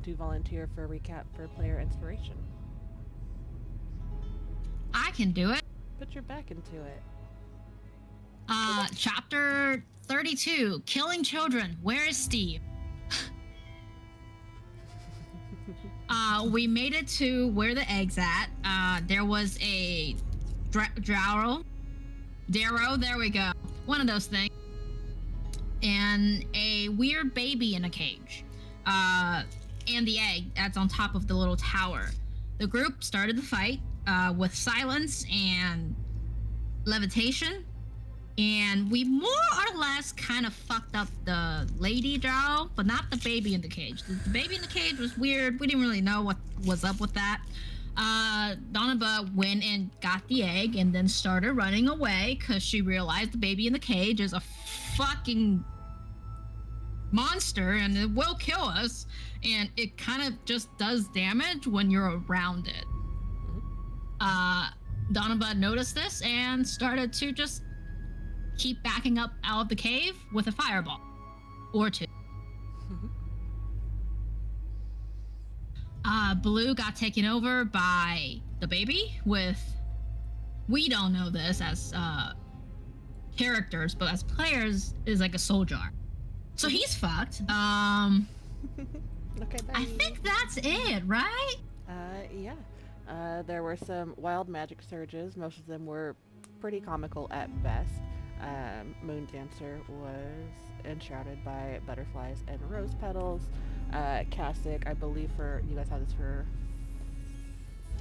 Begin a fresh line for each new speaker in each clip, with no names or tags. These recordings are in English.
to volunteer for a recap for player inspiration?
I can do it.
Put your back into it.
Chapter 32, Killing Children. Where is Steve? We made it to where the egg's at. There was a Darrow, there we go. One of those things. And a weird baby in a cage. And the egg that's on top of the little tower. The group started the fight with silence and levitation. And we more or less kind of fucked up the lady drow, but not the baby in the cage. The baby in the cage was weird. We didn't really know what was up with that. Donaba went and got the egg and then started running away because she realized the baby in the cage is a fucking monster and it will kill us. And it kind of just does damage when you're around it. Donaba noticed this and started to just keep backing up out of the cave with a fireball or two. Blue got taken over by the baby with, we don't know this as characters, but as players is like a soldier. So he's fucked.
Okay, bye.
I think that's it, right?
Yeah. There were some wild magic surges. Most of them were pretty comical at best. Moon Dancer was enshrouded by butterflies and rose petals. Kasich, I believe you guys had this for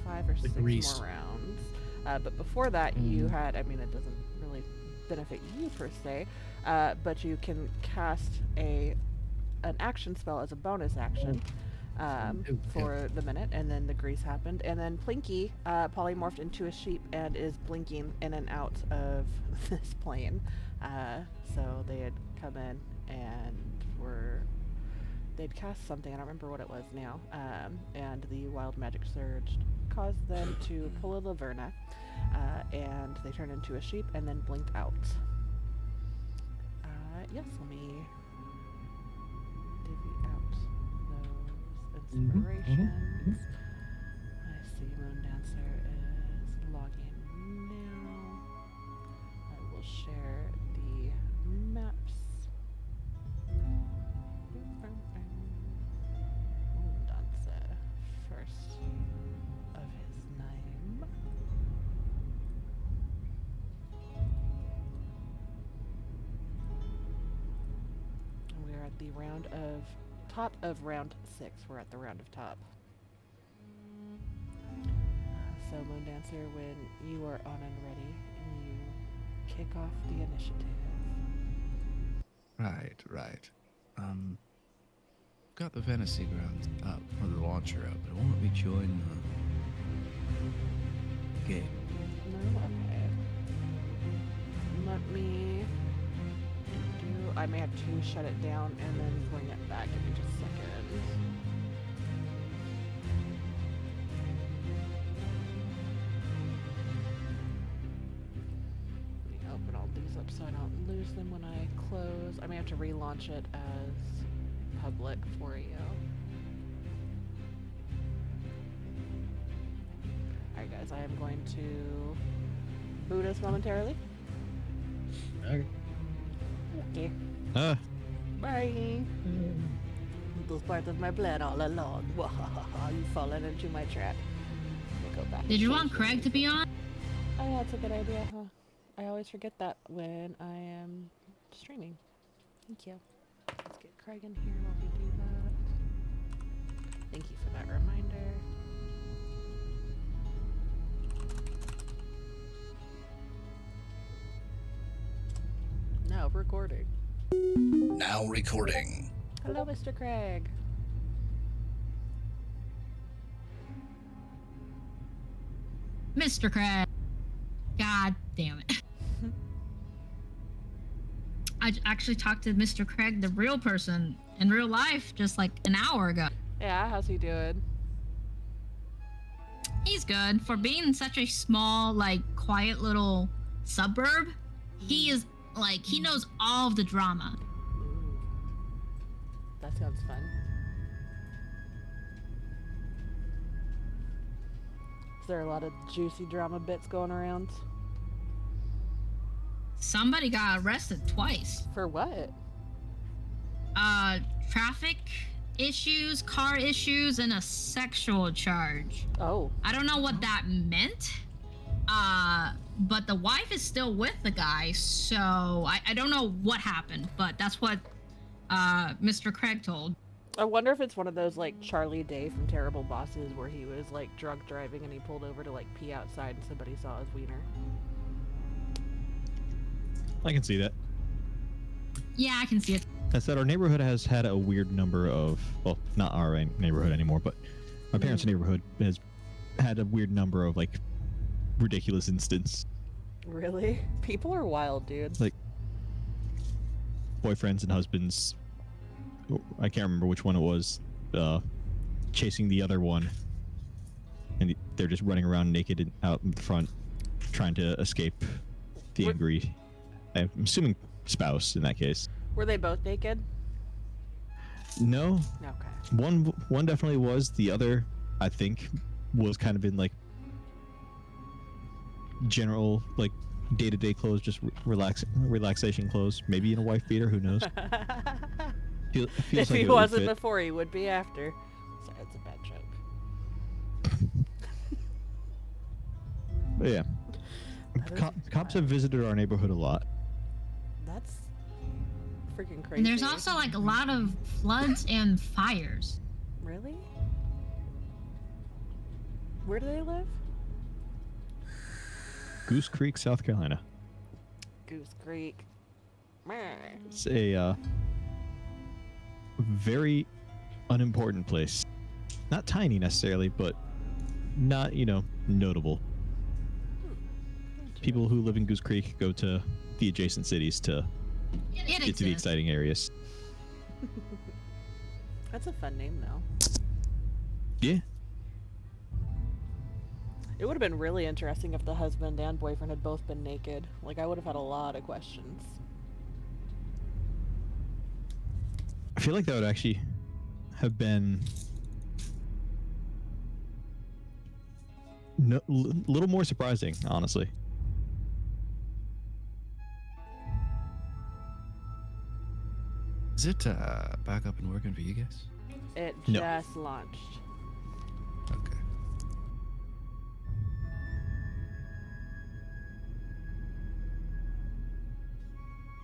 5 or 6 more rounds. But before that, you had, it doesn't really benefit you per se, but you can cast an action spell as a bonus action. For the minute, and then the grease happened, and then Plinky polymorphed into a sheep and is blinking in and out of this plane. So they had come in and they'd cast something, I don't remember what it was now, and the wild magic surge caused them to pull a Laverna, and they turned into a sheep and then blinked out. Yes, let me divvy out inspirations. I see Moon Dancer is logging now. I will share the maps. Moon Dancer, first of his name. We are at the top of round 6. We're at the round of top. So Moon Dancer, when you are on and ready, you kick off the initiative.
Right. Got the fantasy grounds up, or the launcher up, but it won't let me join the game.
No? Okay. Let me I may have to shut it down and then bring it back. Give me just a second. Let me open all these up so I don't lose them when I close. I may have to relaunch it as public for you. Alright guys, I am going to boot us momentarily.
Okay.
Okay.
Bye.
It was part of my plan all along. You've fallen into my trap. We'll go back.
Did you want Craig to be on?
Oh yeah, that's a good idea, huh? I always forget that when I am streaming. Thank you. Let's get Craig in here while we do that. Thank you for that reminder. Now recording.
Now recording.
Hello, Mr. Craig.
Mr. Craig. God damn it. I actually talked to Mr. Craig, the real person, in real life just like an hour ago.
Yeah, how's he doing?
He's good. For being such a small, like, quiet little suburb, he is, like, he knows all of the drama.
Ooh. That sounds fun. Is there a lot of juicy drama bits going around?
Somebody got arrested twice.
For what?
Traffic issues, car issues, and a sexual charge.
Oh.
I don't know what that meant. But the wife is still with the guy, so I don't know what happened, but that's what Mr. Craig told.
I wonder if it's one of those like Charlie Day from Terrible Bosses where he was like drunk driving and he pulled over to like pee outside and somebody saw his wiener.
I can see that.
Yeah, I can see it.
That said, our neighborhood has had a weird number of, well, not our neighborhood anymore, but my parents' neighborhood has had a weird number of like ridiculous incidents.
Really? People are wild, dude.
Like boyfriends and husbands, I can't remember which one it was, chasing the other one, and they're just running around naked and out in front trying to escape the angry, I'm assuming, spouse in that case.
Were they both naked?
No,
Okay.
one definitely was. The other, I think, was kind of in like general like day-to-day clothes, just relaxation clothes, maybe in a wife beater, who knows. Feels
If
like
he
it would
wasn't
fit.
before, he would be after. Sorry, that's a bad joke.
But yeah,
That is
cops have visited our neighborhood a lot.
That's freaking crazy.
And there's also like a lot of floods and fires.
Really? Where do they live?
Goose Creek, South Carolina.
Goose Creek. Meh.
It's a very unimportant place. Not tiny necessarily, but not, notable. People who live in Goose Creek go to the adjacent cities to
It
get to the
exists.
exciting areas.
That's a fun name, though.
Yeah.
It would have been really interesting if the husband and boyfriend had both been naked. Like, I would have had a lot of questions.
I feel like that would actually have been little more surprising, honestly.
Is it back up and working for you guys?
It
No.
just launched.
Okay.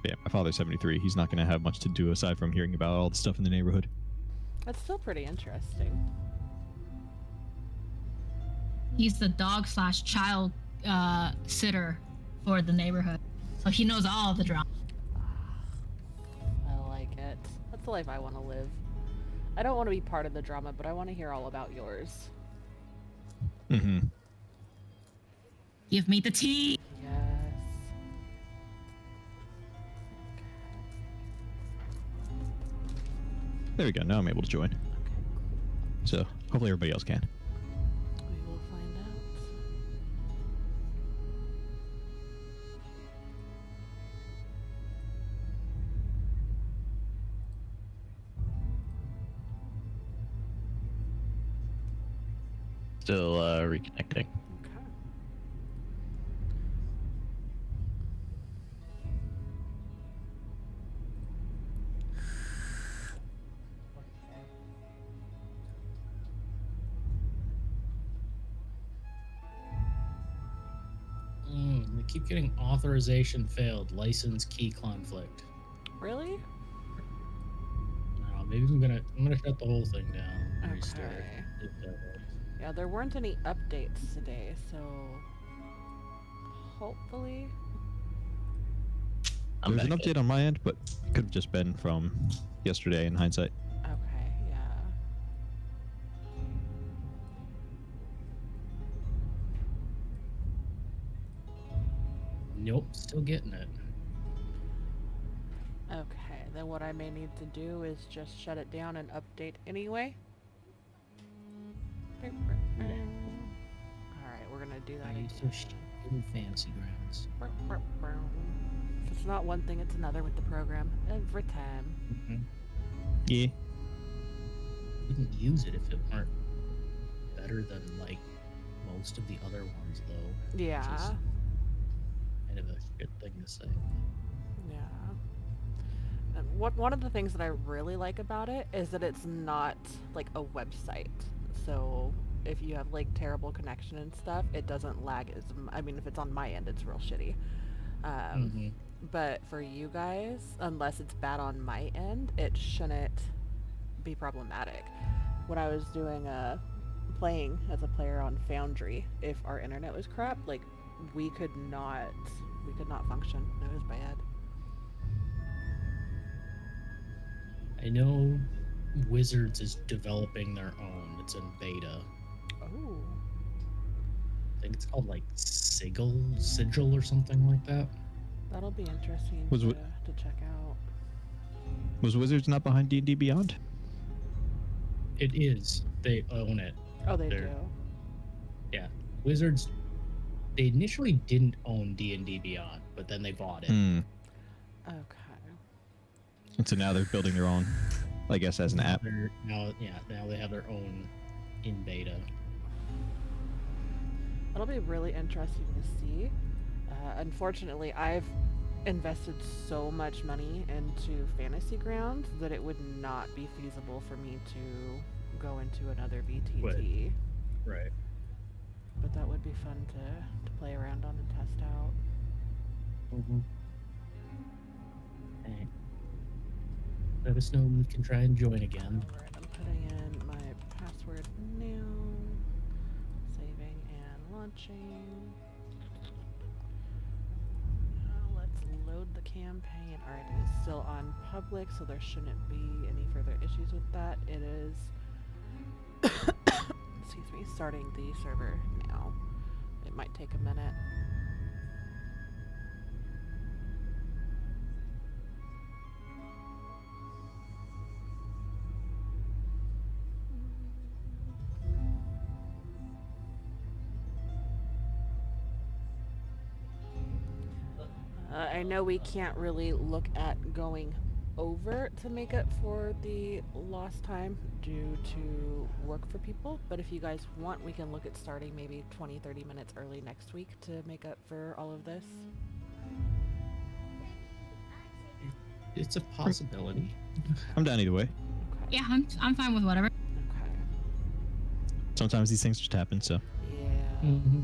Yeah, my father's 73. He's not going to have much to do aside from hearing about all the stuff in the neighborhood.
That's still pretty interesting.
He's the dog/child sitter for the neighborhood, so he knows all the drama.
I like it. That's the life I want to live. I don't want to be part of the drama, but I want to hear all about yours.
Mm-hmm.
Give me the tea.
Yes.
There we go. Now I'm able to join.
Okay.
So hopefully everybody else can.
We will find out.
Still reconnecting.
Okay.
We keep getting authorization failed, license key conflict.
Really?
Maybe I'm gonna shut the whole thing down. And restart.
Okay.
If that works.
Yeah, there weren't any updates today, so hopefully.
I'm
There's an
back in.
update on my end, but it could have just been from yesterday in hindsight.
Okay, yeah.
Nope, still getting it.
Okay, then what I may need to do is just shut it down and update anyway. Alright, we're gonna do that
I
again.
used to shit in fancy grounds.
If it's not one thing, it's another with the program. Every time.
Yeah.
Wouldn't use it if it weren't better than like most of the other ones, though. Which
Yeah.
is kind of a good thing to say.
Yeah. And one of the things that I really like about it is that it's not like a website. So if you have like terrible connection and stuff, it doesn't lag as I mean, if it's on my end, it's real shitty.
Mhm.
But for you guys, unless it's bad on my end, it shouldn't be problematic. When I was doing playing as a player on Foundry, if our internet was crap, like we could not function. It was bad.
I know Wizards is developing their own. It's in beta.
Oh.
I think it's called like Sigil or something like that.
That'll be interesting
Was
to
wi-
check out.
Was Wizards not behind D&D Beyond?
It is. They own it.
Oh, they
They're-
do.
Yeah. Wizards, they initially didn't own D&D Beyond, but then they bought it.
Hmm.
Okay.
And so now they're building their own, I guess, as an app.
Now they have their own in beta.
That'll be really interesting to see. Unfortunately, I've invested so much money into Fantasy Grounds that it would not be feasible for me to go into another VTT.
Right.
But that would be fun to play around on and test out.
Mm-hmm. Hey. Let us know when we can try and join again.
Alright, I'm putting in my password now. Saving and launching. Now let's load the campaign. Alright, it is still on public, so there shouldn't be any further issues with that. It is excuse me, starting the server now. It might take a minute. I know we can't really look at going over to make up for the lost time due to work for people, but if you guys want, we can look at starting maybe 20-30 minutes early next week to make up for all of this.
It's a possibility.
I'm down either way.
Okay.
Yeah, I'm fine with whatever.
Okay.
Sometimes these things just happen, so.
Yeah.
Mm-hmm.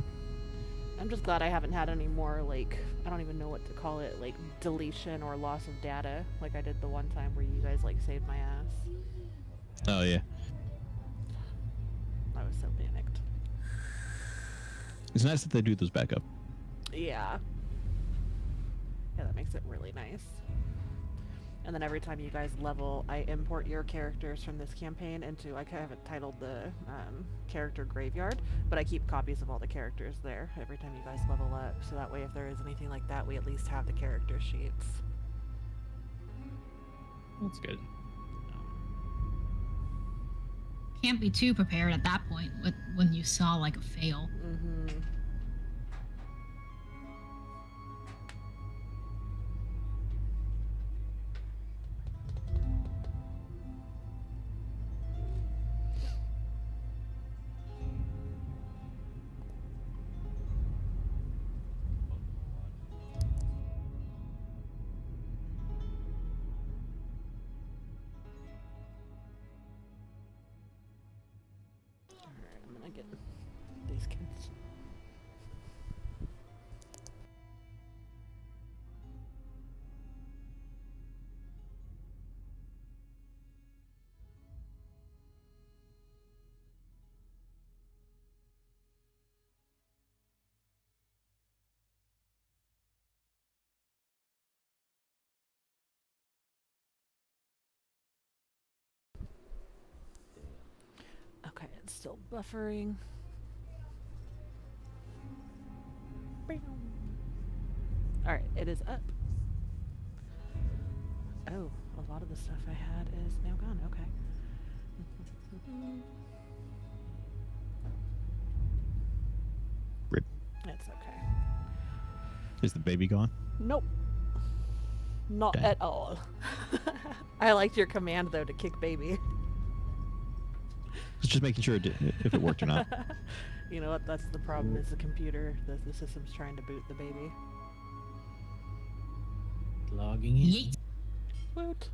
I'm just glad I haven't had any more, like, I don't even know what to call it, like, deletion or loss of data, like I did the one time where you guys, like, saved my ass.
Oh, yeah.
I was so panicked.
It's nice that they do those backup.
Yeah. Yeah, that makes it really nice. And then every time you guys level, I import your characters from this campaign into, I have it titled the character graveyard, but I keep copies of all the characters there every time you guys level up, so that way if there is anything like that, we at least have the character sheets.
That's good.
Can't be too prepared at that point when you saw like a fail.
Mm-hmm. Alright, I'm gonna get these kids. Okay, it's still buffering. Alright, it is up. Oh, a lot of the stuff I had is now gone. Okay.
Rip.
It's okay.
Is the baby gone?
Nope. Not
Dang.
at all. I liked your command, though, to kick baby.
I was just making sure if it worked or not.
You know what? That's the problem. Is the computer. The system's trying to boot the baby.
Logging in.
Yeet.
Woot.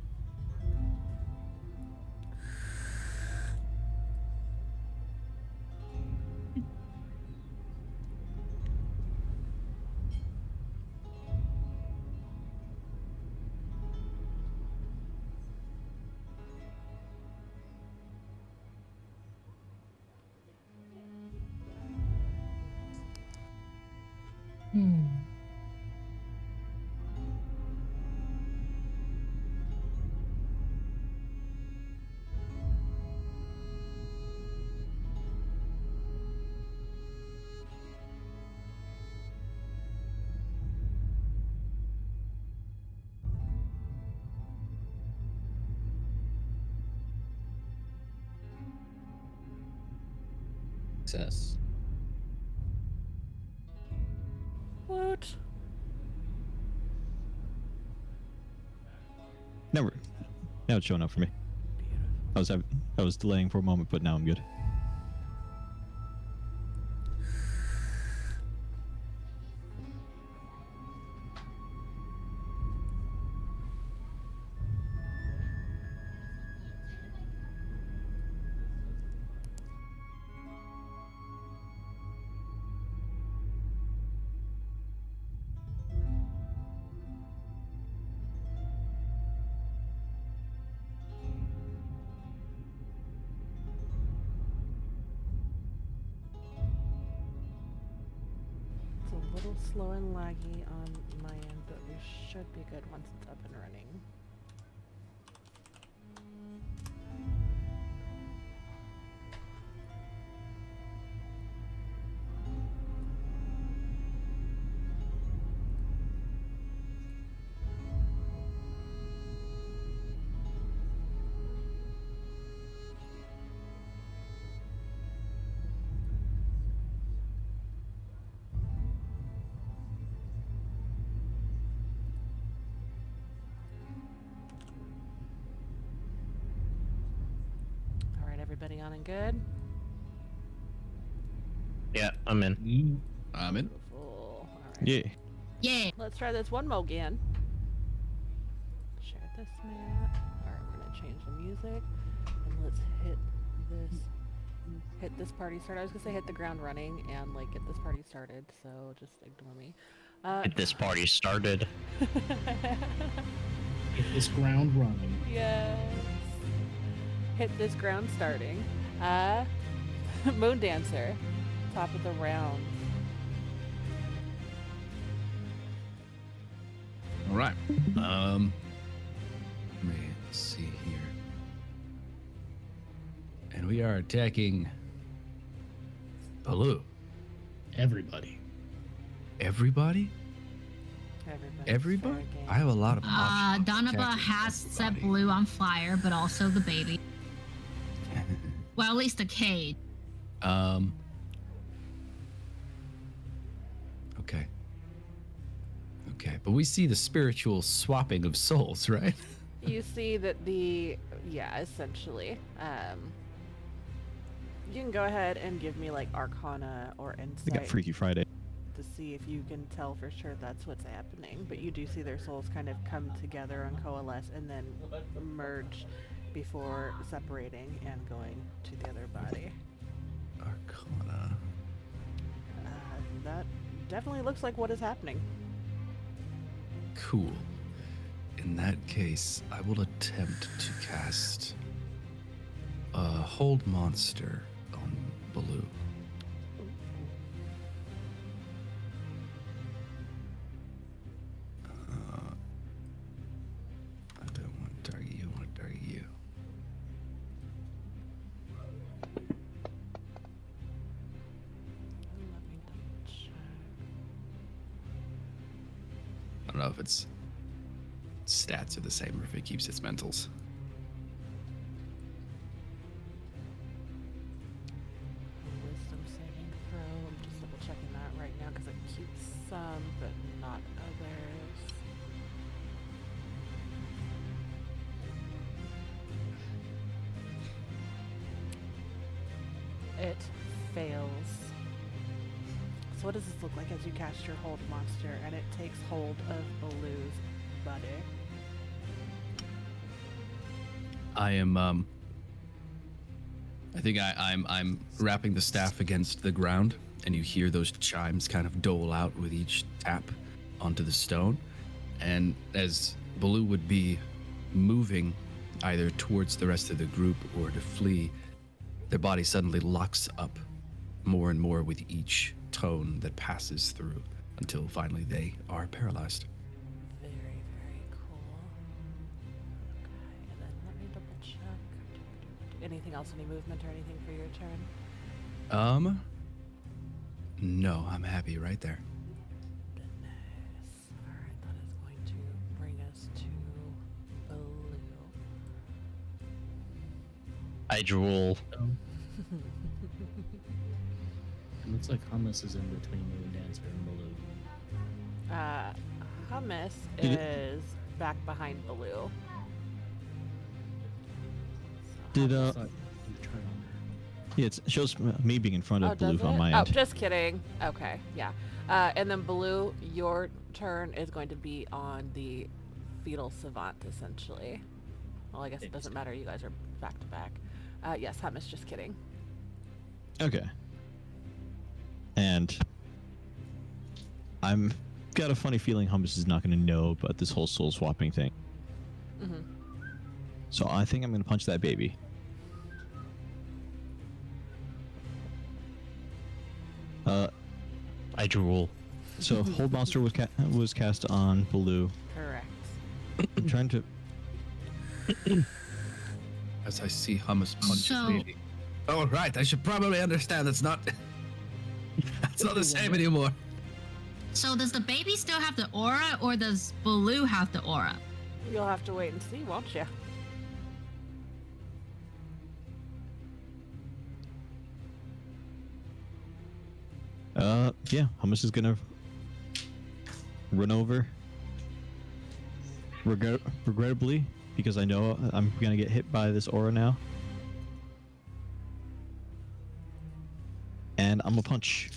Success.
Woot.
Never. Now it's showing up for me.
Beautiful.
I was delaying for a moment, but now I'm good.
It's a little slow and laggy on my end, but we should be good once it's up and running. All right, everybody on and good?
Yeah, I'm in.
I'm in.
Beautiful. All right.
Yeah.
Yeah.
Let's try this one more again. Share this map. Alright, we're gonna change the music. And let's hit this party start. I was gonna say hit the ground running and like get this party started, so just ignore me.
Get this party started.
Get this ground running.
Yes. Hit this ground starting. Moon Dancer. Top of the round.
All right. Let me see here. And we are attacking Baloo.
Everybody.
Everybody? Everybody? I have a lot of options.
Donaba
Attacking
has set
everybody.
Blue on fire, but also the baby. Well, at least the cage.
Okay. Okay, but we see the spiritual swapping of souls, right?
You see that yeah, essentially. You can go ahead and give me like Arcana or
They got
Insight
Freaky Friday.
to see if you can tell for sure that's what's happening. But you do see their souls kind of come together and coalesce and then merge before separating and going to the other body.
Arcana.
That definitely looks like what is happening.
Cool. In that case, I will attempt to cast a hold monster on Baloo. I don't want to target you, I want to target you.
Let me double check.
I don't know if its stats are the same or if it keeps its mentals.
Wisdom saving throw. I'm just double checking that right now because it keeps some, but not others. It fails. So what does this look like as you cast your hold monster and it takes hold of Baloo's body?
I am I think I'm wrapping the staff against the ground, and you hear those chimes kind of dole out with each tap onto the stone. And as Baloo would be moving either towards the rest of the group or to flee, their body suddenly locks up more and more with each tone that passes through until finally they are paralyzed.
Very, very cool. Okay, and then let me double check. Anything else? Any movement or anything for your turn?
No, I'm happy right there.
Goodness. Alright, that is going to bring us to Baloo.
I drool.
It looks like Hummus is in between Moondancer and Baloo.
Hummus
Did it-
is back behind Baloo.
Did
I thought you turn on
yeah, it shows me being in front of Baloo
does
on
it?
my
Oh,
end.
just kidding. Okay, yeah. And then Baloo, your turn is going to be on the fetal savant, essentially. Well, I guess it doesn't matter. You guys are back to back. Yes, Hummus, just kidding.
Okay. And I'm got a funny feeling Hummus is not going to know about this whole soul swapping thing.
Mm-hmm.
So I think I'm going to punch that baby.
I drool.
So hold monster was cast on Baloo.
Correct.
I'm trying to.
As I see Hummus punch
So-
the baby. Oh, right. I should probably understand that's not that's not the same anymore.
So does the baby still have the aura, or does Baloo have the aura?
You'll have to wait and see, won't you?
Yeah, Hummus is gonna run over. Regrettably, because I know I'm gonna get hit by this aura now. And I'm gonna punch.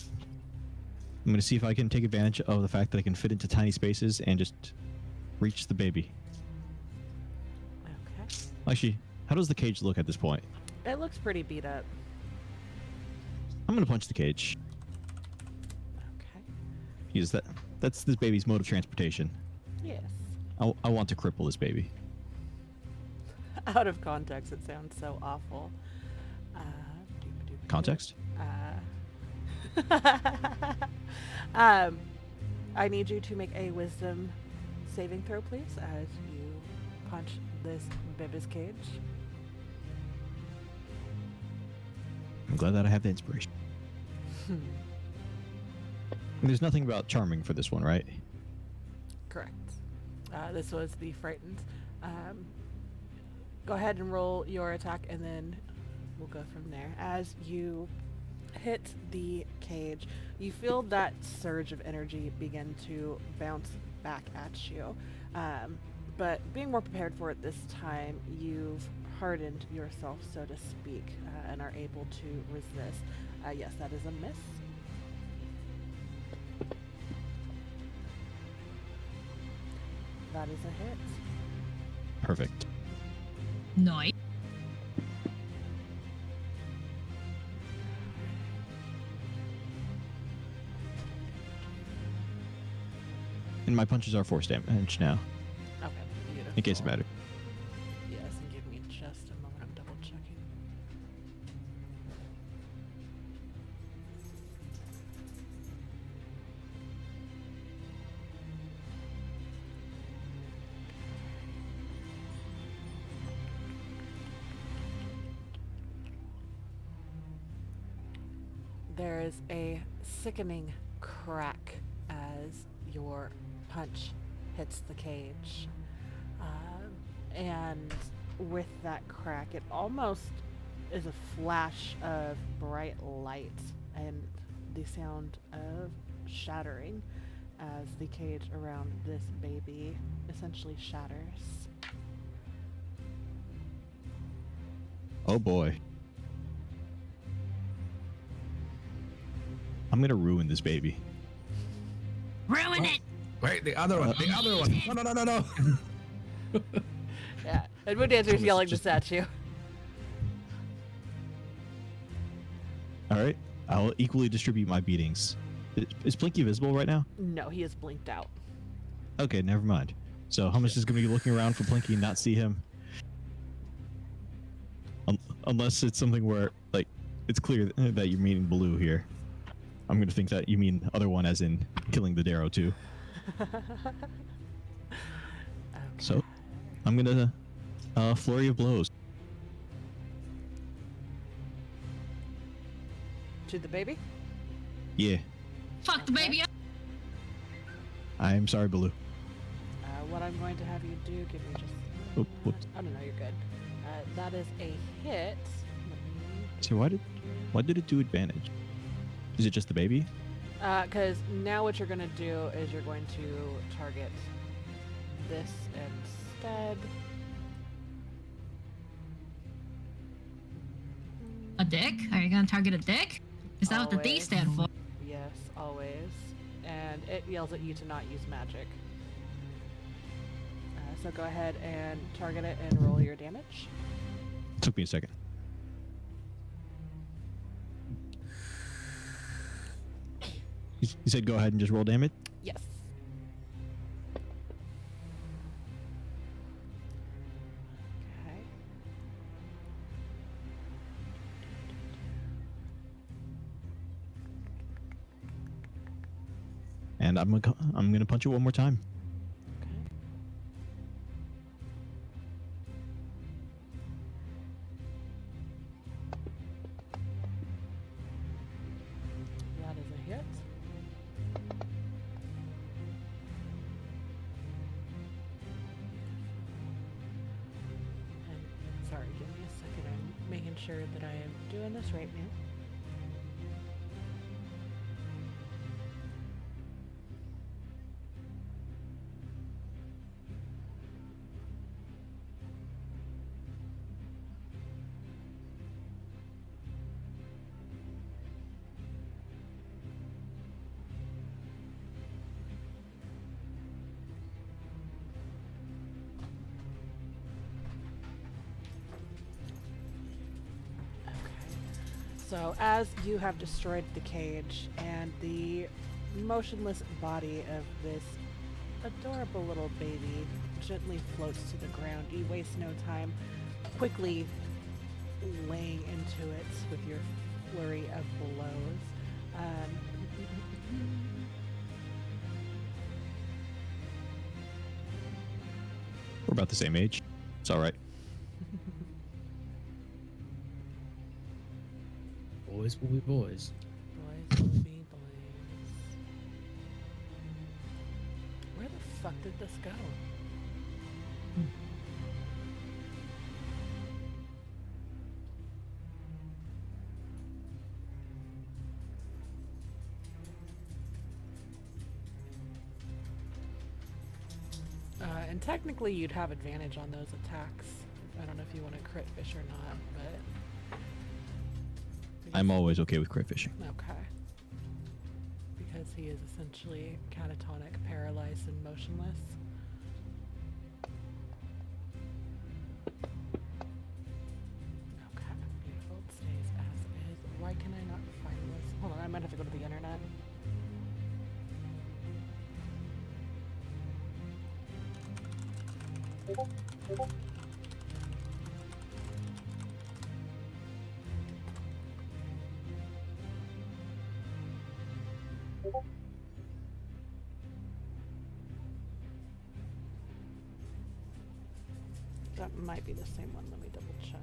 I'm gonna see if I can take advantage of the fact that I can fit into tiny spaces and just reach the baby.
Okay.
Actually, how does the cage look at this point?
It looks pretty beat up.
I'm gonna punch the cage.
Okay.
Because that's this baby's mode of transportation.
Yes.
I want to cripple this baby.
Out of context, it sounds so awful. Doop-a-doop-a-doop.
Context?
I need you to make a wisdom saving throw, please, as you punch this baby's cage.
I'm glad that I have the inspiration. There's nothing about charming for this one, right?
Correct. This was the frightened. Go ahead and roll your attack, and then we'll go from there. As you hit the cage, you feel that surge of energy begin to bounce back at you. But being more prepared for it this time, you've hardened yourself, so to speak, and are able to resist. Yes, that is a miss. That is a hit.
Perfect.
Nice.
And my punches are force damage now,
Okay, beautiful.
in case it mattered.
Yes, and give me just a moment. I'm double checking. There is a sickening crack as your punch hits the cage. And with that crack, it almost is a flash of bright light and the sound of shattering as the cage around this baby essentially shatters.
Oh boy. I'm gonna ruin this baby.
Ruin it.
Wait, the other one. The other one. No, no, no, no, no.
Yeah, and Moon Dancer's yelling this at you.
All right, I'll equally distribute my beatings. Is Blinky visible right now?
No, he is blinked out.
Okay, never mind. So Hummus is gonna be looking around for Blinky and not see him. Unless it's something where, like, it's clear that you're meaning Blue here. I'm gonna think that you mean other one, as in killing the Darrow too.
Okay.
So, I'm gonna flurry of blows.
To the baby?
Yeah,
Fuck the baby up.
I'm sorry, Baloo.
What I'm going to have you do, give me just...
Oh, whoops.
Oh, no, you're good. That is a hit. Let me-
So why did it do advantage? Is it just the baby?
Because now what you're going to do is you're going to target this instead.
A dick? Are you gonna target a dick? Is that what the D
Always.
stand for?
Yes, always. And it yells at you to not use magic. So go ahead and target it and roll your damage.
Took me a second. You said go ahead and just roll damage?
Yes. Okay.
And I'm gonna punch it one more time.
Okay. That is a hit. And sorry, give me a second. I'm making sure that I am doing this right now. So as you have destroyed the cage and the motionless body of this adorable little baby gently floats to the ground, you waste no time quickly laying into it with your flurry of blows.
We're about the same age. It's all right.
Boys will be boys.
Boys will be boys. Where the fuck did this go? And technically you'd have advantage on those attacks. I don't know if you want to crit fish or not, but...
I'm always okay with crit fishing.
Okay. Because he is essentially catatonic, paralyzed, and motionless. Okay, beautiful. It stays as is. Why can I not find this? Hold on, I might have to go to the internet. That might be the same one. Let me double check.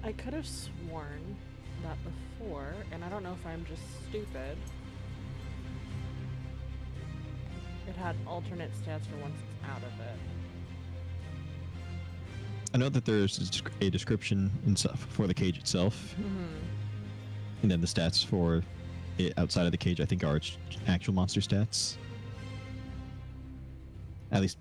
I could have sworn that before, and I don't know if I'm just stupid. It had alternate stats for once it's out of it.
I know that there's a description and stuff for the cage itself, and then the stats for it outside of the cage, I think, are its actual monster stats. At least,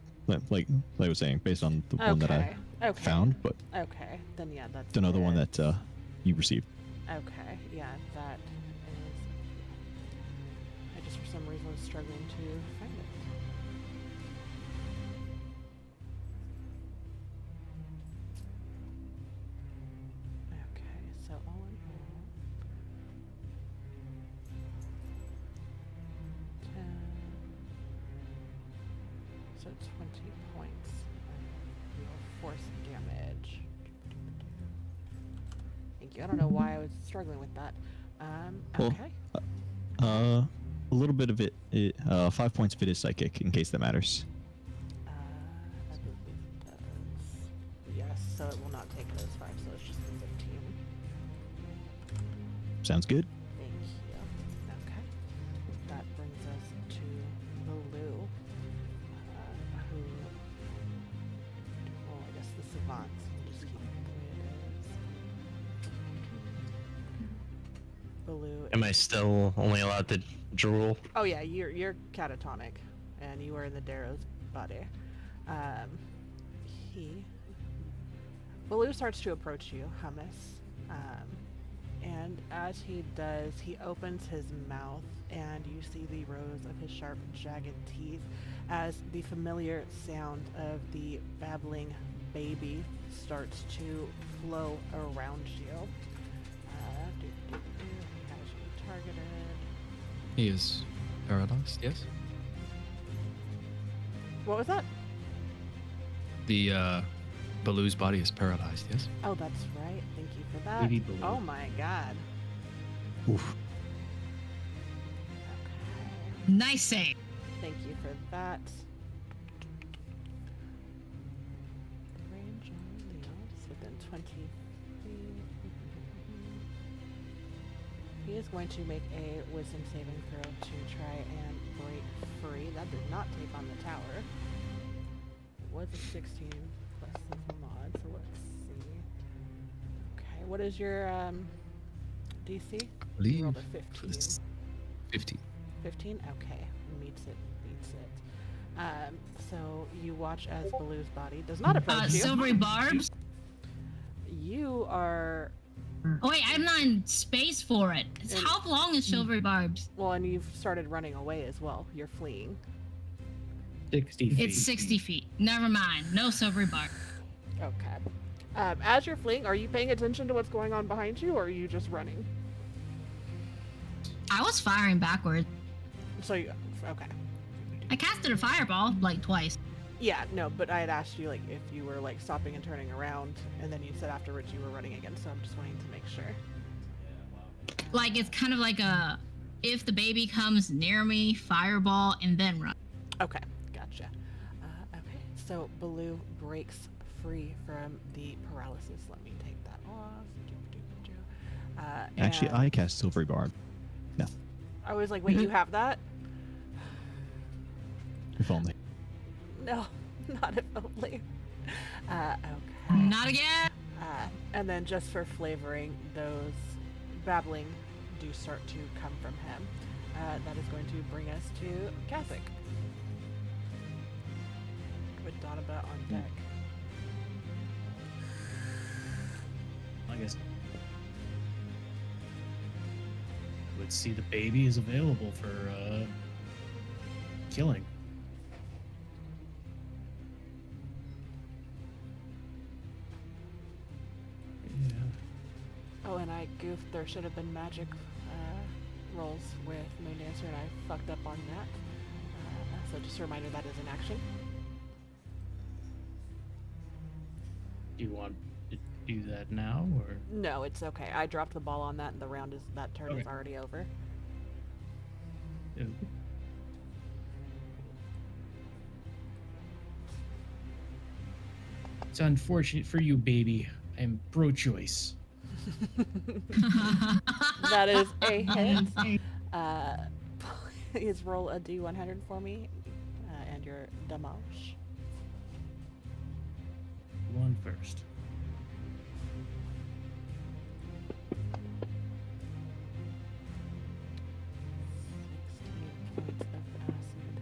like I was saying, based on the one that I found, but
Okay, then yeah, that's
don't know the one
it.
that you received.
Okay, yeah, that is. I just for some reason was struggling to find it. Okay, so all in all, 10, so 20 points. Your force damage. Thank you. I don't know why I was struggling with that.
Well,
Okay.
A little bit of it 5 points of it is psychic, in case that matters.
I believe it does. Yes, so it will not take those 5, so it's just the 15.
Sounds good.
Thank you. Okay. That brings us to Baloo, who, well, I guess the savants. We'll just keep it the way it is. Baloo.
Am I still only allowed to drool?
Oh yeah, you're catatonic, and you were in the Darrow's body. Baloo starts to approach you, Hummus, and as he does, he opens his mouth, and you see the rows of his sharp, jagged teeth, as the familiar sound of the babbling baby starts to flow around you. He has you targeted.
He is paralyzed, yes?
What was that?
The Baloo's body is paralyzed, yes?
Oh, that's right. Thank you for that.
Baby Baloo.
Oh my god.
Oof.
Okay.
Nice save.
Thank you for that. Range on Leos within 20 feet. He is going to make a wisdom saving throw to try and break free. That did not take on the tower. It was a 16 plus the mod, so let's see. Okay, what is your DC?
I believe
You rolled a
for
15.
this 15.
15? Okay, meets it, beats it. So you watch as Baloo's body does not approach you.
Silvery barbs.
You are,
Oh wait, I'm not in space for it. How long is silvery barbs?
well, and you've started running away as well. You're fleeing.
60 feet.
It's 60 feet. Never mind. No silvery barb.
Okay. As you're fleeing, are you paying attention to what's going on behind you, or are you just running?
I was firing backwards.
So you, okay.
I casted a fireball like twice.
Yeah, no, but I had asked you, like, if you were, like, stopping and turning around, and then you said afterwards you were running again, so I'm just wanting to make sure.
Like it's kind of like a if the baby comes near me, fireball, and then run.
Okay, gotcha. Okay, so Baloo breaks free from the paralysis. Let me take that off.
Actually,
and
I cast Silvery Barb. No,
I was like, wait, you have that?
if only.
No, not if only. Okay.
Not again.
And then just for flavoring, those babbling do start to come from him. That is going to bring us to Kasich. With Donaba on deck.
I guess. Would see the baby is available for killing. Yeah.
Oh, and I goofed. There should have been magic rolls with Moondancer, and I fucked up on that. So just a reminder that is an action.
Do you want to do that now, or?
No, it's okay. I dropped the ball on that, and that turn is
Okay.
already over.
It's unfortunate for you, baby. I'm pro-choice.
That is a hit. Please roll a D100 for me, and your damage.
one first.
Points of acid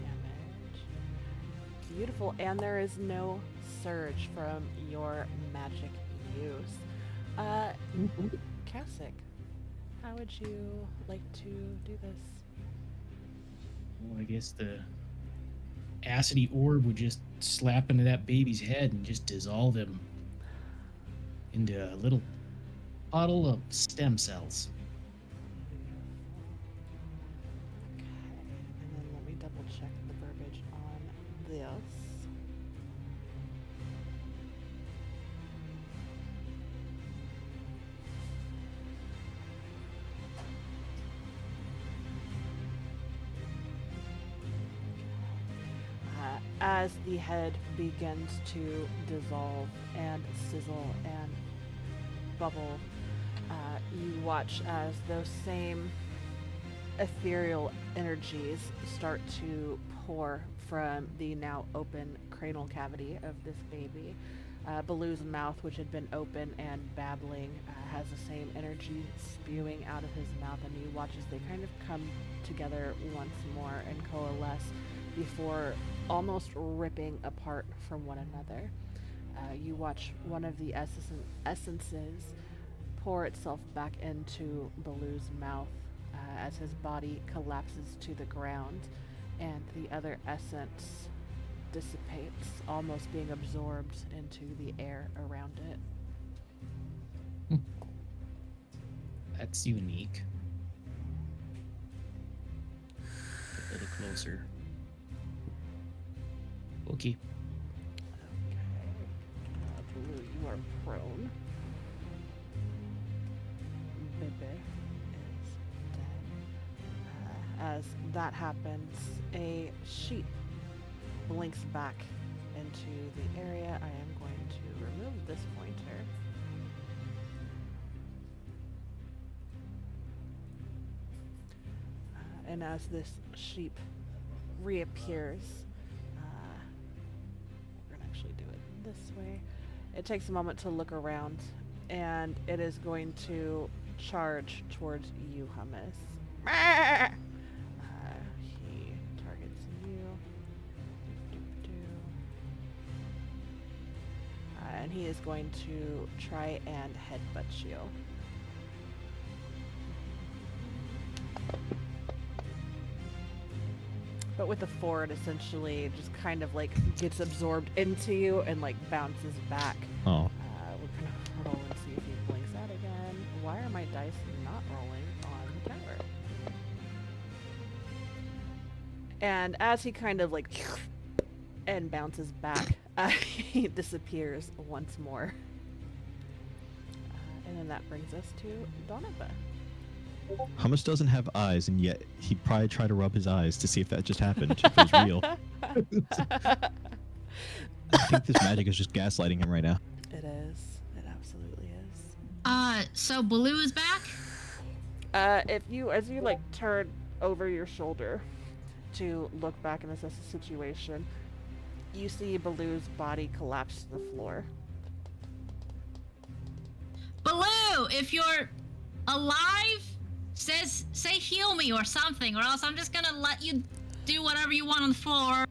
damage. Beautiful, and there is no surge from your magic use. Kasich, how would you like to do this?
Well, I guess the acidy orb would just slap into that baby's head and just dissolve him into a little puddle of stem cells.
Okay, and then let me double check the verbiage on this. As the head begins to dissolve and sizzle and bubble, you watch as those same ethereal energies start to pour from the now open cranial cavity of this baby. Baloo's mouth, which had been open and babbling, has the same energy spewing out of his mouth, and you watch as they kind of come together once more and coalesce before almost ripping apart from one another. You watch one of the essences pour itself back into Baloo's mouth as his body collapses to the ground, and the other essence dissipates, almost being absorbed into the air around it.
That's unique. A little closer. Okay.
Okay. Baloo, you are prone. Bebe is dead. As that happens, a sheep blinks back into the area. I am going to remove this pointer. And as this sheep reappears, we're going to actually do it this way. It takes a moment to look around, and it is going to charge towards you, Hummus. He targets you. And he is going to try and headbutt you. But with the 4, it essentially just kind of like gets absorbed into you and like bounces back.
Oh.
We're gonna roll and see if he blinks out again. Why are my dice not rolling on the tower? And as he kind of like and bounces back, he disappears once more. And then that brings us to Donovan.
Hummus doesn't have eyes, and yet he'd probably try to rub his eyes to see if that just happened, if it was real. I think this magic is just gaslighting him right now.
It is. It absolutely is.
So Baloo is back?
As you like turn over your shoulder to look back and assess the situation, you see Baloo's body collapse to the floor.
Baloo, if you're alive, say heal me or something, or else I'm just gonna let you do whatever you want on the floor.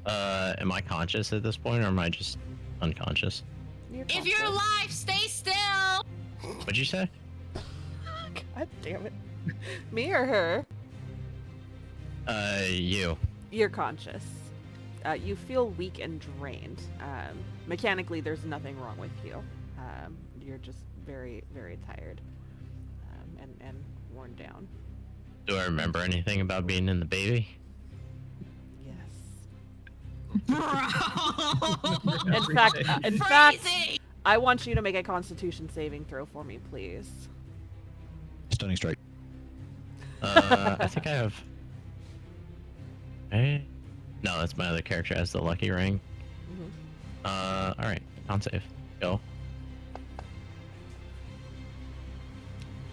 Am I conscious at this point, or am I just unconscious?
If you're alive, stay still.
What'd you say?
God damn it. Me or her?
You.
You're conscious. You feel weak and drained. Mechanically, there's nothing wrong with you. You're just very, very tired and worn down.
Do I remember anything about being in the baby?
Yes.
Bro.
In fact,
Crazy.
I want you to make a Constitution saving throw for me, please.
Stunning strike.
I think I have. Hey. No, that's my other character has the lucky ring.
Mm-hmm.
All right, on save. Go.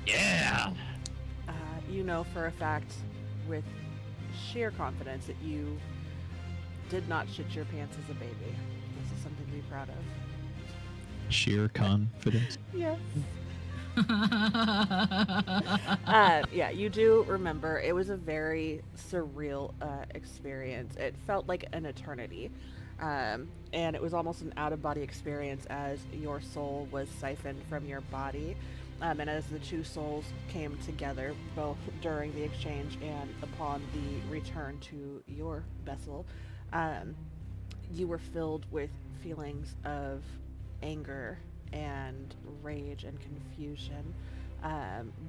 Yeah.
You know for a fact, with sheer confidence, that you did not shit your pants as a baby. This is something to be proud of.
Sheer confidence.
Yes. Yeah, you do remember it was a very surreal experience. It felt like an eternity. And it was almost an out-of-body experience as your soul was siphoned from your body. And as the two souls came together, both during the exchange and upon the return to your vessel, you were filled with feelings of anger and rage and confusion.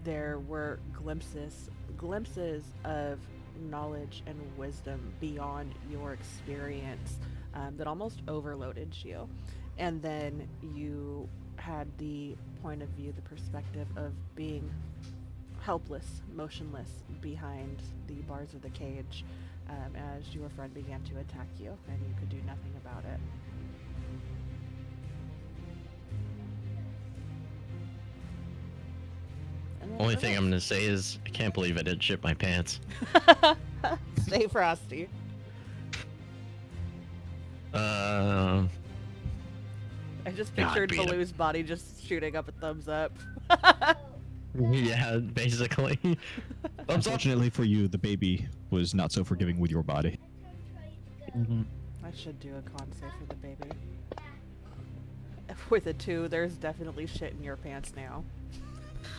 There were glimpses of knowledge and wisdom beyond your experience that almost overloaded you. And then you had the point of view, the perspective of being helpless, motionless behind the bars of the cage as your friend began to attack you, and you could do nothing about it. And then
Only thing I'm gonna say is I can't believe I didn't shit my pants.
Stay frosty. I just
God,
pictured
beat him.
Baloo's body just shooting up a thumbs up.
Yeah, basically.
Unfortunately for you, the baby was not so forgiving with your body.
I should do a con save for the baby. With a 2, there's definitely shit in your pants now.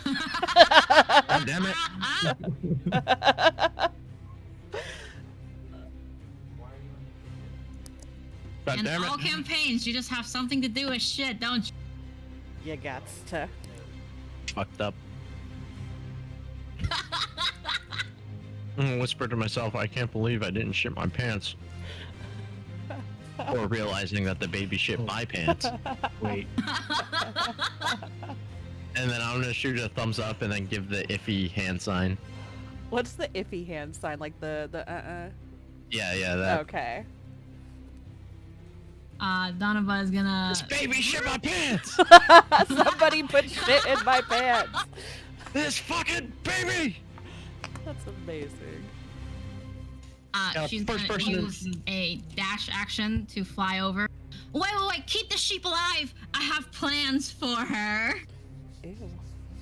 God damn it. God
In
damn
all
it.
campaigns, you just have something to do with shit, don't you?
You gots to.
Fucked up. Whisper to myself, I can't believe I didn't shit my pants. Or realizing that the baby shit my pants.
Wait.
And then I'm gonna shoot a thumbs up and then give the iffy hand sign.
What's the iffy hand sign? Like the
Yeah, that.
Okay.
Donovan is gonna.
This baby shit my pants!
Somebody put shit in my pants.
This fucking baby!
That's amazing.
Yeah,
She's
first
gonna
person
use a dash action to fly over. Wait! Keep the sheep alive! I have plans for her.
Ew.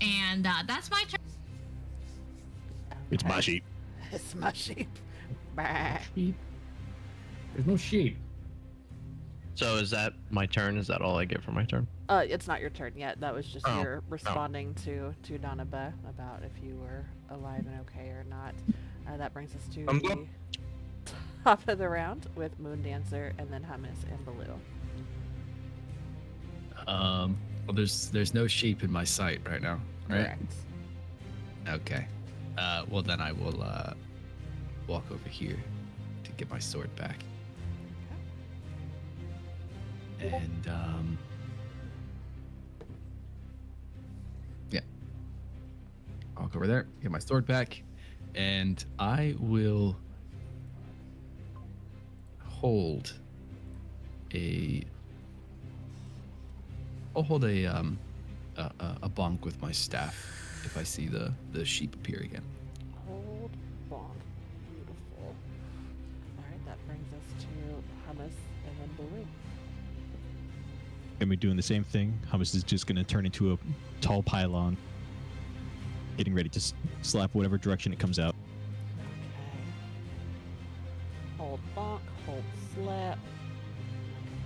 And that's my turn.
It's my sheep.
It's my sheep. Bah.
Sheep. There's no sheep.
So is that my turn? Is that all I get for my turn?
It's not your turn yet. That was just
Oh.
your responding to Donaba about if you were alive and okay or not. That brings us to
Thumbs
the
up.
top of the round with Moon Dancer and then Hummus and Baloo.
Well, there's no sheep in my sight right now, right?
Correct.
Okay. Well, then I will walk over here to get my sword back. And yeah, walk over there, get my sword back, and I will hold a. I'll hold a bonk with my staff if I see the sheep appear again.
Hold bonk. Beautiful. Alright, that brings us to Hummus and then Baloo.
And we're doing the same thing. Hummus is just going to turn into a tall pylon, getting ready to slap whatever direction it comes out.
Okay. Hold bonk, hold slap.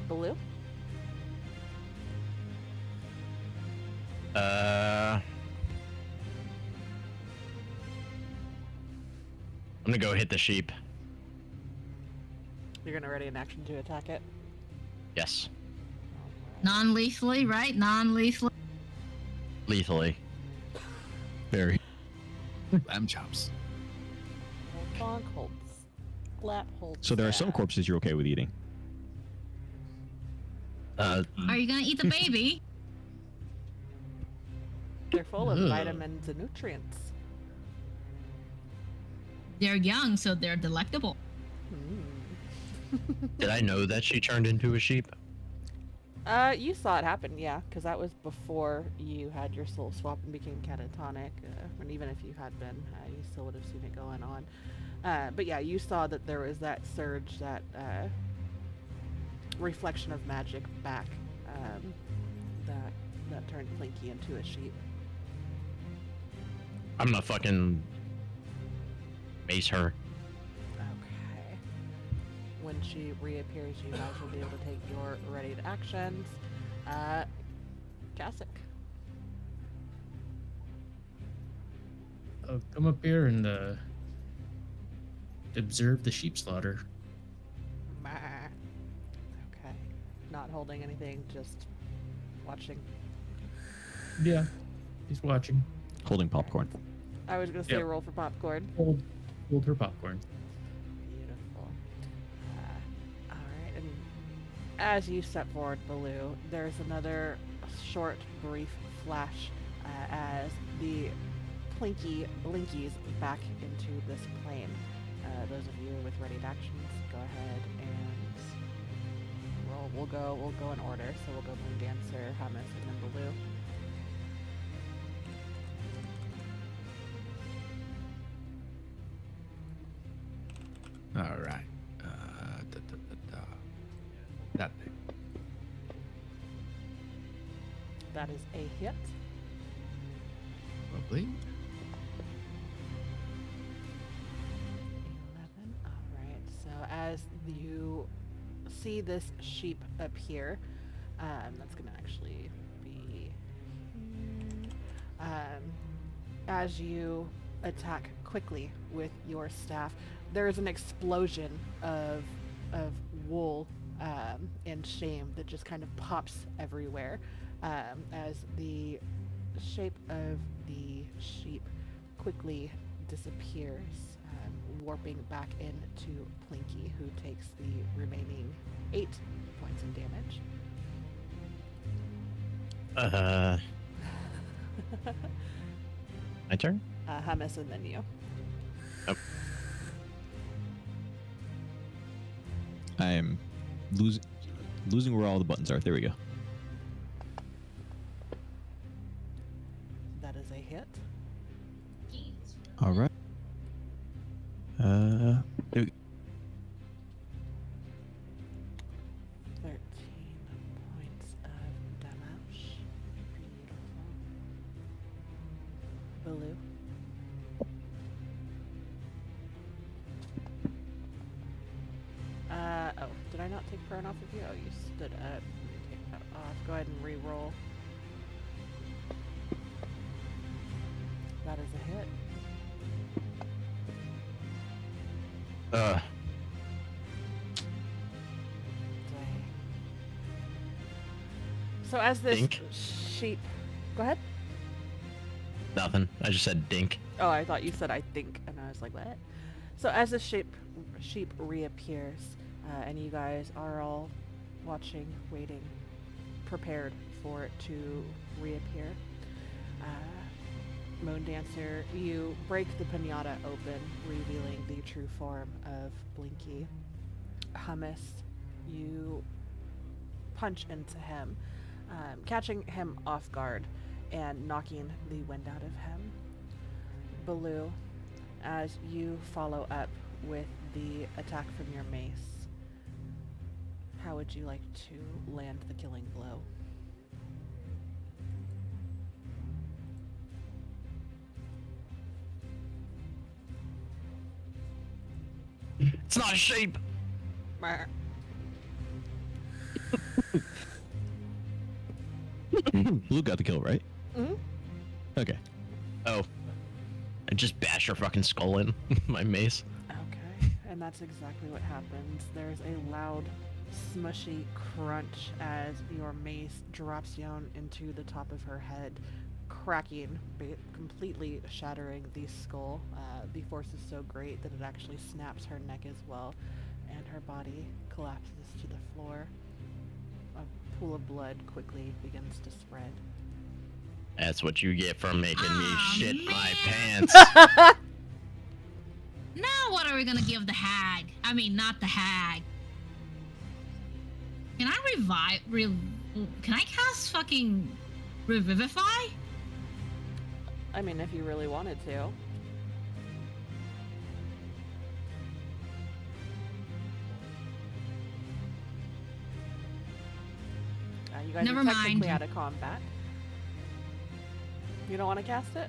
Baloo?
I'm gonna go hit the sheep.
You're gonna ready an action to attack it?
Yes.
Non-lethally, right? Non-lethally.
Lethally.
Very.
Lamb chops.
Hold bonk, hold slap, hold
So there are some
slap.
corpses you're okay with eating.
Are you gonna eat the baby?
They're full of
Ugh.
vitamins and nutrients.
They're young, so they're delectable.
Hmm.
Did I know that she turned into a sheep?
You saw it happen, yeah, because that was before you had your soul swap and became catatonic. And even if you had been, you still would have seen it going on. But yeah, you saw that there was that surge, that reflection of magic back, that turned Plinky into a sheep.
I'm gonna fucking mace her.
Okay. When she reappears, you guys will be able to take your readied actions. Jessic.
I'll come up here and observe the sheep slaughter.
Okay. Not holding anything, just watching.
Yeah, he's watching.
Holding popcorn.
I was gonna say
Yep.
roll for popcorn.
Hold her popcorn.
Beautiful. Alright, and as you step forward, Baloo, there's another short, brief flash as the Plinky blinkies back into this plane. Those of you with readied actions, go ahead and roll. We'll go in order, so we'll go Moon Dancer, Hummus, and then Baloo.
All right. That thing.
That is a hit.
Lovely.
11. Alright, so as you see this sheep appear, that's going to actually be here. As you attack quickly with your staff, there is an explosion of wool and shame that just kind of pops everywhere as the shape of the sheep quickly disappears, warping back into Plinky, who takes the remaining 8 points of damage.
My turn?
Hummus and then you.
Oh.
I am losing where all the buttons are. There we go.
That is a hit.
All right. There we go.
13 points of damage. Beautiful. Baloo. Oh, did I not take prone off of you? Oh, you stood up. Let me take that off. Go ahead and re-roll. That is a hit.
Uh,
Dang. So as this
Dink.
sheep... Go ahead.
nothing. I just said dink.
Oh, I thought you said I think, and I was like, what? So as the sheep reappears, and you guys are all watching, waiting, prepared for it to reappear, Moon Dancer, you break the pinata open, revealing the true form of Blinky. Hummus, you punch into him, catching him off guard and knocking the wind out of him. Baloo, as you follow up with the attack from your mace, how would you like to land the killing blow?
It's not a sheep.
Mer.
Blue got the kill, right?
Mhm.
Okay.
Oh. I just bash her fucking skull in my mace.
Okay, and that's exactly what happens. There's a loud, smushy crunch as your mace drops down into the top of her head, cracking, completely shattering the skull. The force is so great that it actually snaps her neck as well, and her body collapses to the floor. A pool of blood quickly begins to spread.
That's what you get for making me
Aw,
shit my
man.
pants.
Now what are we gonna give the hag? I mean, not the hag. Can I Can I cast fucking Revivify?
I mean, if you really wanted to. You guys
Never
are technically
mind.
out of combat. You don't want to cast it?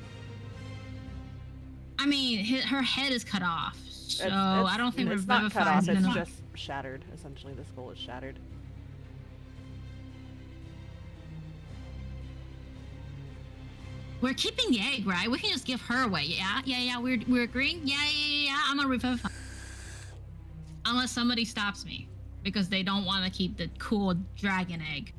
I mean, her head is cut off, so
It's-
I don't think
it's not
Revivify
cut off.
is
It's
gonna.
just shattered. Essentially, the skull is shattered.
We're keeping the egg, right? We can just give her away. Yeah. We're agreeing. Yeah. I'm gonna Revivify. Unless somebody stops me, because they don't want to keep the cool dragon egg.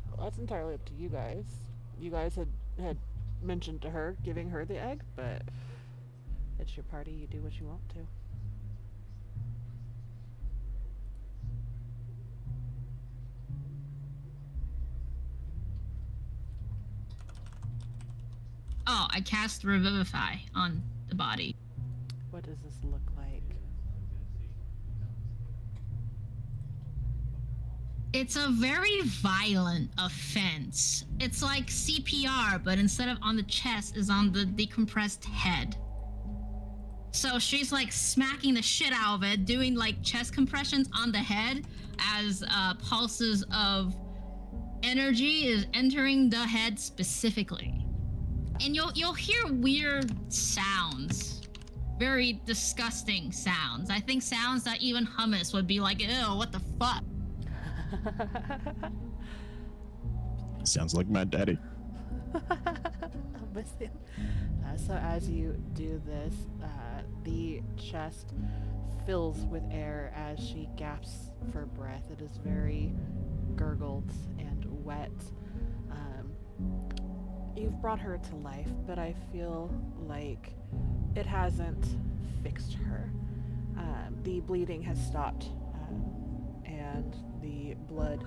Well, that's entirely up to you guys. You guys had mentioned to her giving her the egg, but it's your party. You do what you want to.
Oh, I cast Revivify on the body.
What does this look like?
It's a very violent offense. It's like CPR, but instead of on the chest, is on the decompressed head. So she's like smacking the shit out of it, doing like chest compressions on the head as pulses of energy is entering the head specifically. And you'll hear weird sounds. Very disgusting sounds. I think sounds that even Hummus would be like, ew, what the fuck?
Sounds like my daddy.
I'll miss him. So as you do this, the chest fills with air as she gasps for breath. It is very gurgled and wet. You've brought her to life, but I feel like it hasn't fixed her. The bleeding has stopped, and the blood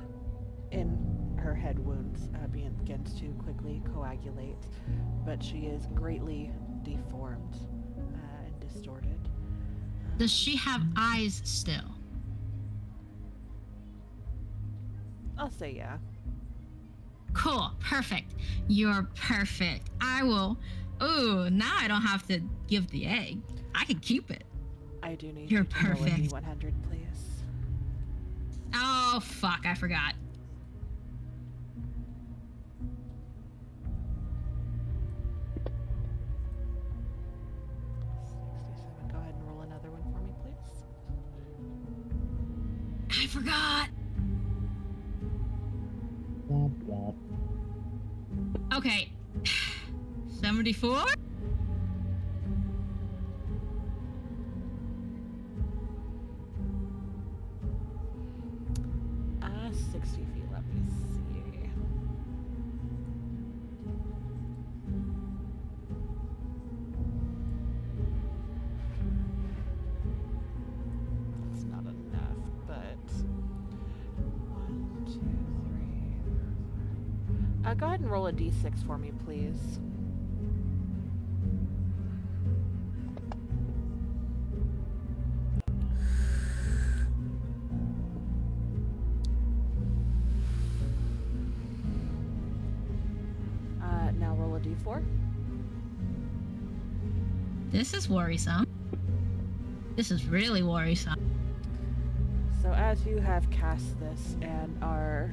in her head wounds begins to quickly coagulate, but she is greatly deformed and distorted.
Does she have eyes still?
I'll say yeah.
Cool, perfect. You're perfect. I will. Ooh, now I don't have to give the egg. I can keep it.
I do need
You're
you to roll a
perfect.
D100, please.
Oh, fuck, I forgot.
Go ahead and roll another one for me, please.
I forgot.
Womp womp.
Okay. 74?
60 feet, let me see. It's not enough, but 1, 2, 3. Go ahead and roll a d6 for me, please. Now roll a d4.
This is worrisome. This is really worrisome.
So as you have cast this and are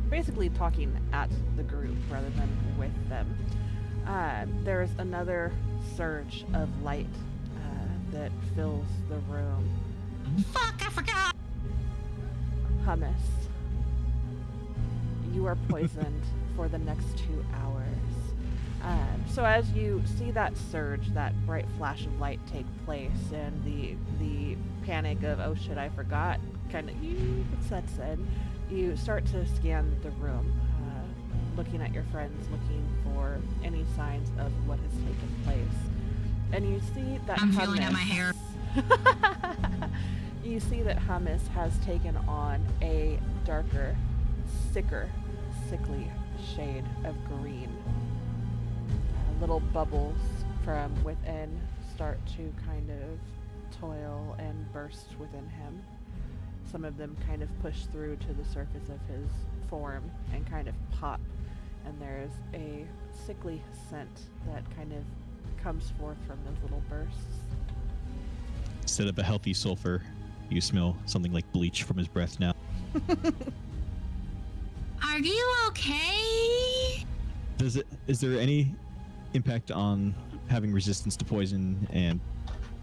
basically talking at the group rather than with them, there's another surge of light that fills the room.
Fuck, I forgot.
Hummus, you are poisoned for the next 2 hours. So as you see that surge, that bright flash of light take place, and the panic of, oh shit, I forgot, kind of sets in, you start to scan the room, looking at your friends, looking for any signs of what has taken place. And you see that
I'm feeling at my hair.
You see that Hummus has taken on a darker, sicker, sickly shade of green. Little bubbles from within start to kind of toil and burst within him. Some of them kind of push through to the surface of his form and kind of pop, and there's a sickly scent that kind of comes forth from those little bursts.
Instead of a healthy sulfur, you smell something like bleach from his breath now.
Are you okay?
Is there any impact on having resistance to poison and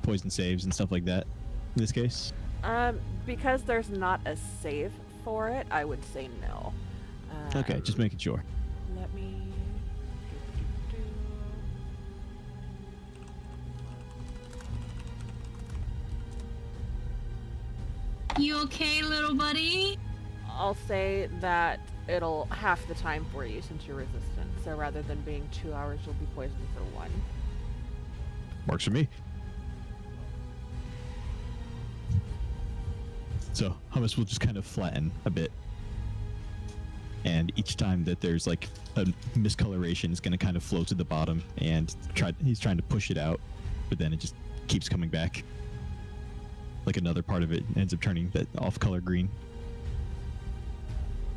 poison saves and stuff like that in this case?
Because there's not a save for it, I would say no.
Okay, just making sure.
Let me...
You okay, little buddy?
I'll say that it'll half the time for you since you're resistant. So rather than being 2 hours, you'll be poisoned for 1.
Works for me. So hummus will just kind of flatten a bit. And each time that there's like a miscoloration, it's going to kind of flow to the bottom, and he's trying to push it out, but then it just keeps coming back. Like another part of it ends up turning that off-color green.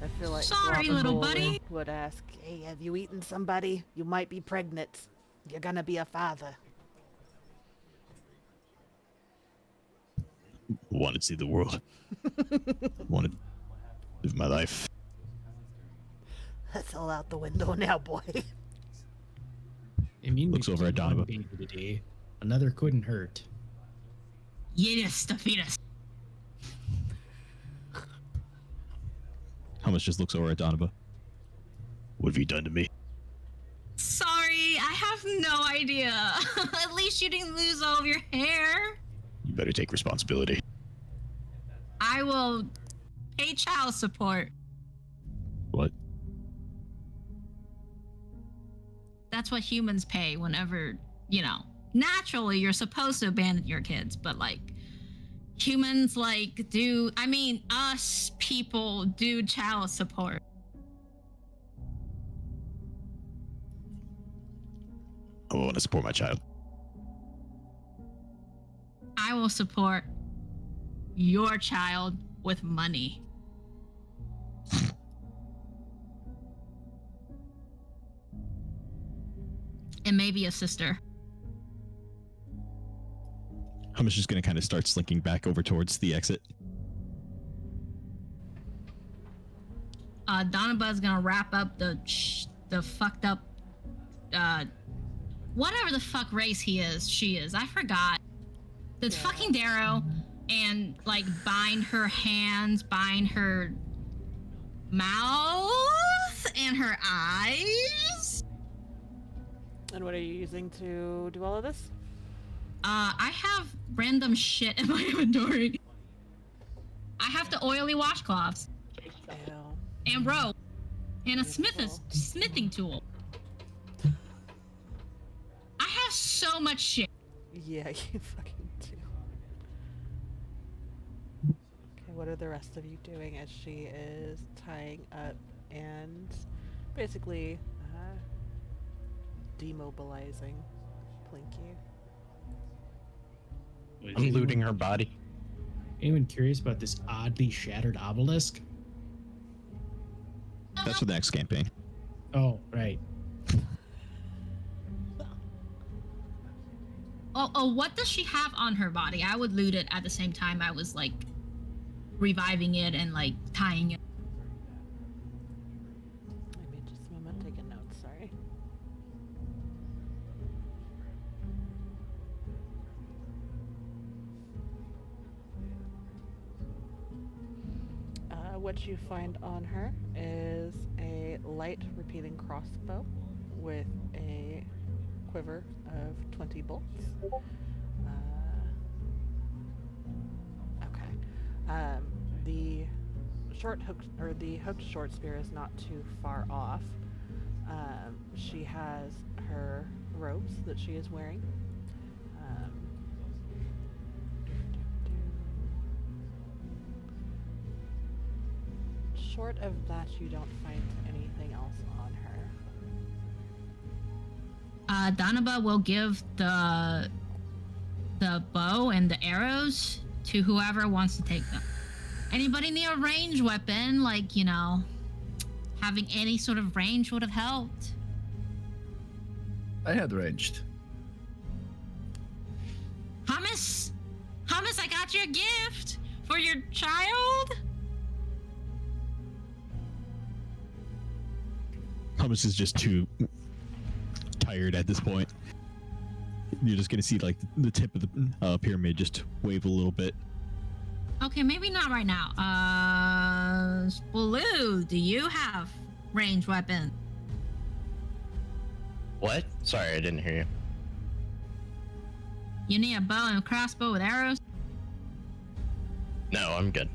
I feel like
Sorry, little buddy.
would ask, "Hey, have you eaten somebody? You might be pregnant. You're gonna be a father."
Wanted to see the world. Wanted to live my life.
That's all out the window now, boy.
I mean,
Looks
we
over at
killed one
Donovan.
baby today. Another couldn't hurt.
Yes, the fetus.
Hummus just looks over at Donovan. What have you done to me?
Sorry, I have no idea. At least you didn't lose all of your hair.
You better take responsibility.
I will pay child support.
What?
That's what humans pay whenever, naturally you're supposed to abandon your kids, but like humans us people do child support.
I want to support my child.
I will support your child with money. And maybe a sister.
Hummus just going to kind of start slinking back over towards the exit.
Donabud's gonna wrap up the fucked up, whatever the fuck race she is. I forgot. The fucking Darrow, and like bind her hands, bind her mouth, and her eyes.
And what are you using to do all of this?
I have random shit in my inventory. I have the oily washcloths
Ew.
and rope and a
Beautiful.
smithing tool. I have so much shit.
Yeah, you fucking do. Okay, what are the rest of you doing as she is tying up and basically demobilizing Plinky?
Was
I'm looting
anyone-
her body.
Anyone curious about this oddly shattered obelisk?
That's for the next campaign.
Oh, right.
Oh, what does she have on her body? I would loot it at the same time I was like reviving it and like tying it.
Let me just a moment, take a note, sorry. What you find on her is a light repeating crossbow with a quiver of 20 bolts. Okay. The short hook or the hooked short spear is not too far off. She has her robes that she is wearing. Short of that, you don't find anything else on her.
Donaba will give the the bow and the arrows to whoever wants to take them. Anybody need a ranged weapon? Like, you know, having any sort of range would have helped.
I had ranged.
Hummus, I got you a gift for your child.
Hummus is just too tired at this point. You're just gonna see like the tip of the pyramid just wave a little bit.
Okay, maybe not right now. Blue, do you have ranged weapon?
What? Sorry, I didn't hear you.
You need a bow and a crossbow with arrows?
No, I'm good.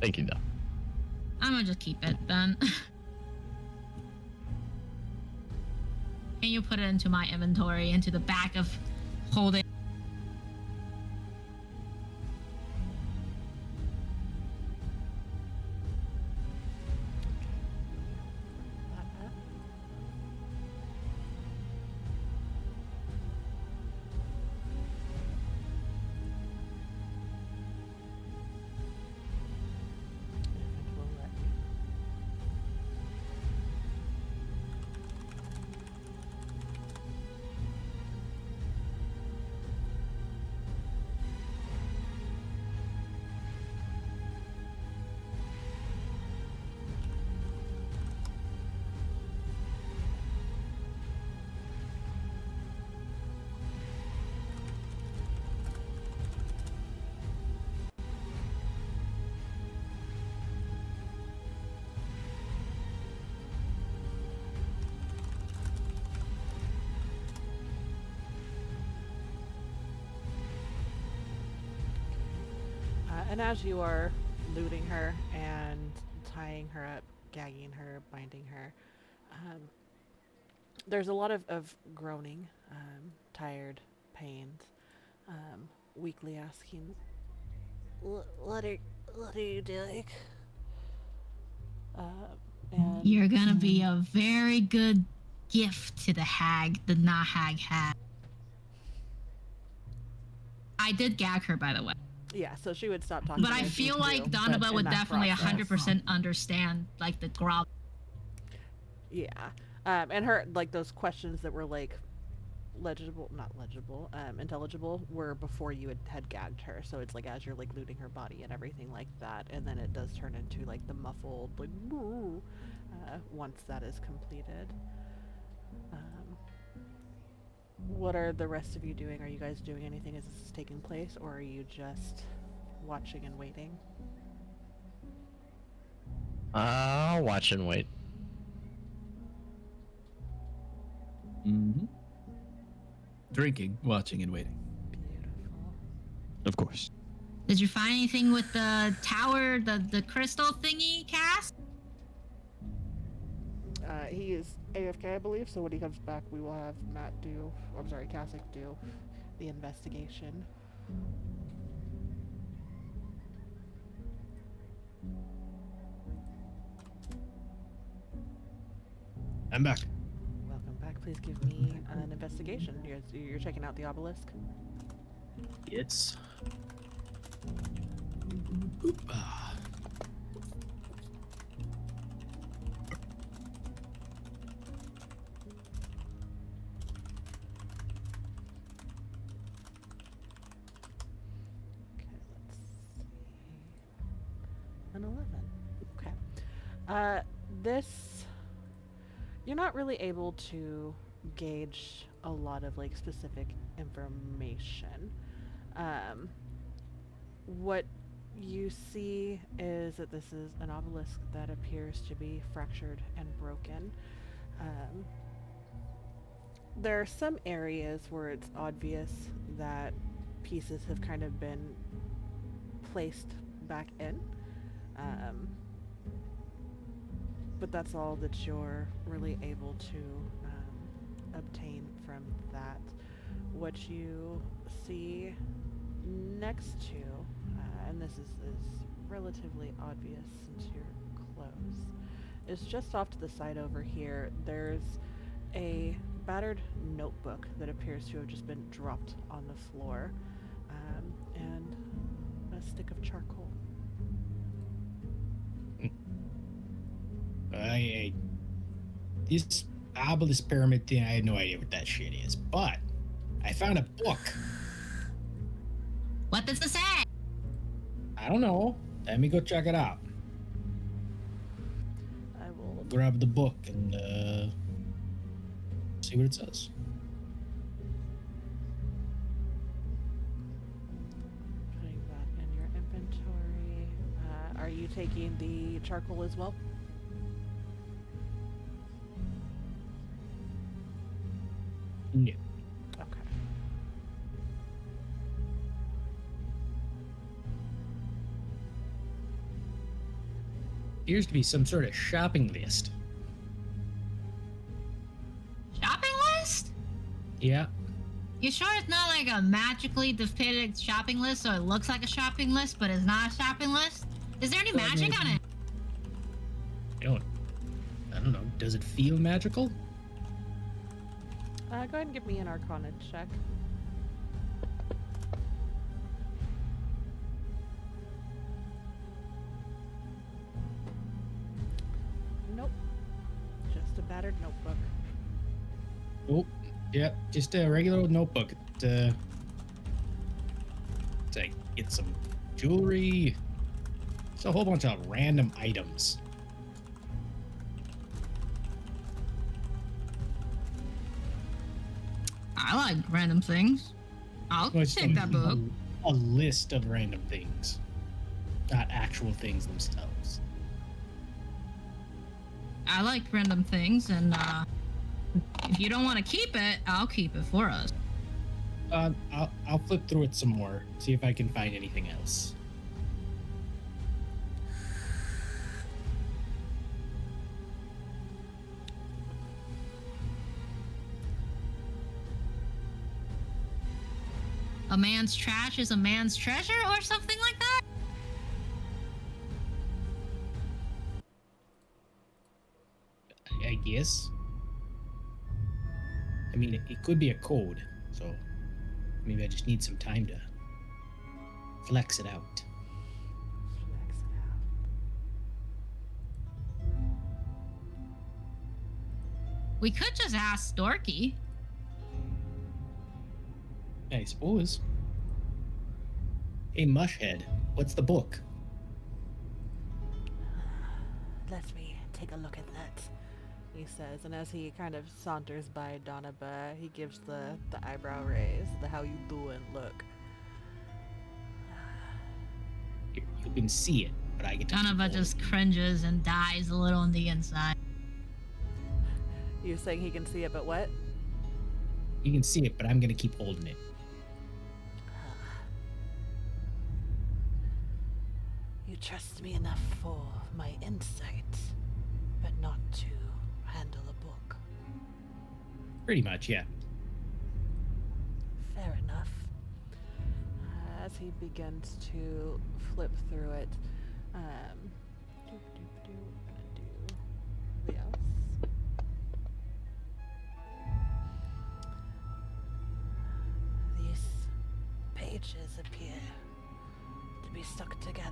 Thank you, though.
I'm gonna just keep it then. Can you put it into my inventory, into the back of holding?
And as you are looting her and tying her up, gagging her, binding her, there's a lot of groaning, tired, pains, weakly asking, what are you doing? And
You're gonna be a very good gift to the hag, the Nahag hag. I did gag her, by the way.
yeah, so she would stop talking.
But I
as you
feel like
do,
Donovan
but in
would
that
definitely
process-
100% understand, like, the grob.
Yeah, and her like those questions that were like intelligible were before you had gagged her. So it's like as you're like looting her body and everything like that, and then it does turn into like the muffled like once that is completed. What are the rest of you doing? Are you guys doing anything as this is taking place, or are you just watching and waiting?
I'll watch and wait.
Mm-hmm. Drinking, watching, and waiting.
Beautiful.
Of course.
Did you find anything with the tower, the crystal thingy cast?
He is AFK, I believe, so when he comes back, we will have Kasich do the investigation.
I'm back.
Welcome back. Please give me an investigation. You're checking out the obelisk?
It's. Ah.
Okay, let's see. An 11. Okay. This... You're not really able to gauge a lot of, like, specific information. What you see is that this is an obelisk that appears to be fractured and broken. There are some areas where it's obvious that pieces have kind of been placed back in. But that's all that you're really able to obtain from that. What you see next to, and this is relatively obvious since you're close, is just off to the side over here. There's a battered notebook that appears to have just been dropped on the floor, and a stick of charcoal.
This obelisk pyramid thing, I had no idea what that shit is, but I found a book.
What does it say?
I don't know. Let me go check it out.
I will
Grab the book and see what it says.
putting that in your inventory. Are you taking the charcoal as well?
No.
Okay.
Appears to be some sort of shopping list.
Shopping list?
Yeah.
You sure it's not like a magically depicted shopping list so it looks like a shopping list, but it's not a shopping list? Is there any
Well,
magic on it?
I don't know. Does it feel magical?
Go ahead and give me an Arcana check. Nope. Just a battered notebook.
Oh, yeah, just a regular old notebook. To get some jewelry. It's a whole bunch of random items.
I like random things. I'll
Well, it's
take that book.
A list of random things, not actual things themselves.
I like random things, and if you don't want to keep it, I'll keep it for us.
I'll flip through it some more, see if I can find anything else.
A man's trash is a man's treasure, or something like that?
I guess. I mean, it could be a code, so maybe I just need some time to flex it out.
Flex it out.
We could just ask Storky.
I suppose. Hey, Mushhead, what's the book?
Let me take a look at that, he says, and as he kind of saunters by Donaba, he gives the eyebrow raise, the how you doing look.
You can see it, but I get to keep
Donovan
holding
just
it.
cringes and dies a little on the inside.
You saying he can see it, but what?
You can see it, but I'm gonna keep holding it.
You trust me enough for my insight, but not to handle a book.
Pretty much, yeah.
Fair enough. As he begins to flip through it, we're gonna do this. These pages appear to be stuck together.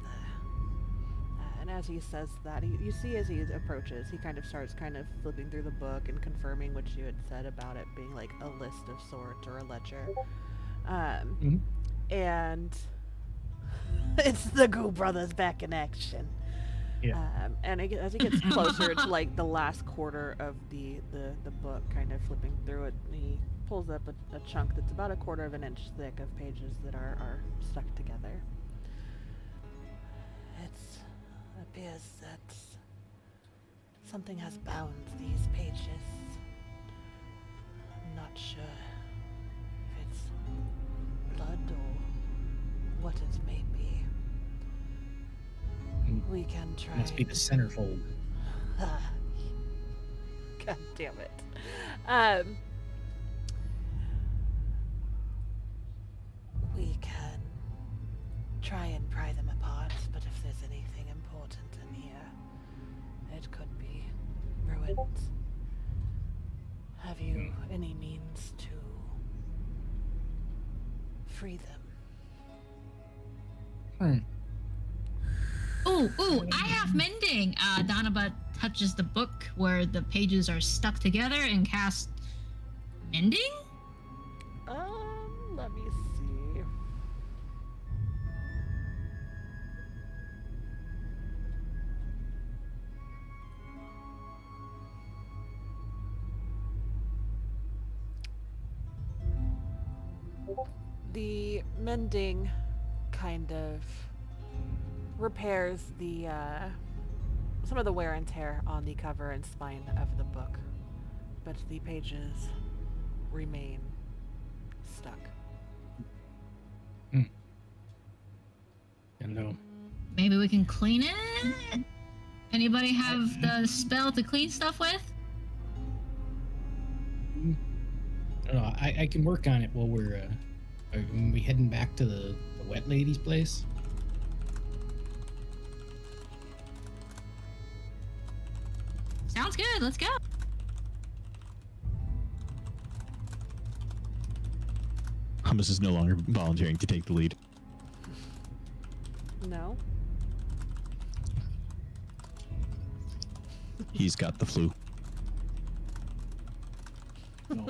And as he says that, you see as he approaches, he kind of starts kind of flipping through the book and confirming what you had said about it being like a list of sorts or a ledger. And it's the Goo Brothers back in action.
Yeah.
And as he gets closer to like the last quarter of the book, kind of flipping through it, he pulls up a chunk that's about 1/4 of an inch thick of pages that are stuck together. It appears that something has bound these pages. I'm not sure if it's blood or what it may be. We can try.
Must be the centerfold.
God damn it. We can try and pry them apart, but if there's anything important in here, it could be ruined. Have you any means to free them.
Ooh, I have mending. Donaba touches the book where the pages are stuck together and casts mending?
Let me see. The mending kind of repairs the some of the wear and tear on the cover and spine of the book, but the pages remain stuck.
Hello.
Maybe we can clean it? Anybody have the spell to clean stuff with?
I can work on it while we're are we heading back to the wet lady's place.
Sounds good, let's go.
Hummus is no longer volunteering to take the lead.
No?
He's got the flu.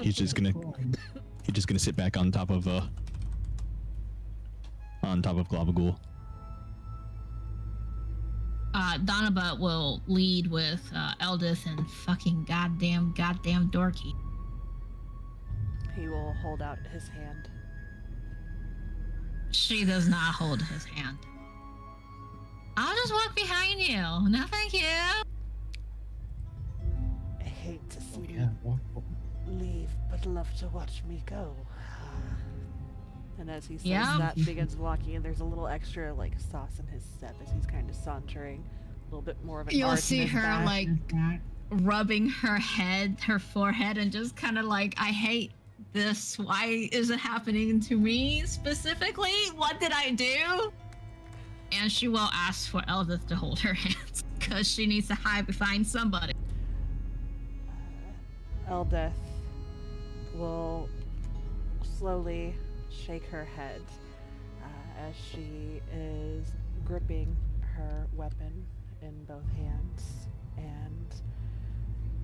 He's just gonna sit back on top of Glavagool.
Donaba will lead with Eldith and fucking goddamn Dorky.
He will hold out his hand.
She does not hold his hand. I'll just walk behind you. No, thank you.
I hate to see
Yeah.
you leave, but love to watch me go. And as he says
Yeah.
that, begins walking, and there's a little extra like sauce in his step as he's kind of sauntering, a little bit more of an
You'll
arch in
see
his
her
back.
like rubbing her forehead, and just kind of like, I hate this. Why is it happening to me specifically? What did I do? And she will ask for Eldith to hold her hands because she needs to hide behind somebody.
Eldith will slowly shake her head as she is gripping her weapon in both hands and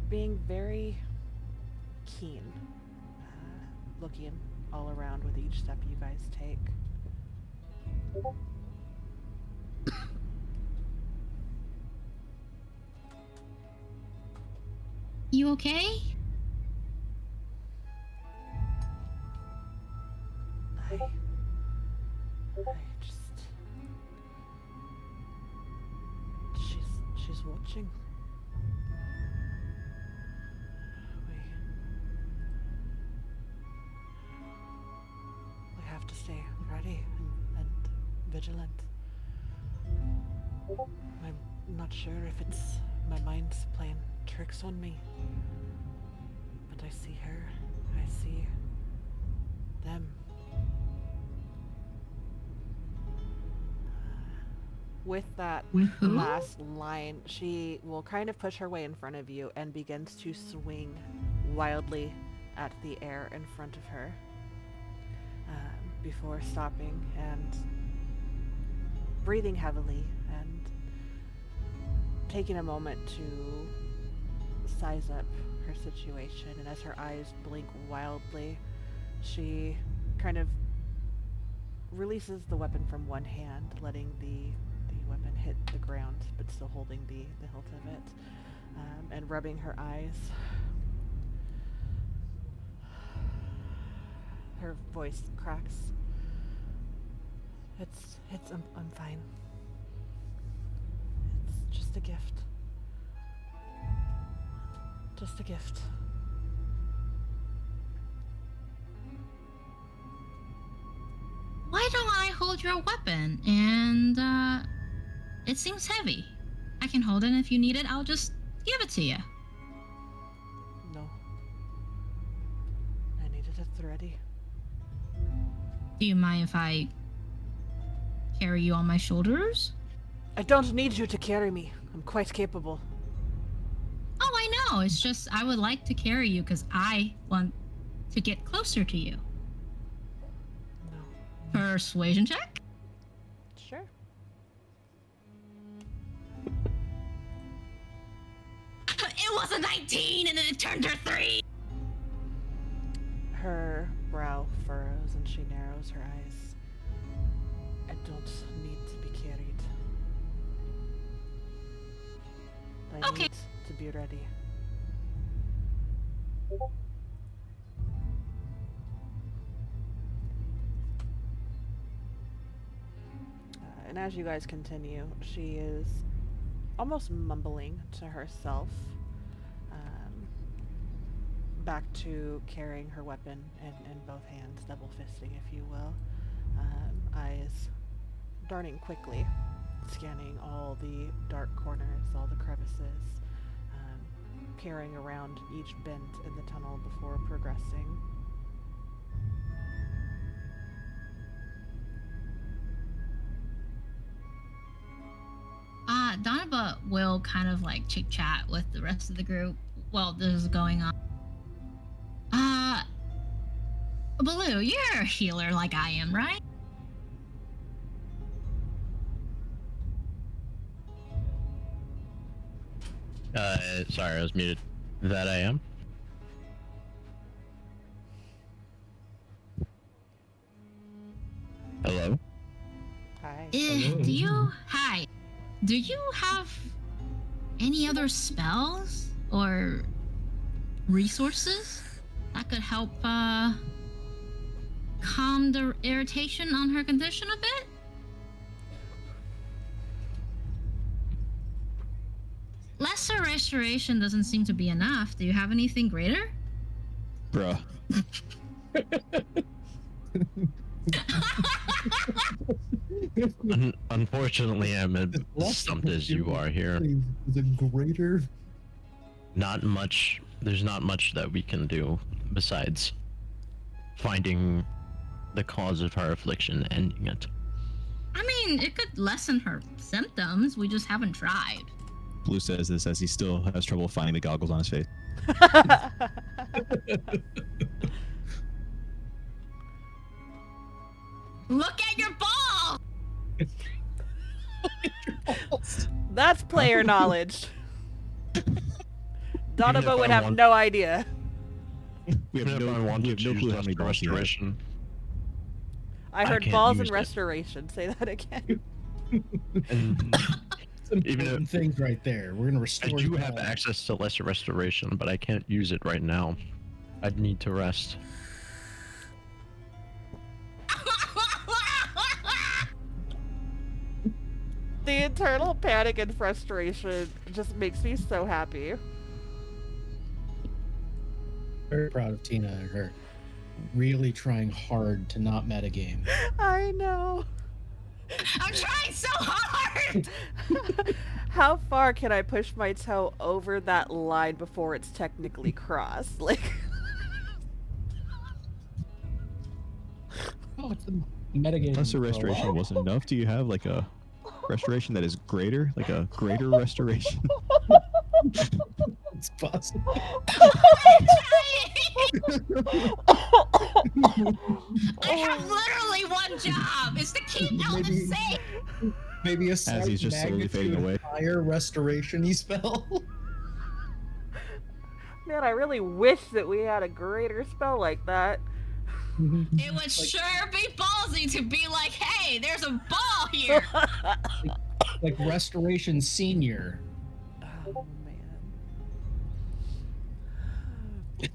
being very keen, looking all around with each step you guys take.
You okay?
I just... She's watching. We have to stay ready and vigilant. I'm not sure if it's my mind's playing tricks on me, but I see her. I see them. With that
With who?
last line, she will kind of push her way in front of you and begins to swing wildly at the air in front of her before stopping and breathing heavily and taking a moment to size up her situation. And as her eyes blink wildly, she kind of releases the weapon from one hand, letting the weapon hit the ground, but still holding the hilt of it, and rubbing her eyes. Her voice cracks. I'm fine. It's just a gift. Just a gift.
Why don't I hold your weapon? And, it seems heavy. I can hold it, and if you need it, I'll just give it to you.
No. I needed it ready.
Do you mind if I carry you on my shoulders?
I don't need you to carry me. I'm quite capable.
Oh, I know. It's just I would like to carry you because I want to get closer to you.
No.
Persuasion check?
Sure.
It was a 19 and then it turned her 3!
Her brow furrows and she narrows her eyes. I don't need to be carried. I
Okay.
need to be ready. And as you guys continue, she is almost mumbling to herself, back to carrying her weapon in both hands, double fisting, if you will. Eyes darting quickly, scanning all the dark corners, all the crevices, peering around each bend in the tunnel before progressing.
Donaba will kind of like chit chat with the rest of the group while this is going on. Baloo, you're a healer like I am, right?
Sorry, I was muted. That I am. Hello?
Hi.
Hi. Do you have any other spells or resources that could help calm the irritation on her condition a bit? Lesser restoration doesn't seem to be enough. Do you have anything greater?
Bruh.
Unfortunately, I'm as stumped as you are here.
The greater.
Not much. There's not much that we can do besides finding the cause of her affliction and ending it.
I mean, it could lessen her symptoms. We just haven't tried.
Blue says this as he still has trouble finding the goggles on his face.
Look at your ball!
That's player knowledge. Donovan would have no idea.
We have
Even if I
no,
want
we
to
have no
choose
clue how many balls he has.
restoration.
I
I
heard
can't
balls
use
and
it.
restoration. Say that again.
And
Some
Even
important things right there. We're gonna
I
restore.
do
the
have
balance.
access to lesser restoration, but I can't use it right now. I'd need to rest.
The internal panic and frustration just makes me so happy.
Very proud of Tina and her really trying hard to not metagame.
I know.
I'm trying so hard!
How far can I push my toe over that line before it's technically crossed? Like,
Oh, it's a metagame.
Lesser restoration wasn't enough. Do you have like a restoration that is greater? Like a greater restoration?
It's possible.
I have literally one job. It's to keep Elton
Maybe-
safe.
Maybe a slight
he's just slowly fading
magnitude
away.
higher restoration spell.
man, I really wish that we had a greater spell like that.
It would sure be ballsy to be like, hey, there's a ball here.
Like restoration senior.
Oh, man.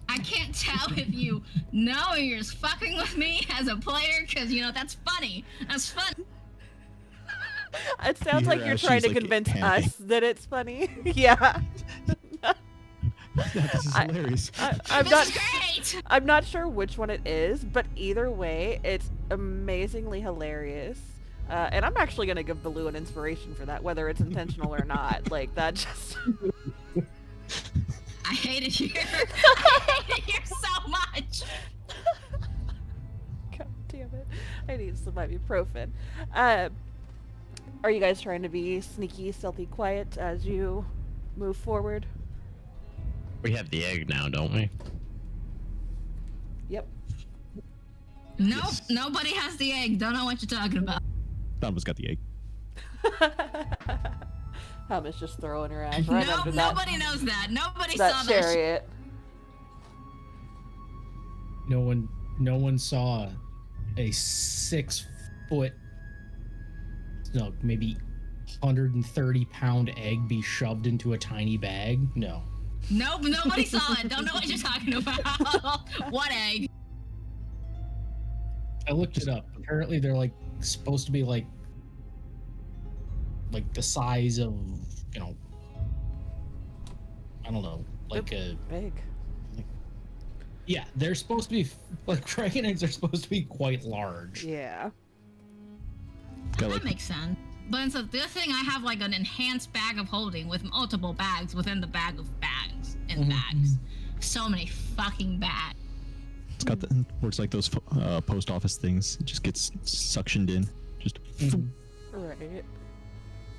I can't tell if you know you're just fucking with me as a player, because, you know, that's funny. That's fun.
It sounds
You
like
hear
you're
as
trying
she's,
to
like,
convince
panicking.
us that it's funny. Yeah.
This is
I-
hilarious.
I'm
This
not.
is great.
I'm not sure which one it is, but either way, it's amazingly hilarious. And I'm actually gonna give Baloo an inspiration for that, whether it's intentional or not. Like that just.
I hate it here. I hate it here so much.
God damn it! I need some ibuprofen. Are you guys trying to be sneaky, stealthy, quiet as you move forward?
We have the egg now, don't we?
Yep.
Nope,
Yes.
nobody has the egg. Don't know what you're talking about.
Donovan's got the egg.
Hummus just throwing her ass right
Nope,
under that,
nobody knows that. Nobody
that
saw that.
chariot.
No one saw a 6 foot, no, maybe 130-pound egg be shoved into a tiny bag. No.
Nope, nobody saw it. Don't know what you're talking about. What egg?
I looked it up. Apparently, they're like supposed to be like the size of, you know, I don't know, like a
Big.
yeah. They're supposed to be like dragon eggs are supposed to be quite large.
Yeah.
Got
That
like
makes sense. But instead of this thing, I have like an enhanced bag of holding with multiple bags within the bag of bags and bags. So many fucking bags.
it's got the works like those post office things. It just gets suctioned in. Just
Right.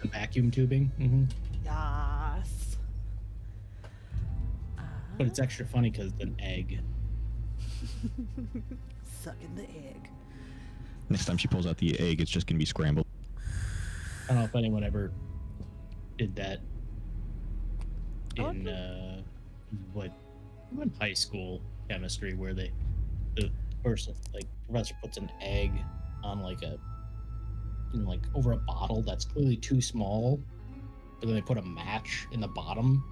The vacuum tubing. Mm-hmm.
Yes.
But it's extra funny because it's an egg.
Sucking the egg.
next time she pulls out the egg, it's just gonna be scrambled.
I don't know if anyone ever did that
Oh,
in in high school chemistry, where the person, like, professor puts an egg on over a bottle that's clearly too small, but then they put a match in the bottom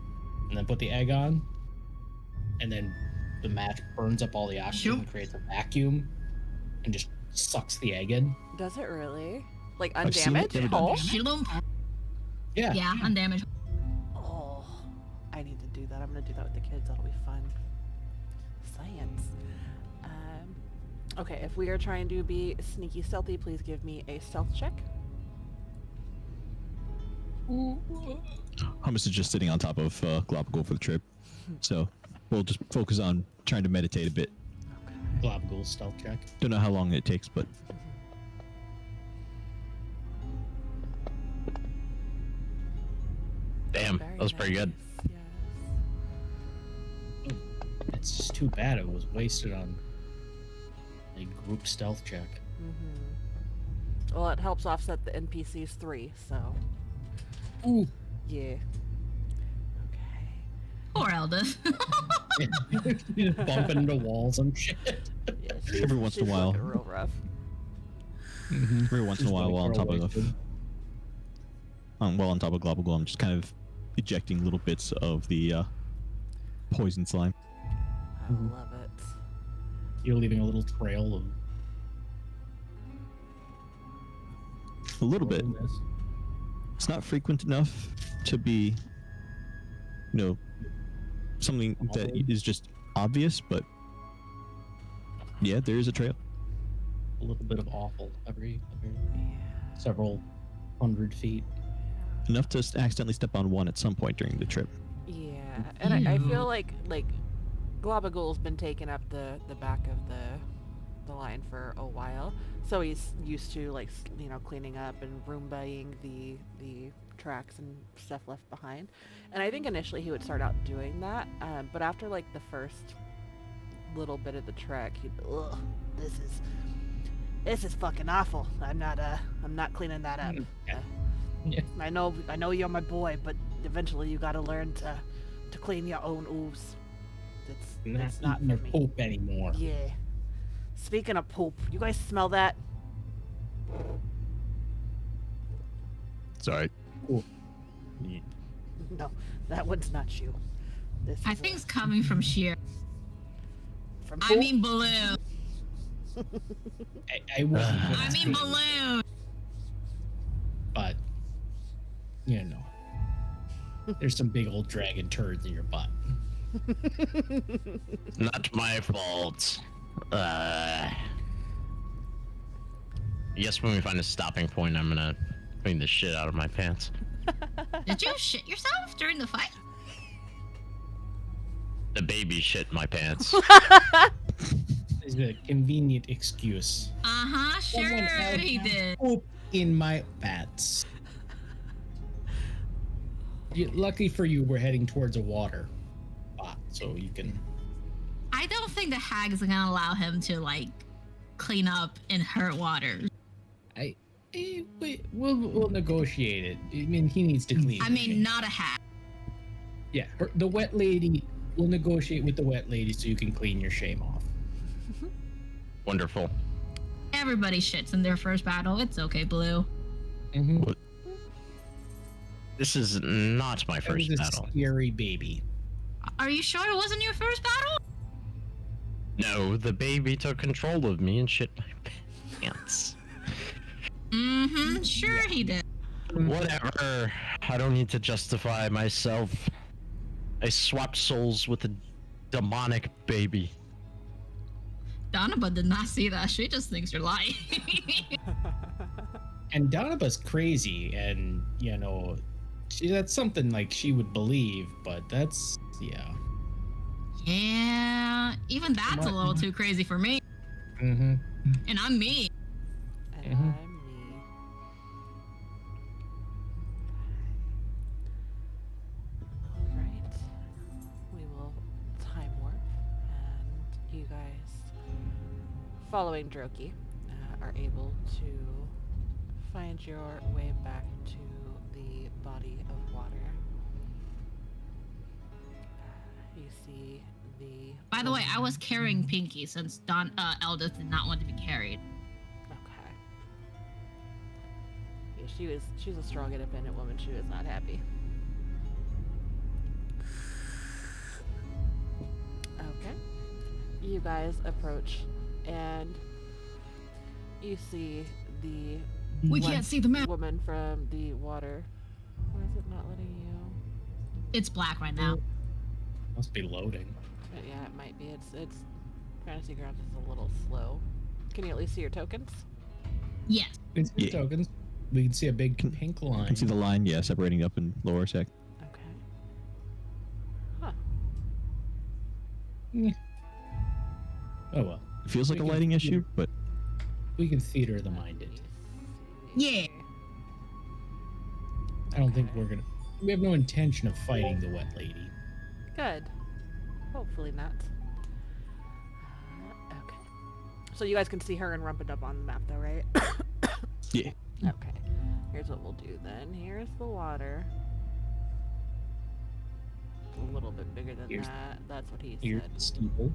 and then put the egg on, and then the match burns up all the oxygen and creates a vacuum and just sucks the egg in.
Does it really? Like
I've seen it,
undamaged?
never done
Whole?
it.
Shilum.
Yeah.
Yeah, undamaged.
Oh, I need to do that. I'm gonna do that with the kids. That'll be fun. Science. Okay, if we are trying to be sneaky stealthy, please give me a stealth check.
Hummus is just sitting on top of Global for the trip, so we'll just focus on trying to meditate a bit.
Okay.
Globgool stealth check.
Don't know how long it takes, but
Damn,
Very
that was pretty good.
nice, yes.
It's just too bad it was wasted on a group stealth check.
Well, it helps offset the NPC's 3, so
Ooh.
yeah. Okay.
Poor Eldith.
Just bumping into walls and shit.
Yeah,
Every once in a
she's
while.
looking real rough.
every once in a
Just
while,
like
while on top
girl
of
wasted.
while on top of Global, I'm just kind of ejecting little bits of the poison slime.
I love it.
You're leaving a little trail of
A little bit.
rottenness.
It's not frequent enough to be, something that is just obvious, but yeah, there is a trail.
A little bit of awful every
Yeah.
several 100 feet.
Enough to accidentally step on one at some point during the trip.
Yeah, and I
Ew.
feel like Globagool's been taking up the back of the line for a while, so he's used to cleaning up and Roombaing the tracks and stuff left behind. And I think initially he would start out doing that, but after the first little bit of the trek, he'd ugh, this is fucking awful. I'm not cleaning that up.
Yeah.
I know you're my boy, but eventually you gotta learn to clean your own ooze. It's not
eating
for
your
me.
poop anymore.
Yeah. Speaking of poop, you guys smell that?
Sorry.
No, that one's not you. This
I
is,
think it's coming from Sheer.
from
I
poop.
mean Balloon.
I wasn't gonna
I
say
mean
it,
Balloon.
but there's some big old dragon turds in your butt.
Not my fault. I guess when we find a stopping point, I'm gonna clean the shit out of my pants.
Did you shit yourself during the fight?
The baby shit my pants.
It's a convenient excuse.
Uh-huh,
Someone
sure
else
he
has
did.
Poop in my pants. Lucky for you, we're heading towards a water spot, so you can
I don't think the hag is gonna allow him to like clean up in her waters.
We'll negotiate it. I mean, he needs to clean.
I
her
mean,
shame.
not a hag.
Yeah, the wet lady. We'll negotiate with the wet lady so you can clean your shame off.
Wonderful.
Everybody shits in their first battle. It's okay, Blue.
Mm-hmm.
What? This is not my first battle.
Scary baby.
Are you sure it wasn't your first battle?
No, the baby took control of me and shit my pants.
Mm-hmm. Sure he did.
Whatever. I don't need to justify myself. I swapped souls with a demonic baby.
Donaba did not see that. She just thinks you're lying.
And Donaba's crazy, and that's something like she would believe, but that's
Yeah, even that's a little too crazy for me.
Mm-hmm.
And I'm me.
And
Mhm.
I'm me. Alright. We will time warp, and you guys, following Droki, are able to find your way back to the body of water. You see the...
By the way, I was carrying Pinky since Eldith did not want to be carried.
Okay. Yeah, she's a strong, independent woman. She was not happy. Okay. You guys approach, and you see the
We can't see the map.
woman from the water. Why is it not letting you?
It's black right now.
Must be loading.
But yeah, it might be. It's Fantasy Grounds is a little slow. Can you at least see your tokens?
Yes.
We can see the
Yeah.
tokens. We can see a big pink
I
line.
can see the line, yeah, separating up in lower sec.
Okay. Huh.
Oh well.
It feels like a
We can-
lighting issue, but
We can theater the mind it.
Yeah.
I don't think we're gonna. We have no intention of fighting the wet lady.
Good. Hopefully not. Okay. So you guys can see her and Rumpendub on the map, though, right?
yeah.
Okay. Here's what we'll do then. Here's the water. It's a little bit bigger than
Here's-
that. That's what he
Here's
said.
the steeple.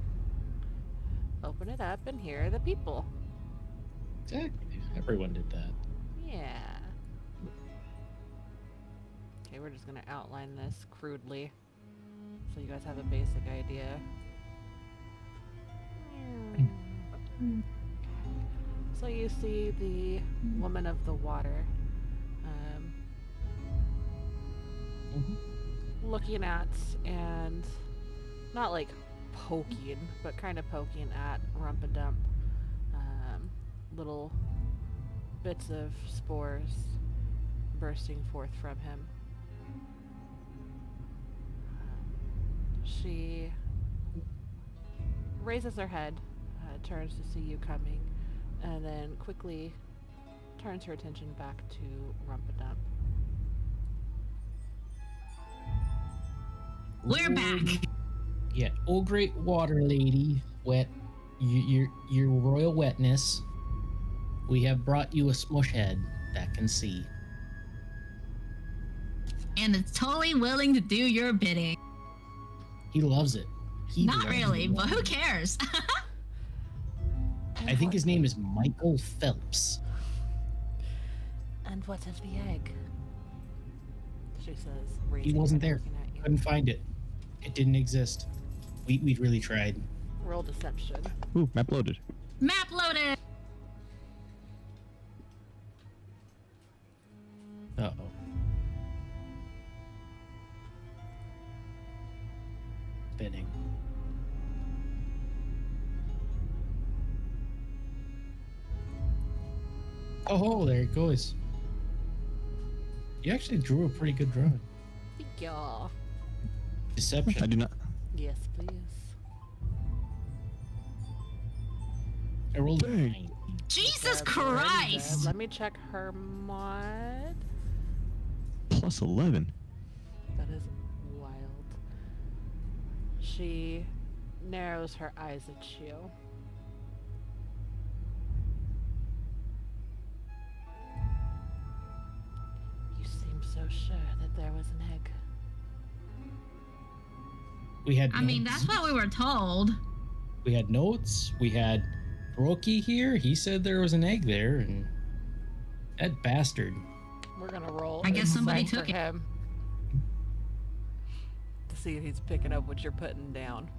Open it up, and here are the people.
Exactly. Everyone did that.
Yeah. Okay, we're just gonna outline this crudely, so you guys have a basic idea. So you see the woman of the water, looking at and not like poking, but kind of poking at Rumpadump. Little bits of spores bursting forth from him. She raises her head, turns to see you coming, and then quickly turns her attention back to Rumpadump.
We're back.
Yeah. Oh, great water lady, wet, your royal wetness. We have brought you a smush head that can see.
And it's totally willing to do your bidding.
He loves it. He
Not
loves
really,
it.
but who cares?
I think his name is Michael Phelps.
And what is the egg? She says,
He
raising her
wasn't
head,
there.
looking at you.
Couldn't find it. It didn't exist. We'd really tried.
Roll deception.
Ooh, map loaded.
Map loaded.
Uh-oh. Spinning. Oh, there it goes. You actually drew a pretty good drawing.
Thank y'all.
Deception.
I do not.
Yes, please.
I rolled a
Dang.
9.
Jesus
That's already dead.
Christ.
Let me check her mod.
Plus 11.
That is wild. She narrows her eyes at you. You seem so sure that there was an egg.
We had.
I mean,
notes.
that's what we were told.
We had notes. We had Brookie here. He said there was an egg there, and that bastard.
We're gonna roll.
I guess somebody
insight
took
for
it.
him to see if he's picking up what you're putting down.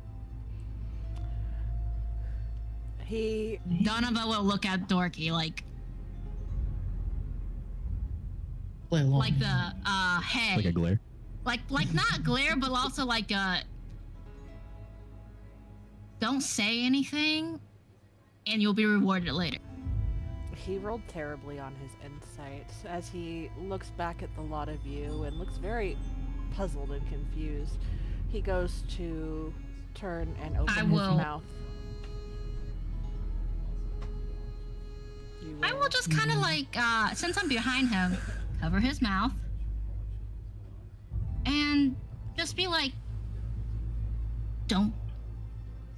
He
Donovan will look at Dorky like
Play along.
the hey.
Like a glare.
like not glare, but also like don't say anything and you'll be rewarded later.
He rolled terribly on his insight as he looks back at the lot of you and looks very puzzled and confused. He goes to turn and open
I
his
will-
mouth. You
I will just kind of like since I'm behind him, cover his mouth and just be like, don't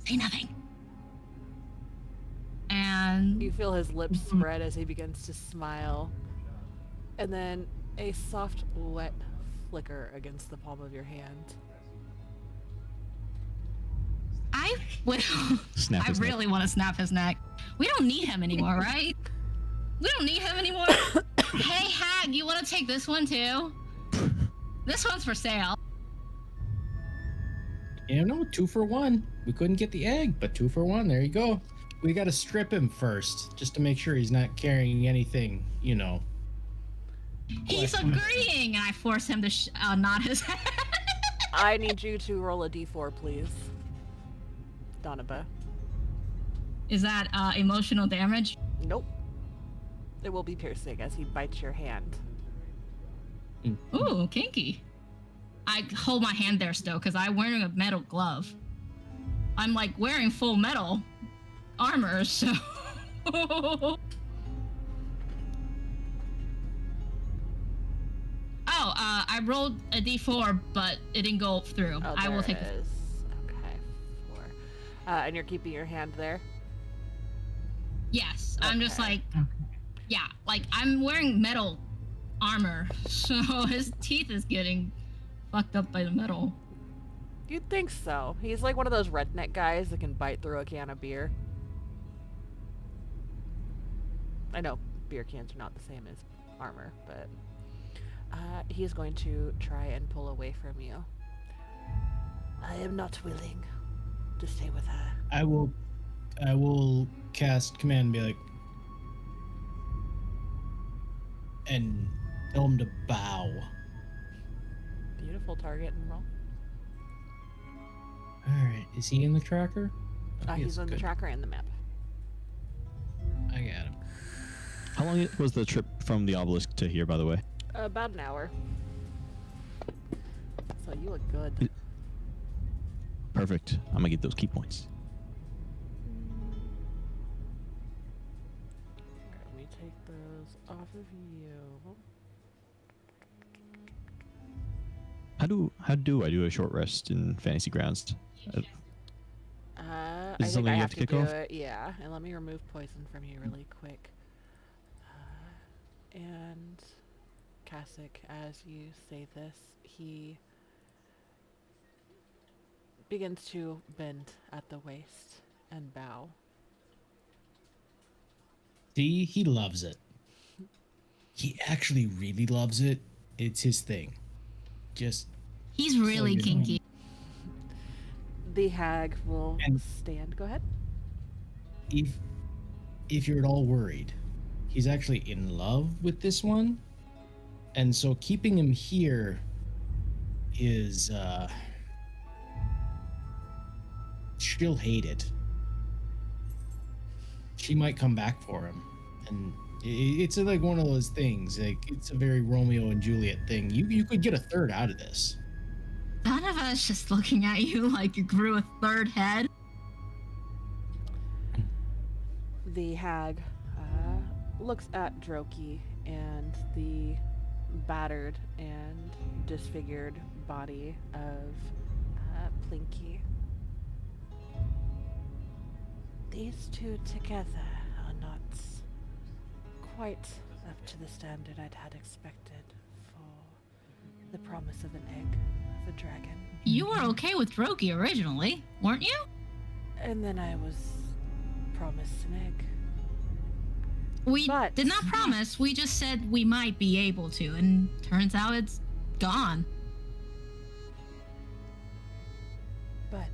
say nothing. And
You feel his lips spread as he begins to smile. And then a soft, wet flicker against the palm of your hand.
I will.
Snap
I
his neck.
really want to snap his neck. We don't need him anymore, right? We don't need him anymore. Hey, Hag, you want to take this one too? This one's for sale.
You know, 2 for 1. We couldn't get the egg, but 2 for 1. There you go. We got to strip him first, just to make sure he's not carrying anything. You know.
He's agreeing, and I force him to nod his head.
I need you to roll a d4, please. Donaba.
Is that emotional damage?
Nope. It will be piercing as he bites your hand.
Ooh, kinky. I hold my hand there still because I'm wearing a metal glove. I'm like wearing full metal armor, so. I rolled a d4, but it didn't go through.
Oh,
I will
there
take
it is. Okay, 4. And you're keeping your hand there?
Yes, I'm just
Okay.
like, yeah, like I'm wearing metal armor, so his teeth is getting fucked up by the metal.
You'd think so. He's like one of those redneck guys that can bite through a can of beer. I know beer cans are not the same as armor, but he's going to try and pull away from you. I am not willing to stay with her.
I will cast command and be like, and tell him to bow.
Beautiful target and roll.
All right, is he in the tracker?
He's
Yes,
on the
good.
tracker and the map.
I got him.
How long was the trip from the obelisk to here, by the way?
About an hour. So you look good.
Perfect. I'm gonna get those key points.
Let me take those off of you.
How do I do a short rest in Fantasy Grounds?
I
Is it
think
something
I
you
have
have
to
to kick
do
off?
it. Yeah, and let me remove poison from you really quick. And Kasich, as you say this, he begins to bend at the waist and bow.
See, he loves it. He actually really loves it. It's his thing. Just
He's really
you know.
kinky.
The hag will
And-
stand. Go ahead.
if you're at all worried, he's actually in love with this one, and so keeping him here is she'll hate it. She might come back for him, and it's like one of those things. Like it's a very Romeo and Juliet thing. You could get a third out of this.
None of us just looking at you like you grew a third head.
The hag looks at Droki and the battered and disfigured body of Plinky. these two together are not quite up to the standard I'd had expected for the promise of an egg of a dragon.
You were okay with Drogi originally, weren't you?
And then I was promised an egg.
We
But-
did not promise. We just said we might be able to, and turns out it's gone.
But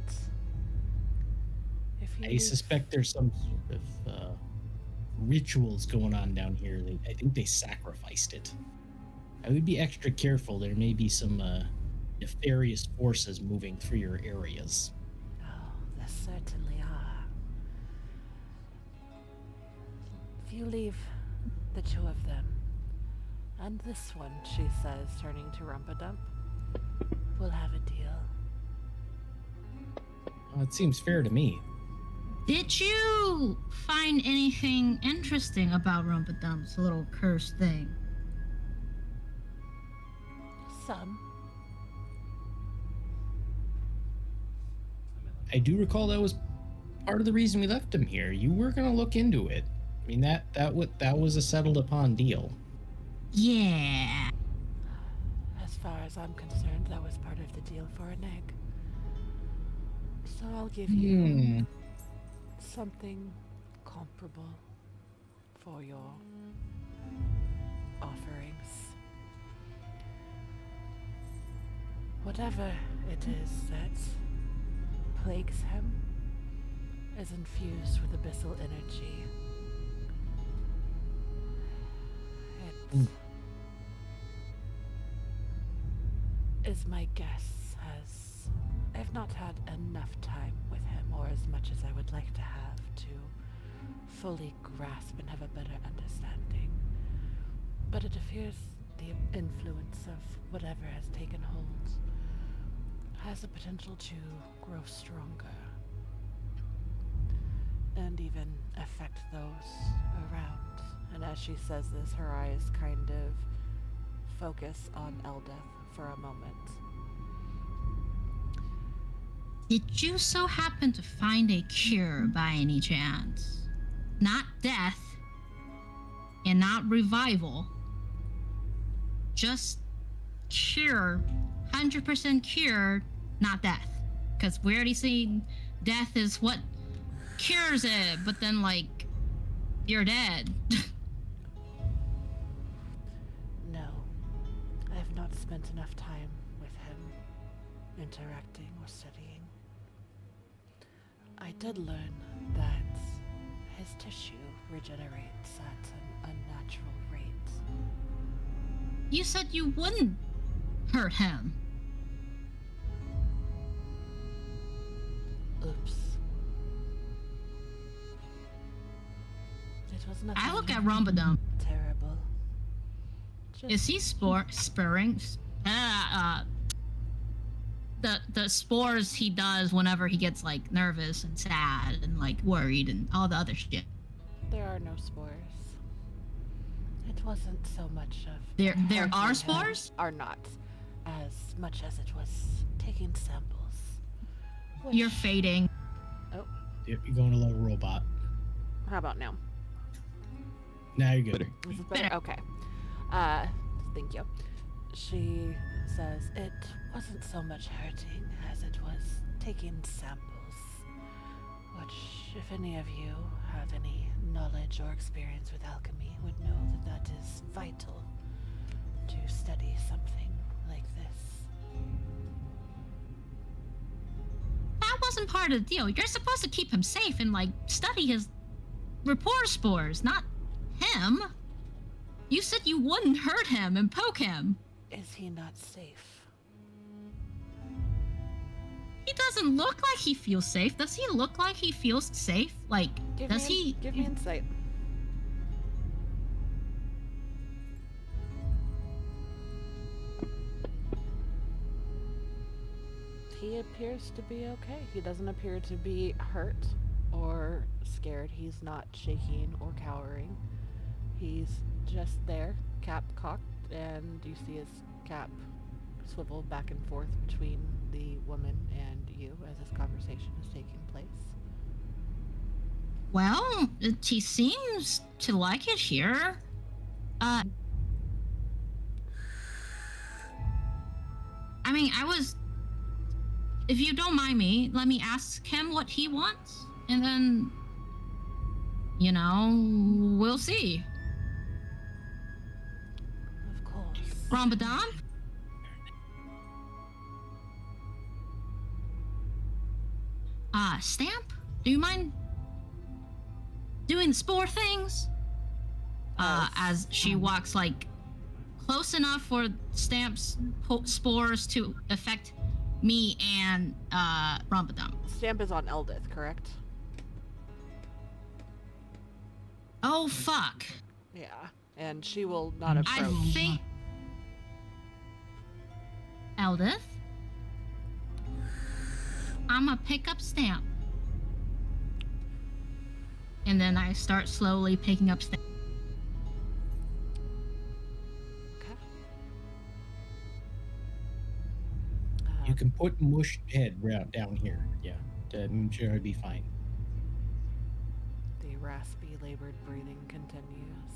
if you
I
leave-
suspect there's some sort of rituals going on down here. I think they sacrificed it. I would be extra careful. There may be some nefarious forces moving through your areas.
Oh, there certainly are. If you leave the two of them, and this one, she says, turning to Rumpadump, we'll have a deal.
It seems fair to me.
Did you find anything interesting about Rumpadump's little curse thing?
Some.
I do recall that was part of the reason we left him here. You were going to look into it. I mean, that was a settled upon deal.
Yeah.
As far as I'm concerned, that was part of the deal for an egg. So I'll give you something comparable for your offerings. Whatever it is that plagues him is infused with abyssal energy. It is my guess, as I've not had enough time with him, or as much as I would like to have, to fully grasp and have a better understanding. But it appears the influence of whatever has taken hold has the potential to grow stronger and even affect those around. And as she says this, her eyes kind of focus on Eldeth for a moment.
Did you so happen to find a cure by any chance? Not death, and not revival. Just cure. 100% cure, not death. Because we already seen death is what cures it, but then, like, you're dead.
No, I have not spent enough time with him, interacting or studying. I did learn that his tissue regenerates at an unnatural rate.
You said you wouldn't hurt him.
Oops. It was nothing
I look at Rumbadump.
terrible.
Is he spurring? The spores he does whenever he gets like nervous and sad and like worried and all the other shit.
There are no spores. It wasn't so much of
There
hurting
are
him,
spores?
Are not as much as it was taking samples.
You're
which-
fading.
Yep, you're going a little robot.
How about now?
Now you're good.
Better.
Is this better?
Better.
Okay. Thank you. She says it wasn't so much hurting as it was taking samples. Which, if any of you have any knowledge or experience with alchemy, would know that that is vital to study something like this.
That wasn't part of the deal. You're supposed to keep him safe and like study his rapport spores, not him. You said you wouldn't hurt him and poke him.
Is he not safe?
He doesn't look like he feels safe. Does he look like he feels safe? Like,
Give
does
me,
he?
Give me insight. He appears to be okay. He doesn't appear to be hurt or scared. He's not shaking or cowering. He's just there, cap cocked, and you see his cap swivel back and forth between the woman and you as this conversation is taking place.
Well, he seems to like it here. I mean, if you don't mind me, let me ask him what he wants, and then, we'll see.
Of course.
Ramadan? Stamp? Do you mind doing the spore things? As she walks, close enough for Stamp's spores to affect me and Ramadan.
Stamp is on Eldith, correct?
Oh, fuck.
Yeah. And she will not
I
approach.
think... Eldith? I'ma pick up Stamp. And then I start slowly picking up Stamp.
Okay.
You can put Mush head down here. Yeah, I'm sure I'd be fine.
The raspy, labored breathing continues.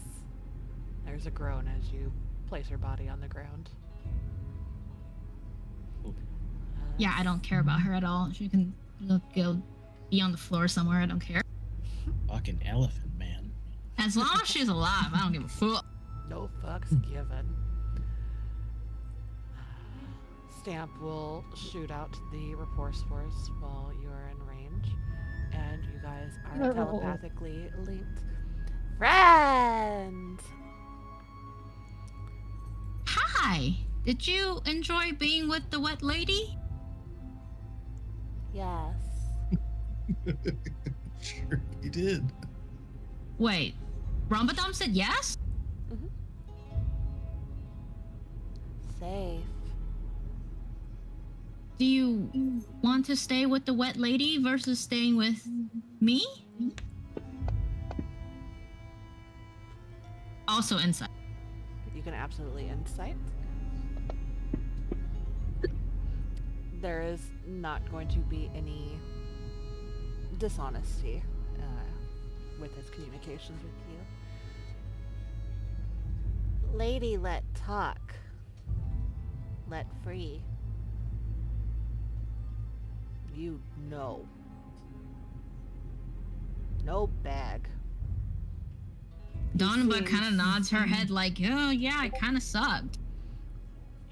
There's a groan as you place her body on the ground.
Yeah, I don't care about her at all. She can go be on the floor somewhere. I don't care.
Fucking elephant, man.
As long as she's alive, I don't give a fuck.
No fucks given. Stamp will shoot out the rapport spores while you are in range, and you guys are telepathically linked. Friends!
Hi! Did you enjoy being with the wet lady?
Yes.
Sure, he did.
Wait, Ramadan said yes?
Safe.
Do you want to stay with the wet lady versus staying with me? Also insight.
You can absolutely insight. There is not going to be any dishonesty with his communications with you. Lady, let talk. Let free. You know. No bag.
Donovan kind of
seems-
nods her head like, oh yeah, it kind of sucked.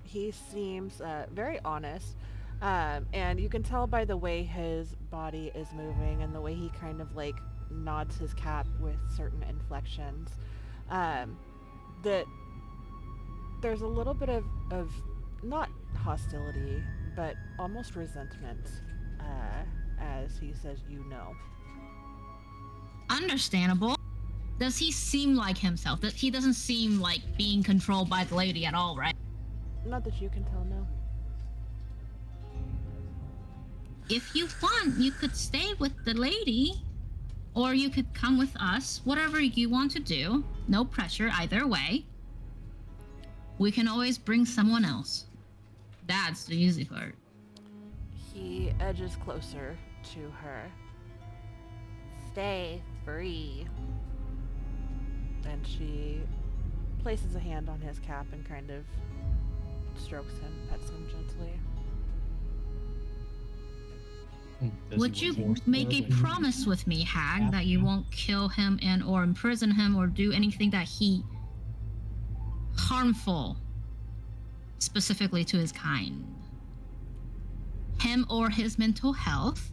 He seems very honest, and you can tell by the way his body is moving and the way he kind of nods his cap with certain inflections, that there's a little bit of not hostility, but almost resentment, as he says, you know.
Understandable. Does he seem like himself? That he doesn't seem like being controlled by the lady at all, right?
Not that you can tell, no.
If you want, you could stay with the lady, or you could come with us. Whatever you want to do. No pressure either way. We can always bring someone else. That's the easy part.
He edges closer to her. Stay free. And she places a hand on his cap and kind of strokes him, pets him gently.
Would you make a promise with me, Hag, that you won't kill him and or imprison him or do anything that he harmful specifically to his kind? Him or his mental health.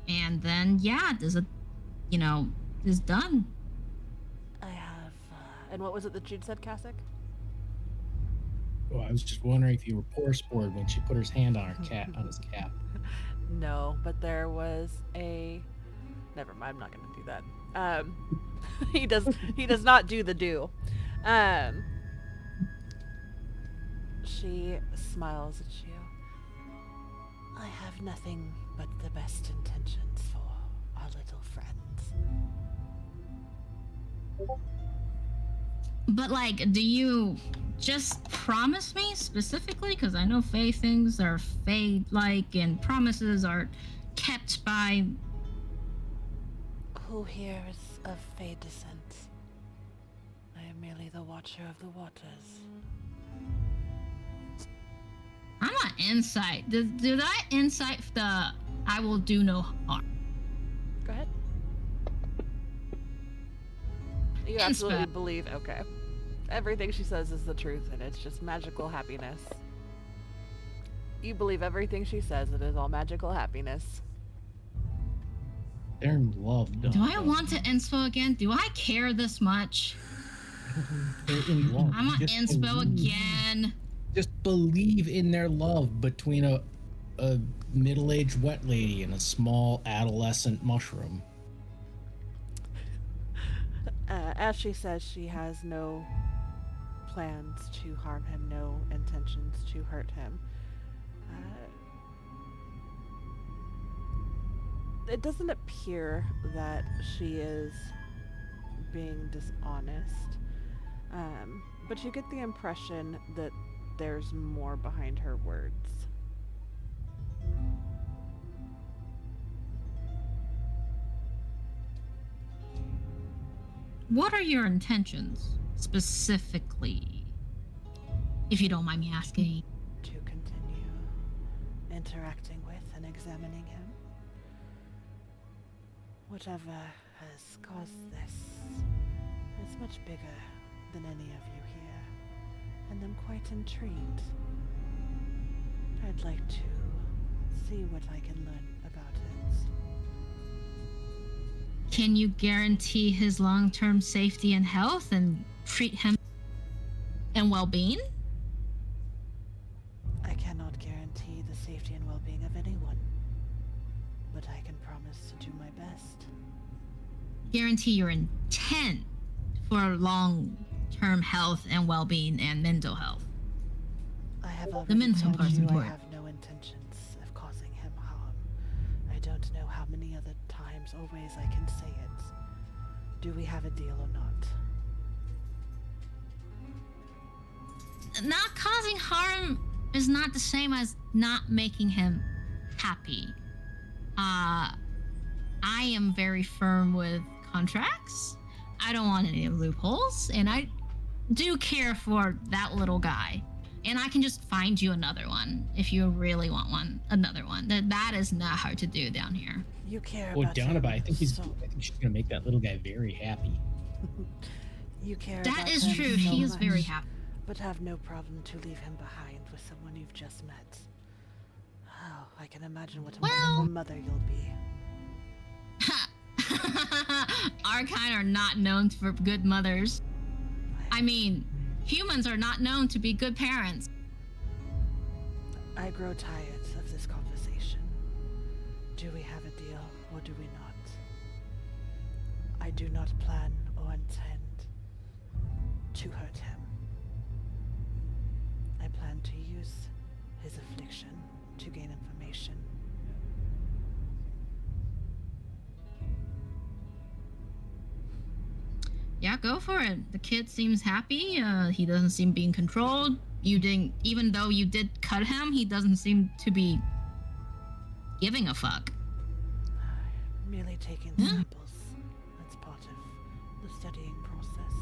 And then yeah, is done.
I have... and what was it that Jude said, Kasich?
Oh, I was just wondering if you were poor sport when she put her hand on her cat on his cap.
No, but there was a... Never mind, I'm not going to do that. He does not do the do. She smiles at you. I have nothing but the best intentions for our little friends.
But do you just promise me specifically? Because I know Fae things are Fae-like and promises are kept by
Who here is of Fey descent? I am merely the Watcher of the Waters.
I'm on insight. Did I insight the I will do no harm?
Go ahead. You
Inspo.
absolutely believe, okay. Everything she says is the truth, and it's just magical happiness. You believe everything she says, it is all magical happiness.
They're in love.
Do I want to inspo again? Do I care this much?
They're in love.
I'm on
Just
inspo
believe-
again.
Just believe in their love between a middle-aged wet lady and a small adolescent mushroom.
As she says, she has no plans to harm him, no intentions to hurt him. It doesn't appear that she is being dishonest, but you get the impression that there's more behind her words.
What are your intentions specifically? If you don't mind me asking.
To continue interacting with and examining him. Whatever has caused this is much bigger than any of you here, and I'm quite intrigued. I'd like to see what I can learn about it.
Can you guarantee his long-term safety and health and treat him and well-being?
I cannot guarantee the safety and well-being of anyone, but I can promise to do my best.
Guarantee your intent for long-term health and well-being and mental health.
I have
The
already
mental
told
part's
you I
important.
have no intentions of causing him harm. I don't know how many other times or ways I can say it. Do we have a deal or not?
Not causing harm is not the same as not making him happy. I am very firm with contracts. I don't want any loopholes, and I do care for that little guy. And I can just find you another one if you really want another one. That is not hard to do down here.
You care
Oh,
about him
Downabye, I think
so
I think she's gonna make that little guy very happy.
you care
That
about
is
him
true.
so
He is very
much,
happy.
but have no problem to leave him behind with someone you've just met. Oh, I can imagine what a
Well-
wonderful mother you'll be.
Our kind are not known for good mothers. I mean, humans are not known to be good parents.
I grow tired of this conversation. Do we have a deal or do we not? I do not plan or intend to hurt him. I plan to use his affliction to gain information.
Yeah, go for it. The kid seems happy. He doesn't seem being controlled. You didn't, even though you did cut him, he doesn't seem to be giving a fuck.
Merely taking
Yeah.
samples. That's part of the studying process.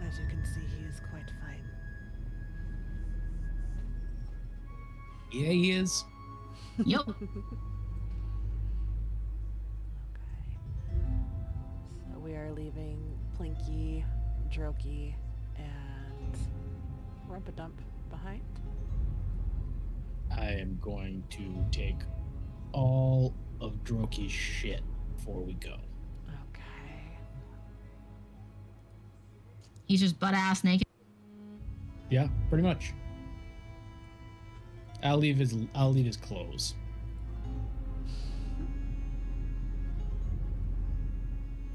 As you can see, he is quite fine.
Yeah, he is.
Yup.
Okay. So we are leaving Plinky, Droki, and Rumpadump behind.
I am going to take all of Droki's shit before we go.
Okay.
He's just butt ass naked.
Yeah, pretty much. I'll leave his clothes.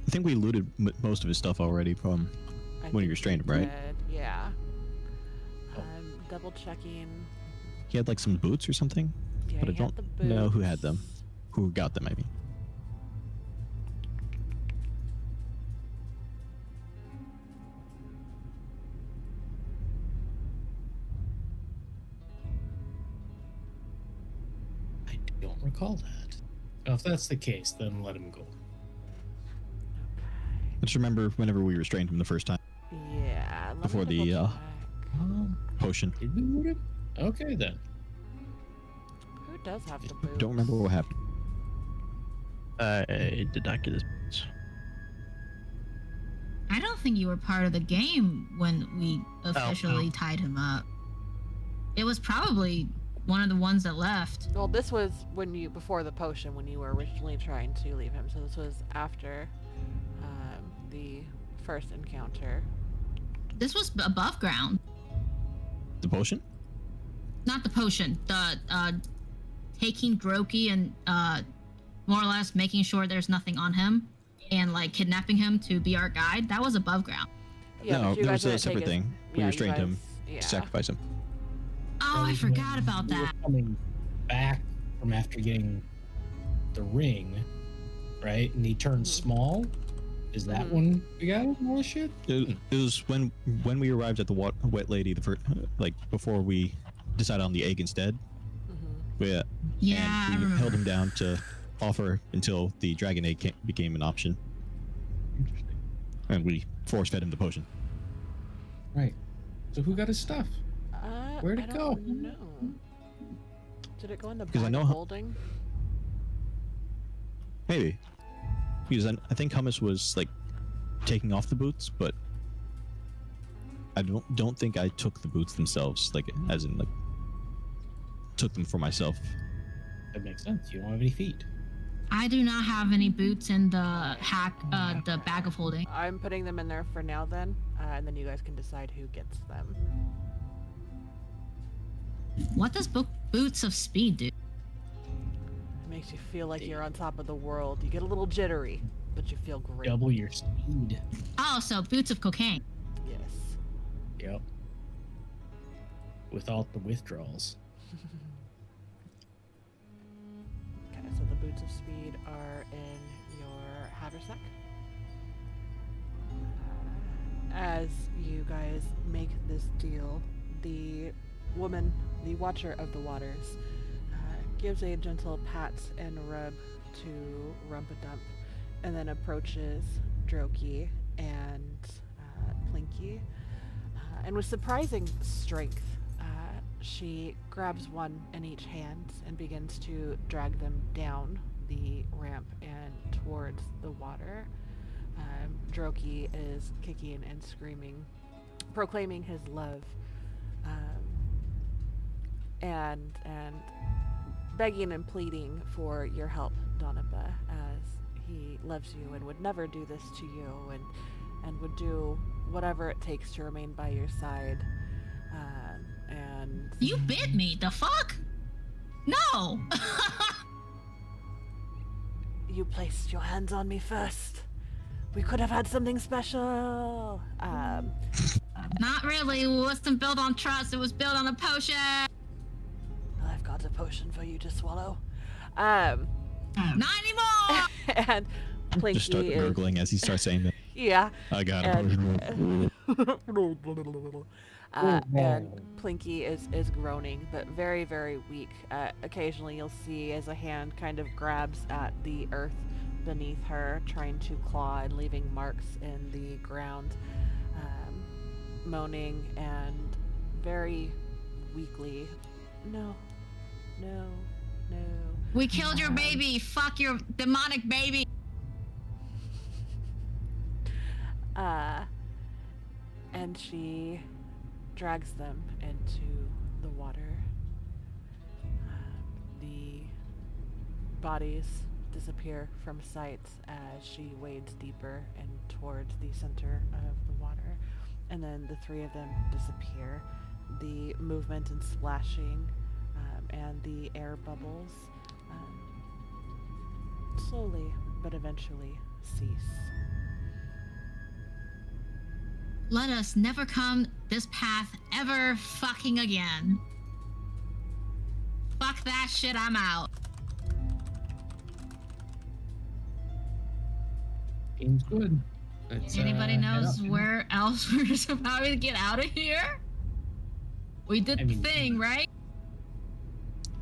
I think we looted most of his stuff already from
I
when
think
you restrained him, right?
did, yeah. I'm double checking.
He had like some boots or something,
Yeah,
but I
he had
don't
the
know who had
boots.
them. Who got them, I mean.
I don't recall that. Well, if that's the case, then let him go.
Okay.
Just remember whenever we restrained him the first time,
Yeah. let me
Before the,
double check.
potion.
Did we move him? Okay, then.
Who does have the boots?
Don't remember what happened.
I did not get his boots.
I don't think you were part of the game when we officially tied him up. It was probably one of the ones that left.
Well, this was before the potion, when you were originally trying to leave him. So this was after the first encounter.
This was above ground.
The potion?
Not the potion. The taking Droki and more or less making sure there's nothing on him and like kidnapping him to be our guide. That was above ground.
Yeah,
No,
but you
there
guys
was a
didn't take
separate
his-
thing. We
yeah, you
restrained him.
guys- Yeah.
Sacrifice him.
Oh, I
was
forgot
when
about
we were
that.
Coming back from after getting the ring, right? And he turned small. Is that
Mhm.
when we got him? All this shit?
It was when we arrived at the wet lady, the first, like before we decided on the egg instead.
Mhm.
Yeah,
Yeah, I
and we
remember.
held him down to offer until the dragon egg became an option,
Interesting.
and we force fed him the potion.
Right. So who got his stuff? Where'd it
I
go?
don't know. Did it go in the
Because I
bag
know
of
how-
holding?
Maybe because I think Hummus was like taking off the boots, but I don't think I took the boots themselves, like as in like took them for myself.
That makes sense. You don't have any feet.
I do not have any boots in the the bag of holding.
I'm putting them in there for now then, and then you guys can decide who gets them.
What does boots of speed do?
It makes you feel like you're on top of the world. You get a little jittery, but you feel great.
Double your speed.
Oh, so boots of cocaine.
Yes.
Yep. Without the withdrawals.
Okay, so the boots of speed are in your haversack. As you guys make this deal, the woman, the Watcher of the Waters, gives a gentle pat and rub to Rumpadump, and then approaches Droki and Plinky. And with surprising strength, she grabs one in each hand and begins to drag them down the ramp and towards the water. Droki is kicking and screaming, proclaiming his love, and begging and pleading for your help, Donapa, as he loves you and would never do this to you, and would do whatever it takes to remain by your side. And
You bit me. The fuck? No.
you placed your hands on me first. We could have had something special.
Not really. It wasn't built on trust. It was built on a potion.
I've got a potion for you to swallow.
Not anymore.
And Plinky
Just start
is
gurgling as he starts saying that.
yeah.
I got a
And,
potion.
and Plinky is groaning, but very, very weak. Occasionally you'll see as a hand kind of grabs at the earth beneath her, trying to claw and leaving marks in the ground, moaning and very weakly, no.
We killed your baby. Fuck your demonic baby.
And she drags them into the water. The bodies disappear from sight as she wades deeper and towards the center of the water. And then the three of them disappear. The movement and splashing and the air bubbles slowly but eventually cease.
Let us never come this path ever fucking again. Fuck that shit, I'm out.
Seems good. Let's,
Anybody
head
knows
up.
where else we're supposed to get out of here? We did
I
the
mean-
thing, right?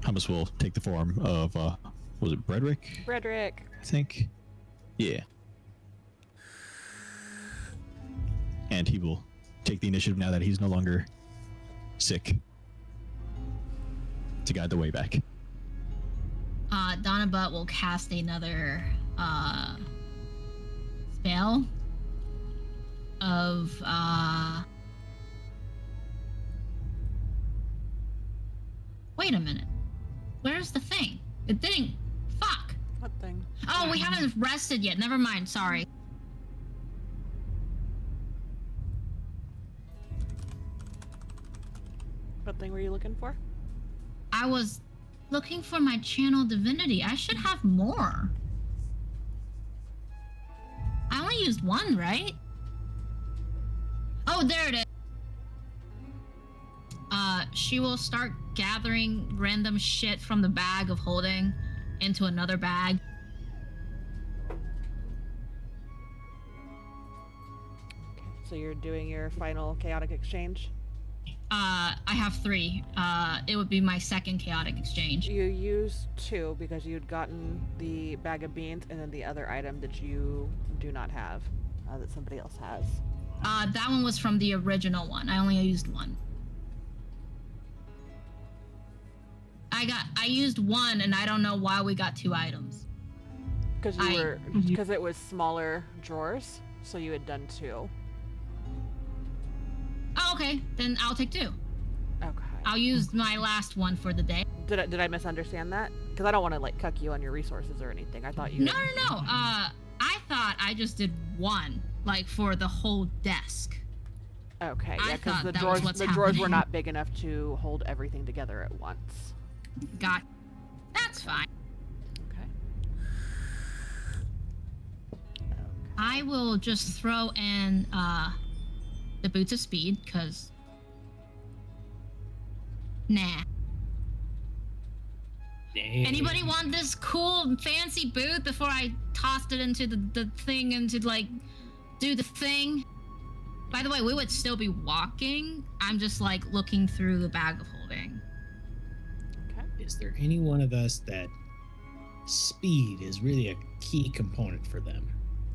Hummus will take the form of Was it Bredrick?
Frederick.
I think. Yeah. And he will take the initiative now that he's no longer sick to guide the way back.
Donabut will cast another spell of wait a minute. Where's the thing? It didn't. Fuck.
What thing?
Oh, we haven't rested yet. Never mind. Sorry.
What thing were you looking for?
I was looking for my channel divinity. I should have more. I only used one, right? Oh, there it is. She will start gathering random shit from the bag of holding into another bag.
So you're doing your final chaotic exchange?
I have 3. It would be my second chaotic exchange.
You used 2 because you'd gotten the bag of beans and then the other item that you do not have, that somebody else has.
That one was from the original one. I only used 1. I used 1, and I don't know why we got 2 items.
Because it was smaller drawers, so you had done 2.
Oh, okay. Then I'll take 2.
Okay.
I'll use my last one for the day.
Did I misunderstand that? Because I don't want to like cuck you on your resources or anything. I thought you.
No. I thought I just did 1, like for the whole desk.
Okay.
I
Yeah, because
thought
the
that was
drawers
what's
were
happening.
not big enough to hold everything together at once.
Got. That's fine.
Okay.
I will just throw in the boots of speed, cause. Nah. Anybody want this cool fancy boot before I tossed it into the thing and to like do the thing? By the way, we would still be walking. I'm just like looking through the bag of holding.
Okay.
Is there any one of us that speed is really a key component for them?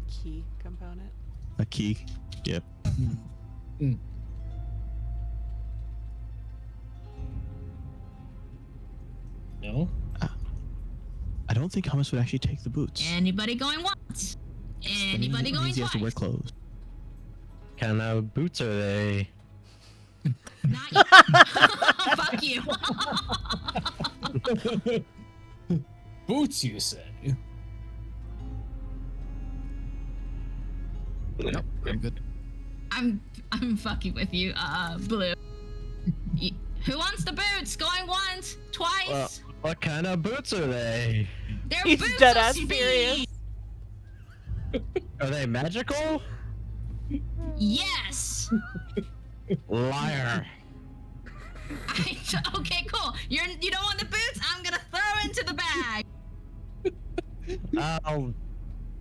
Key component.
A key. Yep.
No?
I don't think Hummus would actually take the boots.
Anybody going once? Anybody going
He has to wear
twice?
clothes.
Kind of boots are they?
Not yet. Fuck you.
Boots, you say?
Nope, I'm good.
I'm fucking with you, Blue. Who wants the boots? Going once, twice.
What kind of boots are they?
They're
He's
boots
dead
of
ass
speed.
serious.
Are they magical?
Yes.
Liar.
Okay, cool. You don't want the boots? I'm gonna throw into the bag.
I'll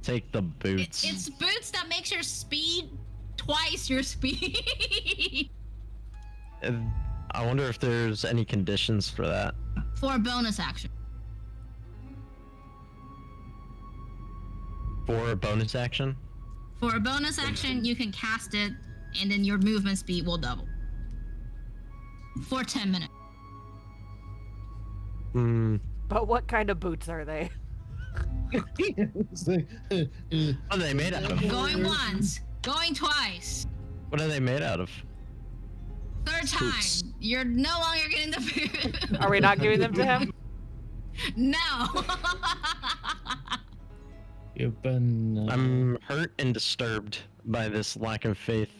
take the boots.
It's boots that makes your speed twice your speed.
I wonder if there's any conditions for that.
For a bonus action.
For a bonus action?
For a bonus action, you can cast it, and then your movement speed will double. For 10 minutes.
But what kind of boots are they?
What are they made out of?
Going once, going twice.
What are they made out of?
Third time,
Boots.
you're no longer getting the boot.
Are we not giving them to him?
No.
You've been.
I'm hurt and disturbed by this lack of faith.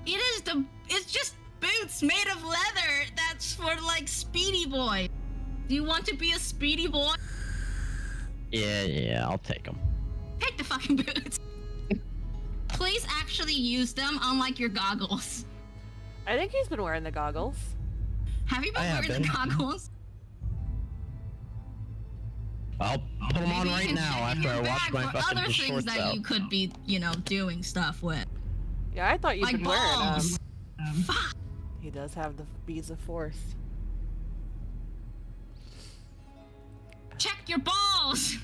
It's just boots made of leather. That's for like Speedy Boy. Do you want to be a Speedy Boy?
Yeah, I'll take them.
Take the fucking boots. Please actually use them, unlike your goggles.
I think he's been wearing the goggles.
Have you been
I have
wearing the
been.
goggles?
I'll put them on
Maybe you
right
can
now
fit in
after I
your
wash
bag
my
for
fucking
other things
shorts
that
out.
you could be, doing stuff with.
Yeah, I thought you'd
Like
been wearing
balls.
them.
Fuck.
He does have the beads of force.
check your balls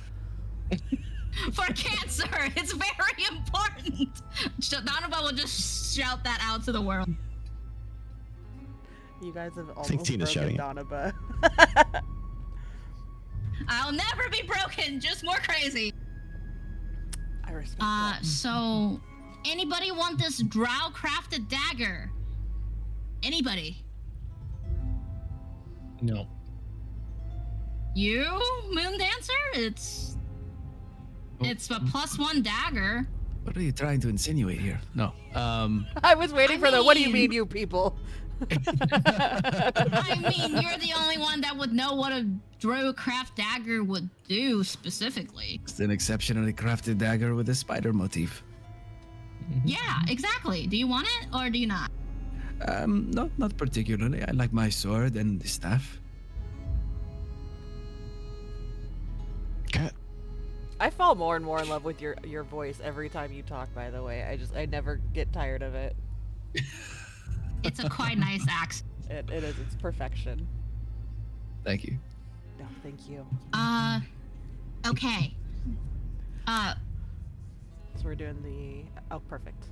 for cancer. It's very important. Donovan will just shout that out to the world.
You guys have
I think
almost
Tina's shouting
broken
it.
Donaba.
I'll never be broken, just more crazy.
I respect that.
So anybody want this drow crafted dagger? Anybody?
No.
You, Moon Dancer? It's a +1 dagger.
What are you trying to insinuate here? No.
I was waiting for the. What do you
mean-
mean, you people?
I mean, you're the only one that would know what a drow craft dagger would do specifically.
It's an exceptionally crafted dagger with a spider motif.
Yeah, exactly. Do you want it or do you not?
No, not particularly. I like my sword and the staff.
Cat.
I fall more and more in love with your voice every time you talk. By the way, I never get tired of it.
It's a quite nice accent.
It is. It's perfection.
Thank you.
No, thank you.
Okay.
So we're doing the. Oh, perfect.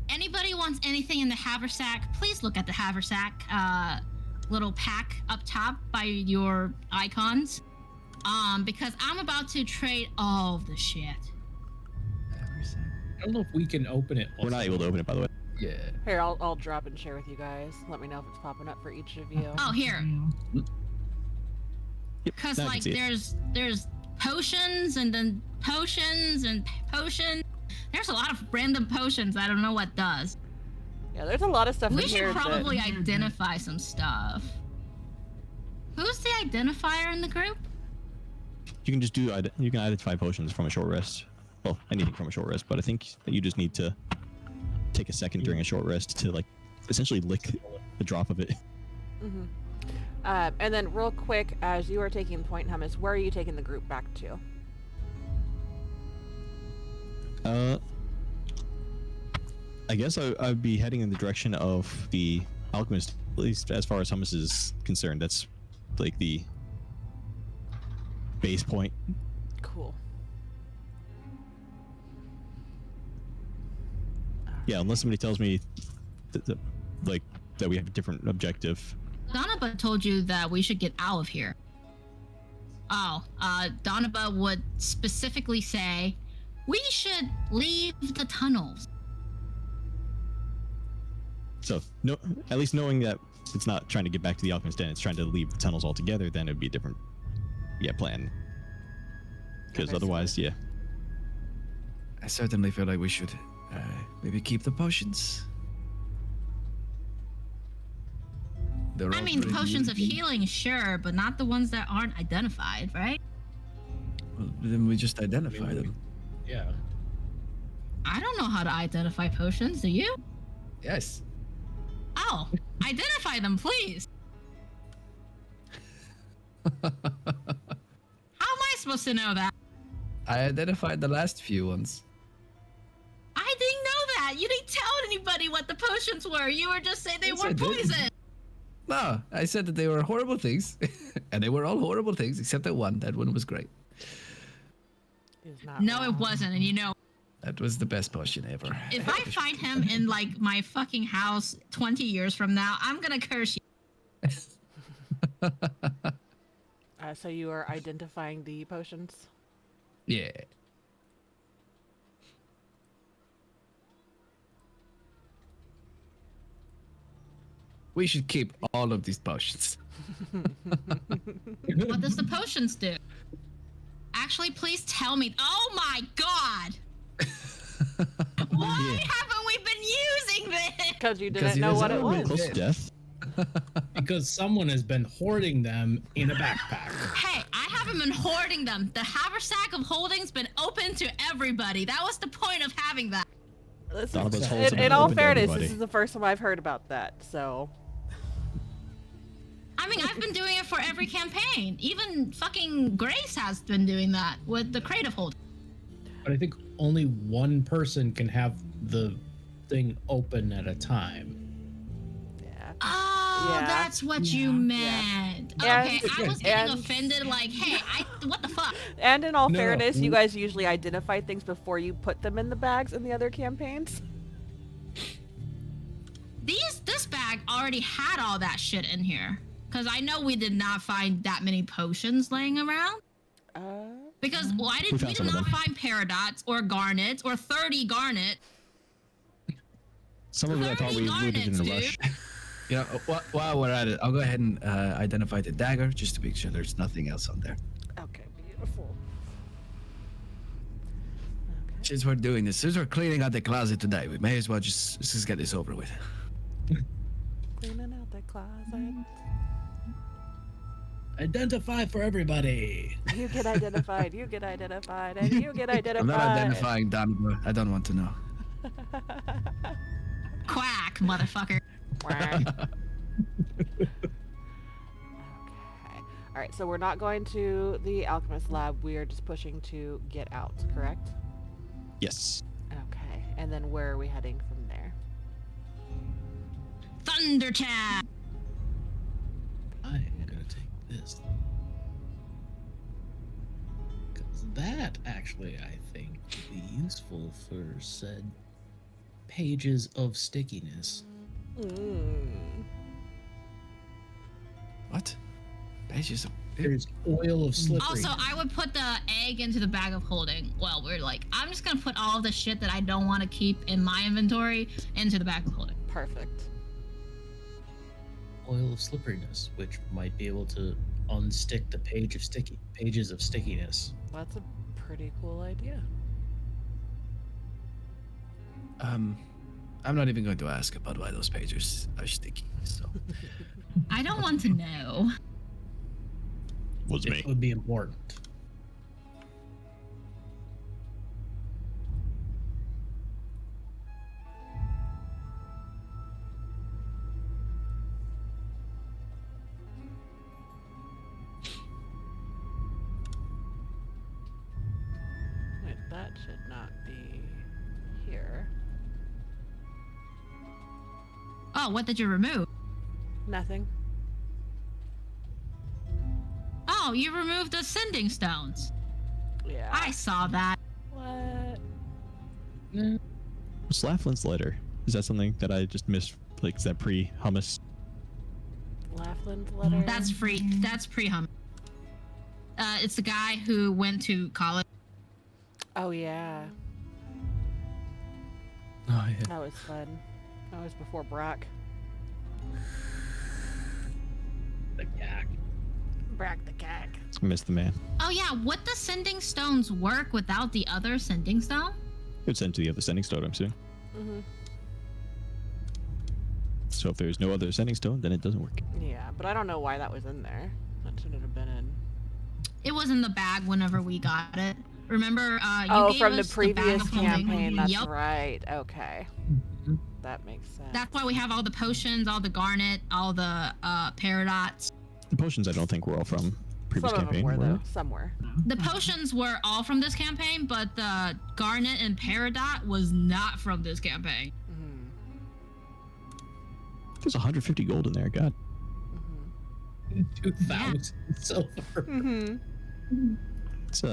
Anybody wants anything in the haversack, please look at the haversack little pack up top by your icons. Because I'm about to trade all of the shit.
I don't know if we can open it.
We're not able to open it, by the way.
Yeah.
Here, I'll drop and share with you guys. Let me know if it's popping up for each of you.
Oh, here.
Yep,
Because
now I can
like
see it.
there's potions and then potions and potions. There's a lot of random potions. I don't know what does.
Yeah, there's a lot of stuff
We
in
should
here
probably
that.
identify some stuff. Who's the identifier in the group?
You can just do. You can identify potions from a short rest. Well, anything from a short rest, but I think that you just need to take a second during a short rest to like essentially lick the drop of it.
Mhm. And then, real quick, as you are taking point, Hummus, where are you taking the group back to?
I guess I'd be heading in the direction of the alchemist, at least as far as Hummus is concerned. That's like the base point.
Cool.
Yeah, unless somebody tells me that we have a different objective.
Donaba told you that we should get out of here. Oh, Donaba would specifically say we should leave the tunnels.
So, no, at least knowing that it's not trying to get back to the alchemist den, it's trying to leave the tunnels altogether, then it'd be a different, plan. Because
Okay, so-
otherwise, yeah.
I certainly feel like we should maybe keep the potions. They're
I
all
mean,
pretty
potions of
unique.
healing, sure, but not the ones that aren't identified, right?
Well, then we just identify them.
Yeah.
I don't know how to identify potions, do you?
Yes.
Oh, identify them, please. How am I supposed to know that?
I identified the last few ones.
I didn't know that. You didn't tell anybody what the potions were. You were just saying they
Yes,
were
I did.
poison.
No, I said that they were horrible things. And they were all horrible things except that one. That one was great.
Is not
No, it
wrong.
wasn't. And you know,
That was the best potion ever.
if I find him in like my fucking house 20 years from now, I'm gonna curse you.
So you are identifying the potions?
Yeah. We should keep all of these potions.
What does the potions do? Actually, please tell me. Oh my god! Why haven't we been using this?
Because you
Because
didn't
you
know what
didn't
it
know
was.
Close to death.
Because someone has been hoarding them in a backpack.
Hey, I haven't been hoarding them. The haversack of holding's been open to everybody. That was the point of having that.
This
Donovan's
is,
holes have
in
been
all
open to
fairness,
everybody.
this is the first time I've heard about that. So
I mean, I've been doing it for every campaign. Even fucking Grace has been doing that with the crate of holding.
But I think only one person can have the thing open at a time.
Oh,
Yeah.
that's what you meant.
Yeah.
Okay, I was getting
And-
offended. Like, hey, what the fuck?
And in all
No, no.
fairness, you guys usually identify things before you put them in the bags in the other campaigns.
This bag already had all that shit in here. Cause I know we did not find that many potions laying around. Because well,
We
we
found
did
some of
not
them.
find paradots or garnets or 30 garnet.
Some of it I thought we
30
looted in a
garnets,
rush.
You know, while we're at it, I'll go ahead and identify the dagger just to make sure there's nothing else on there.
Okay, beautiful.
Since we're doing this, since we're cleaning out the closet today, we may as well just get this over with.
Cleaning out the closet.
Identify for everybody.
You get identified, you get identified, and you get identified.
I'm not identifying Damigo. I don't want to know.
Quack, motherfucker.
Quack. Okay. Alright, so we're not going to the alchemist lab. We are just pushing to get out, correct?
Yes.
Okay. And then where are we heading from there?
Thunder Chat.
I am gonna take this. Because that actually, I think, would be useful for said pages of stickiness.
What? Pages of...
There's oil of slippery.
Also, I would put the egg into the bag of holding. Well, we're like, I'm just gonna put all of the shit that I don't want to keep in my inventory into the bag of holding.
Perfect.
Oil of slipperiness, which might be able to unstick the pages of stickiness.
That's a pretty cool idea.
I'm not even going to ask about why those pages are sticky. So
I don't want to know.
Was me.
It would be important.
Wait, that should not be here.
Oh, what did you remove?
Nothing.
Oh, you removed the sending stones.
Yeah.
I saw that.
What?
What's Laughlin's letter? Is that something that I just missed? Like, is that pre-hummus?
Laughlin's letter?
That's free. That's pre-hum. It's the guy who went to college.
Oh, yeah.
oh yeah.
That was fun. That was before Brock.
The gag.
Brock the cat.
I missed the man.
Oh yeah, would the sending stones work without the other sending stone?
It would send to the other sending stone, I'm assuming.
Mm-hmm.
So if there's no other sending stone, then it doesn't work.
Yeah, but I don't know why that was in there. That shouldn't have been in.
It was in the bag whenever we got it. Remember, you
Oh,
gave
from the
us bag
previous
of holding.
campaign. That's
Yup.
right. Okay. That makes sense.
That's why we have all the potions, all the garnet, all the paradots.
The potions I don't think were all from previous
Some of them
campaign.
were,
were
though.
they?
Some were.
The potions were all from this campaign, but the garnet and peridot was not from this campaign.
Mm-hmm.
There's 150 gold in there. God.
Mm-hmm.
2,000 silver.
Mm-hmm.
It's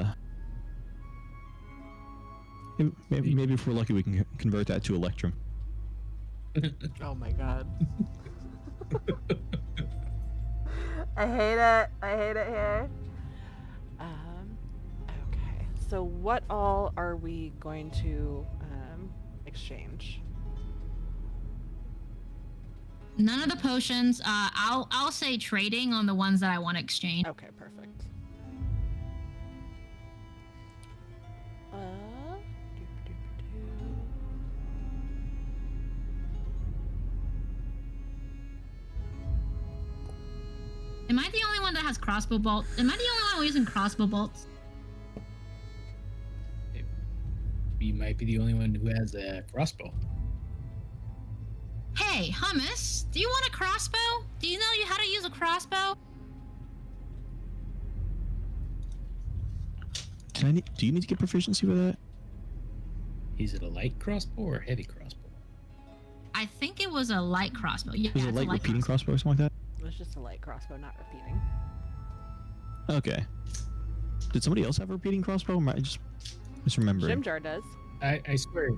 maybe if we're lucky, we can convert that to Electrum.
Oh my god. I hate it. I hate it here. Okay. So what all are we going to exchange?
None of the potions. I'll say trading on the ones that I want to exchange.
Okay, perfect. Doop-doop-doo.
Am I the only one that has crossbow bolts? Am I the only one using crossbow bolts?
You might be the only one who has a crossbow.
Hey, Hummus, do you want a crossbow? Do you know how to use a crossbow?
Do you need to get proficiency with that?
Is it a light crossbow or a heavy crossbow?
I think it was a light crossbow. Yeah,
Was it
it's
a light repeating crossbow or something like
It was just a light crossbow, not repeating.
that? Okay. Did somebody else have a repeating crossbow? Or am I just remembering?
Jimjar does.
I swear.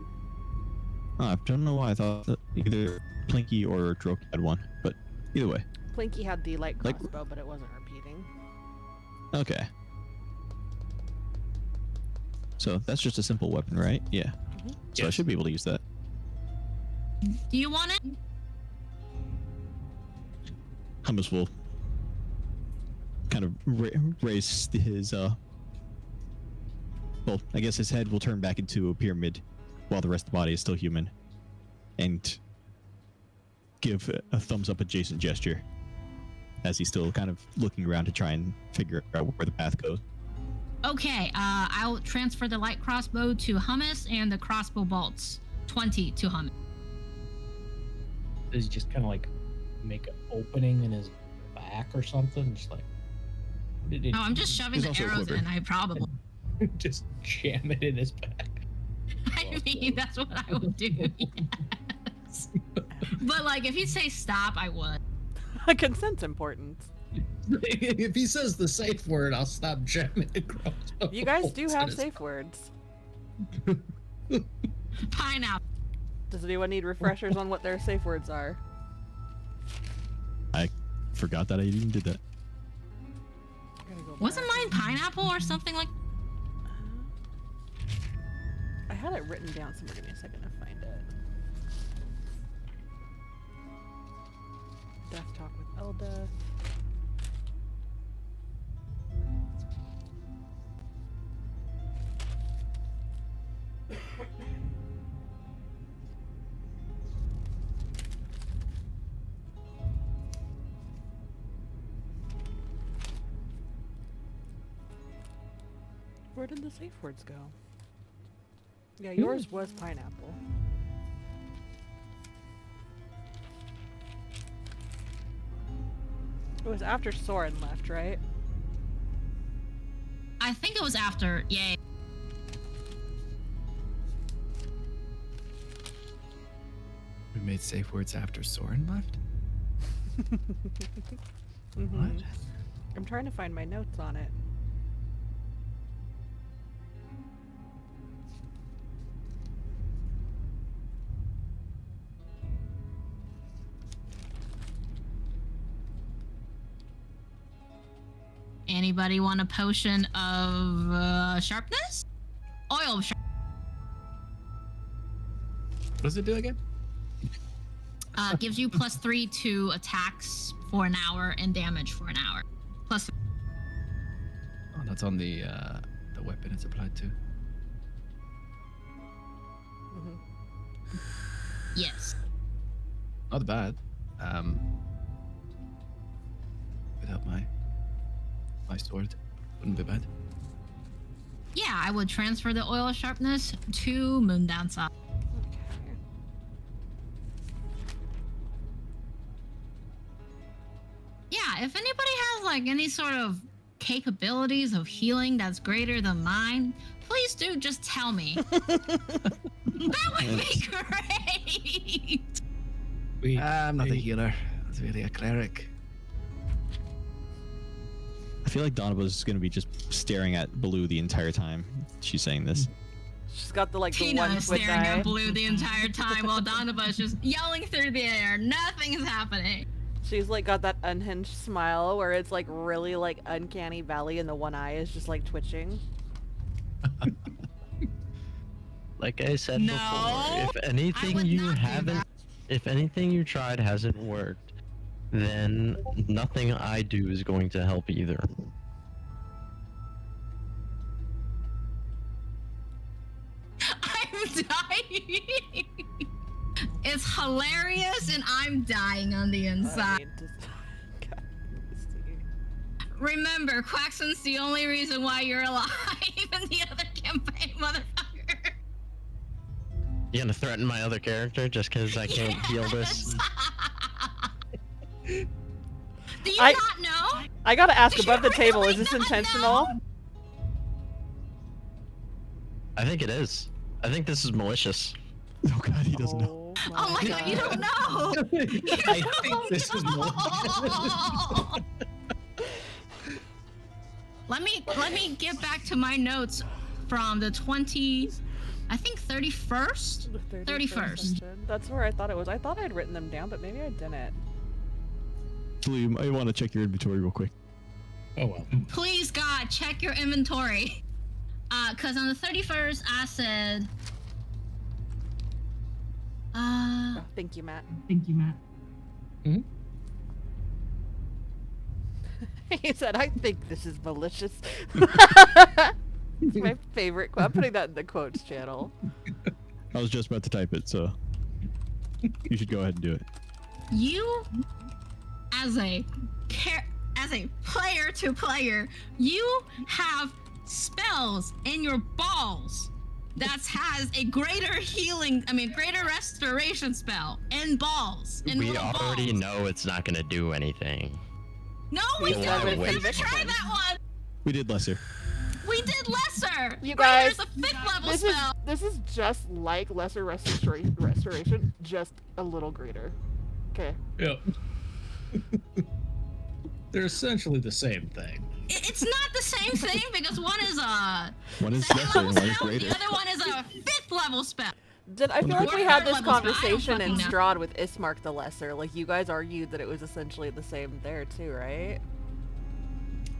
Oh, I don't know why I thought that either Plinky or Droke had one, but either way.
Plinky had the light
Like-
crossbow, but it wasn't repeating.
Okay. So that's just a simple weapon, right? Yeah. So I
Yes.
should be able to use that.
Do you want it?
Hummus will kind of raise his well, I guess his head will turn back into a pyramid while the rest of the body is still human, and give a thumbs up adjacent gesture as he's still kind of looking around to try and figure out where the path goes.
Okay, I'll transfer the light crossbow to Hummus and the crossbow bolts 20 to Hummus.
Does he just kind of like make an opening in his back or something? Just like.
No, I'm just shoving
There's
the
also a
arrows
quiver.
in. I probably.
just jam it in his back.
I mean, that's what I would do. Yes. But like, if he'd say stop, I would.
Consent's important.
If he says the safe word, I'll stop jamming the crossbow.
You guys do
bolts in
have
his-
safe words.
Pineapple.
Does anyone need refreshers on what their safe words are?
I forgot that I even did that.
I gotta go
Wasn't
back.
mine pineapple or something like?
I had it written down somewhere. Give me a second to find it. Death talk with Elda. Where did the safe words go? Yeah, yours was pineapple. It was after Soren left, right?
I think it was after. Yay.
We made safe words after Soren left?
Mhm. I'm trying to find my notes on it.
Anybody want a potion of sharpness? Oil of sharpness.
What does it do again?
Gives you +3 to attacks for an hour and damage for an hour. Plus.
Oh, that's on the weapon it's applied to.
Mhm.
Yes.
Not bad. Without my sword, wouldn't be bad.
Yeah, I would transfer the oil of sharpness to Moondancer.
Okay.
Yeah, if anybody has like any sort of capabilities of healing that's greater than mine, please do just tell me. That would be great.
Wait,
I'm not a
hey,
healer. I was really a cleric.
I feel like Donna's going to be just staring at Baloo the entire time she's saying this.
She's got the like the
Tina
one
is
foot
staring
die.
at Blue the entire time while Donovan is just yelling through the air. Nothing is happening.
She's like got that unhinged smile where it's like really like uncanny valley and the one eye is just like twitching.
Like I said
No,
before, if
I
anything
would
you
not do
haven't,
that.
if anything you tried hasn't worked, then nothing I do is going to help either.
I'm dying. It's hilarious and I'm dying on the
I
inside.
need to- God, let me see.
Remember, Quaxon's the only reason why you're alive in the other campaign, motherfucker.
You gonna threaten my other character just because I can't heal this?
Do you
I-
not know?
I gotta ask
Do you
above the table,
really
is this
not
intentional?
know?
I think it is. I think this is malicious.
Oh god, he doesn't know.
Oh
Oh my god, you don't know!
I think this is more.
Let me get back to my notes from the 31st?
The
31st.
session. That's where I thought it was. I thought I'd written them down, but maybe I didn't.
Blue, you might want to check your inventory real quick.
Oh well.
Please God, check your inventory. Cause on the 31st I said
Oh, thank you, Matt. He said, I think this is malicious. It's my favorite quote. I'm putting that in the quotes channel.
I was just about to type it, so you should go ahead and do it.
you as a player to player, you have spells in your balls that has a greater restoration spell in balls. In
We
little
already
balls.
know it's not gonna do anything.
No, we
We
don't.
never
We didn't
convinced
try
them.
that one.
We did lesser.
We did lesser.
You
Greater's
guys,
a 5th level
This is
spell.
just like lesser restoration, just a little greater. Okay.
Yeah. They're essentially the same thing.
It's not the same thing because one is a
One is
2nd
lesser
level
and one is
spell,
greater.
the other one is a 5th level spell.
I feel like we
Or
had
third
this
level spell. I don't
conversation in
fucking know.
Strahd with Ismark the Lesser. Like, you guys argued that it was essentially the same there too, right?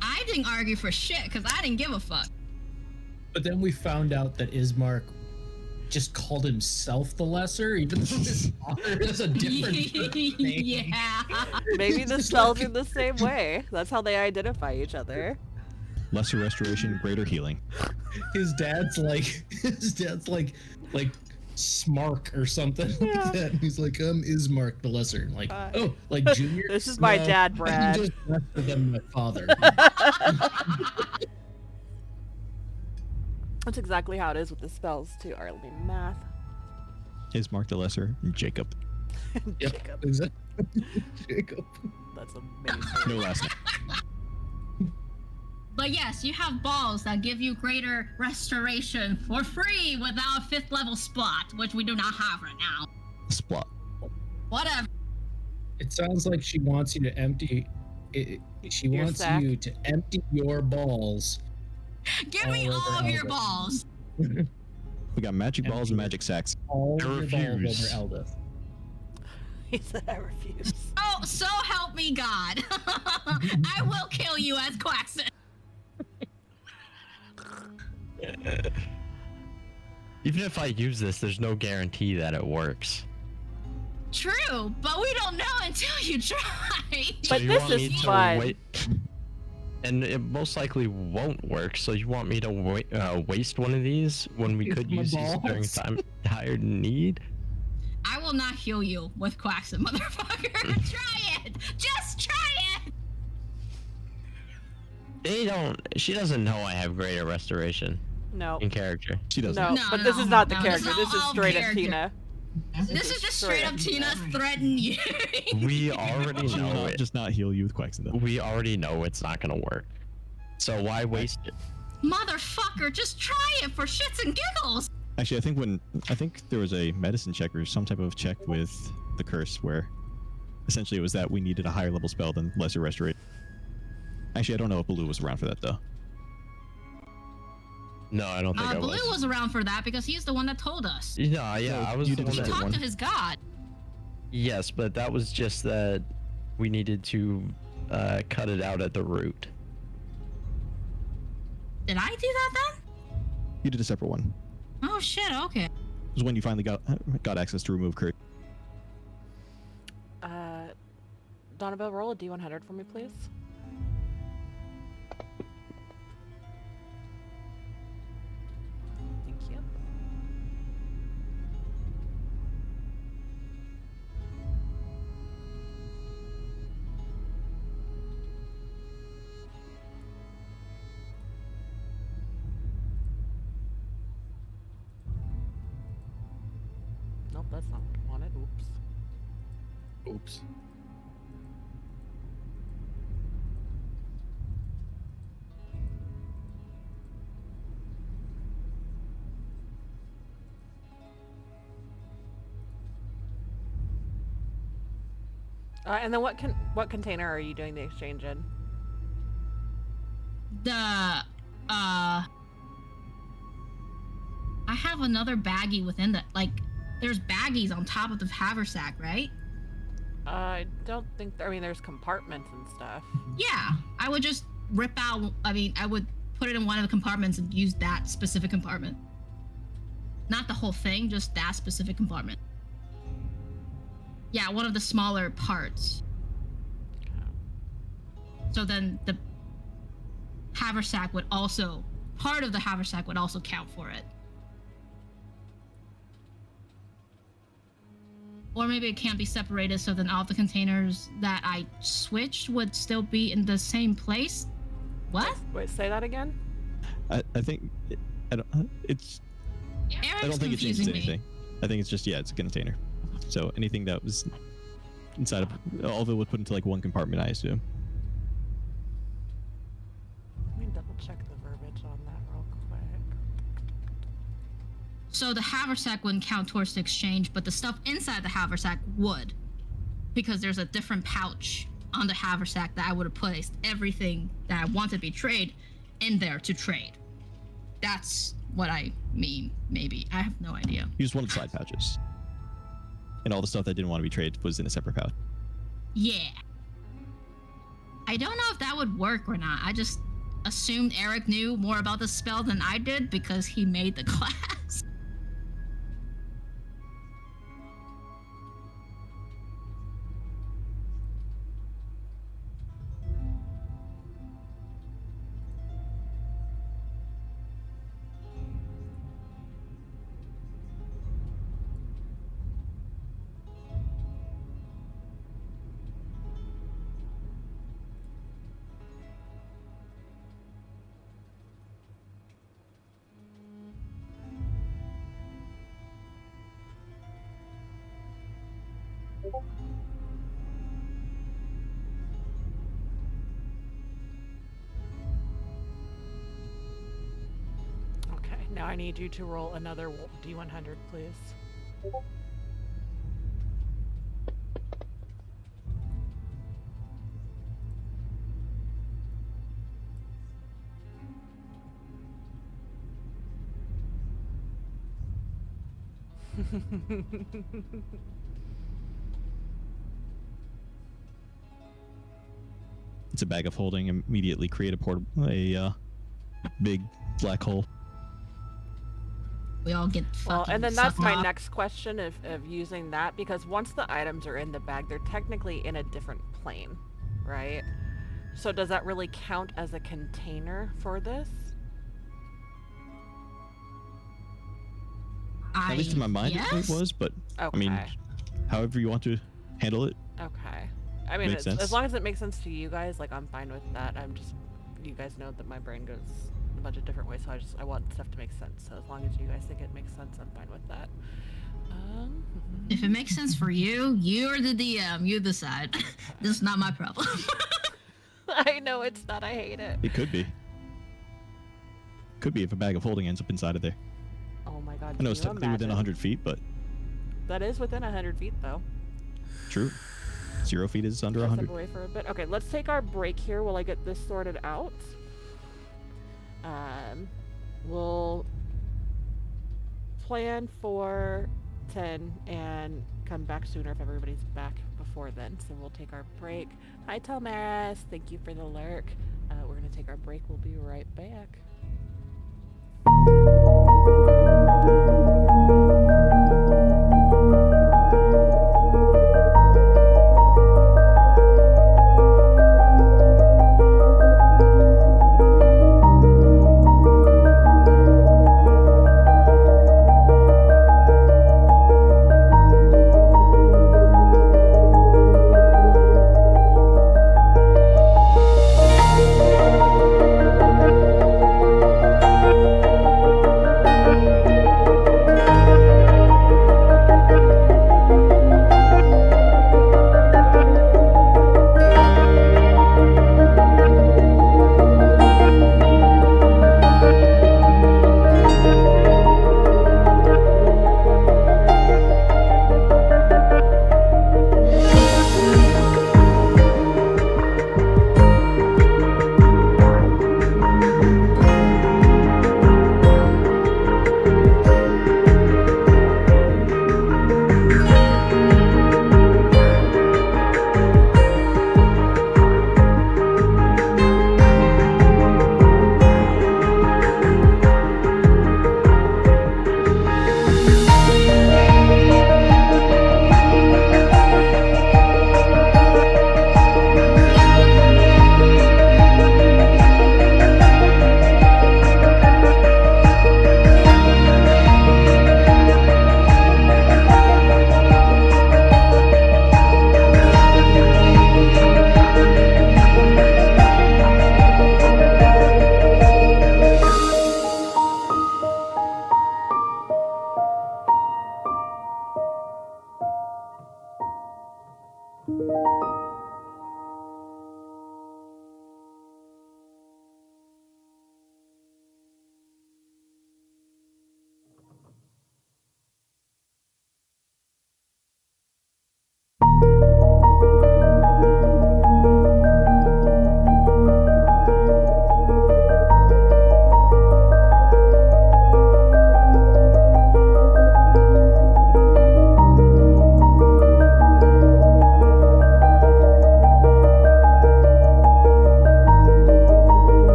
I didn't argue for shit because I didn't give a fuck.
But then we found out that Ismark just called himself the lesser, even though his father is a different name.
Yeah.
Maybe the
It's
spells
like-
are the same way. That's how they identify each other.
Lesser restoration, greater healing.
His dad's like Smark or something
Yeah.
like that. He's like, Ismark the lesser. I'm like, oh, like Junior.
This is my dad,
I'm
Brad.
just lesser than my father.
That's exactly how it is with the spells too. Alright, let me math.
Ismark the lesser, and Jacob.
Yep,
Jacob.
exactly. Jacob.
That's amazing.
No last name.
But yes, you have balls that give you greater restoration for free without a 5th level spot, which we do not have right now.
Splot.
Whatever.
It sounds like she wants you to empty. She
Your
wants
sack?
you to empty your balls.
Give me
All
all
over
of your
Eldith.
balls.
We got magic balls and magic sacks.
All
I
your balls
refuse.
over Eldith.
He said I refuse.
Oh, so help me God. I will kill you as Quaxon.
Even if I use this, there's no guarantee that it works.
True, but we don't know until you try.
But
you
this
want
is
me to
fun.
wait- And it most likely won't work, so you want me to waste one of these when we
Use
could
my
use these during
balls.
dire need?
I will not heal you with Quaxon, motherfucker. Try it. Just try it.
She doesn't know I have greater restoration
No.
in character.
She doesn't.
No,
No,
but this
no,
is not the
no, this
character.
is
This is
all
straight up
character.
Tina.
This is just straight up Tina threatening you.
We already
She will
know
not,
it.
just not heal you with Quaxon though.
We already know it's not gonna work. So why waste it?
Motherfucker, just try it for shits and giggles.
Actually, I think there was a medicine check or some type of check with the curse where essentially it was that we needed a higher level spell than lesser restoration. Actually, I don't know if Baloo was around for that though.
No, I don't think I
Baloo
was.
was around for that because he's the one that told us.
Yeah,
So
I was
you
the
did
one
the
that.
second
Talk
one.
to his god.
Yes, but that was just that we needed to cut it out at the root.
Did I do that then?
You did a separate one.
Oh shit, okay.
It was when you finally got access to remove curse.
Donabelle, roll a D100 for me, please. Thank you. Nope, that's not what I wanted. Oops.
Oops.
And then what container are you doing the exchange in?
I have another baggie within the, like, there's baggies on top of the haversack, right?
I don't think, I mean, there's compartments and stuff.
Yeah, I would just rip out, I would put it in one of the compartments and use that specific compartment. Not the whole thing, just that specific compartment. Yeah, one of the smaller parts. So then the haversack would also, part of the haversack would also count for it. Or maybe it can't be separated, so then all the containers that I switched would still be in the same place? What?
Wait, say that again?
I think I don't
Eric's
I don't think it changes
confusing me.
anything. I think it's just, yeah, it's a container. So anything that was inside of, all of it was put into like one compartment, I assume.
Let me double check the verbiage on that real quick.
So the haversack wouldn't count towards the exchange, but the stuff inside the haversack would. Because there's a different pouch on the haversack that I would have placed everything that I wanted to be trade in there to trade. That's what I mean, maybe. I have no idea.
You just wanted side pouches. And all the stuff that didn't want to be traded was in a separate pouch.
Yeah. I don't know if that would work or not. I just assumed Eric knew more about the spell than I did because he made the class.
Okay, now I need you to roll another D100, please.
It's a bag of holding. Immediately create a big black hole.
We all get
Well,
fucking
and then that's
sucked
my
up.
next question of using that, because once the items are in the bag, they're technically in a different plane, right? So does that really count as a container for this?
At least in my mind
yes?
it was, but
Okay.
I mean, however you want to handle it.
Okay. I mean,
Makes
as
sense.
long as it makes sense to you guys, like, I'm fine with that. I'm just, you guys know that my brain goes a bunch of different ways, so I want stuff to make sense. So as long as you guys think it makes sense, I'm fine with that.
If it makes sense for you, you're the DM, you decide. This is not my problem.
I know it's not. I hate it.
It could be. Could be if a bag of holding ends up inside of there.
Oh my god.
I know
can
it's
you
technically within
imagine?
100 feet, but
That is within 100 feet, though.
true. 0 feet is under
Step
100.
away for a bit. Okay, let's take our break here while I get this sorted out. We'll plan for 10 and come back sooner if everybody's back before then. So we'll take our break. Hi, Telmaris. Thank you for the lurk. We're going to take our break. We'll be right back.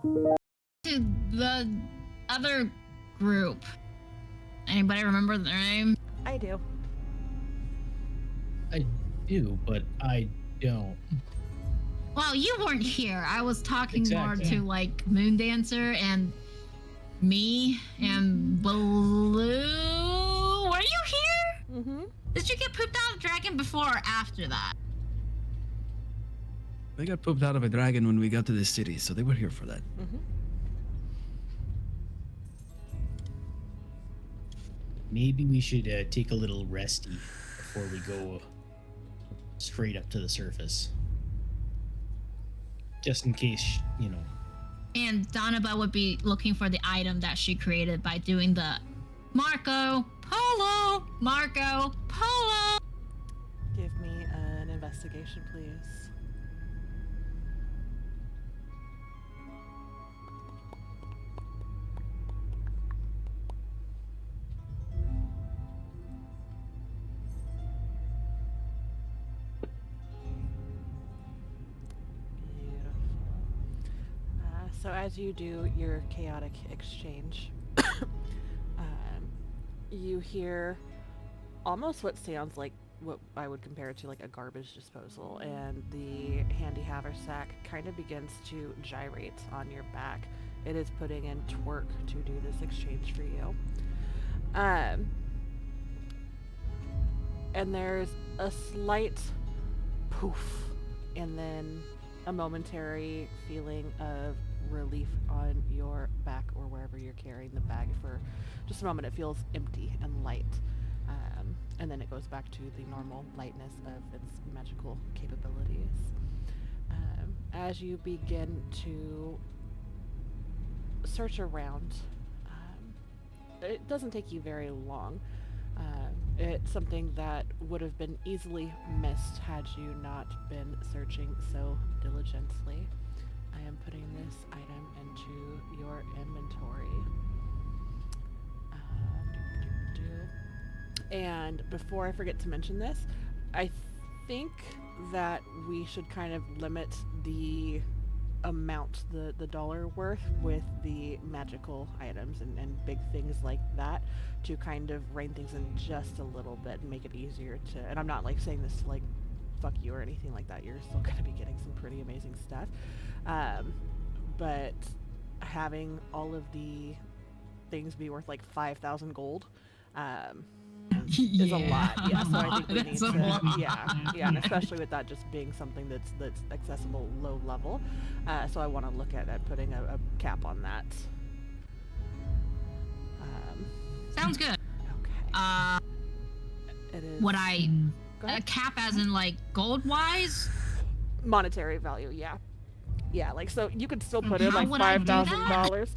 To the other group. Anybody remember their name?
I do.
I do, but I don't.
Well, you weren't here. I was talking more
Exactly.
to like Moondancer and me and Blue. Were you here?
Mm-hmm.
Did you get pooped out of the dragon before or after that?
They got pooped out of a dragon when we got to the city, so they were here for that.
Mm-hmm.
Maybe we should take a little resty before we go straight up to the surface. Just in case, you know.
And Donaba would be looking for the item that she created by doing the Marco Polo.
Give me an investigation, please. Beautiful. So as you do your chaotic exchange, you hear almost what sounds like what I would compare it to like a garbage disposal, and the handy haversack kind of begins to gyrate on your back. It is putting in twerk to do this exchange for you. And there's a slight poof, and then a momentary feeling of relief on your back or wherever you're carrying the bag. For just a moment, it feels empty and light. And then it goes back to the normal lightness of its magical capabilities. As you begin to search around, it doesn't take you very long. It's something that would have been easily missed had you not been searching so diligently. I am putting this item into your inventory. And before I forget to mention this, I think that we should kind of limit the amount, the dollar worth with the magical items and big things like that, to kind of rein things in just a little bit and make it easier to, and I'm not like saying this to like fuck you or anything like that, you're still going to be getting some pretty amazing stuff, but having all of the things be worth like 5,000 gold is a lot. Yeah, so I think we need
That's a
to,
lot.
yeah, and especially with that just being something that's accessible low level. So I want to look at putting a cap on that.
Sounds good.
Okay. It is
Would I
Go
a
ahead.
cap as in like gold wise?
Monetary value, yeah. Yeah, like, so you could still put in
How
like
would I do
$5,000.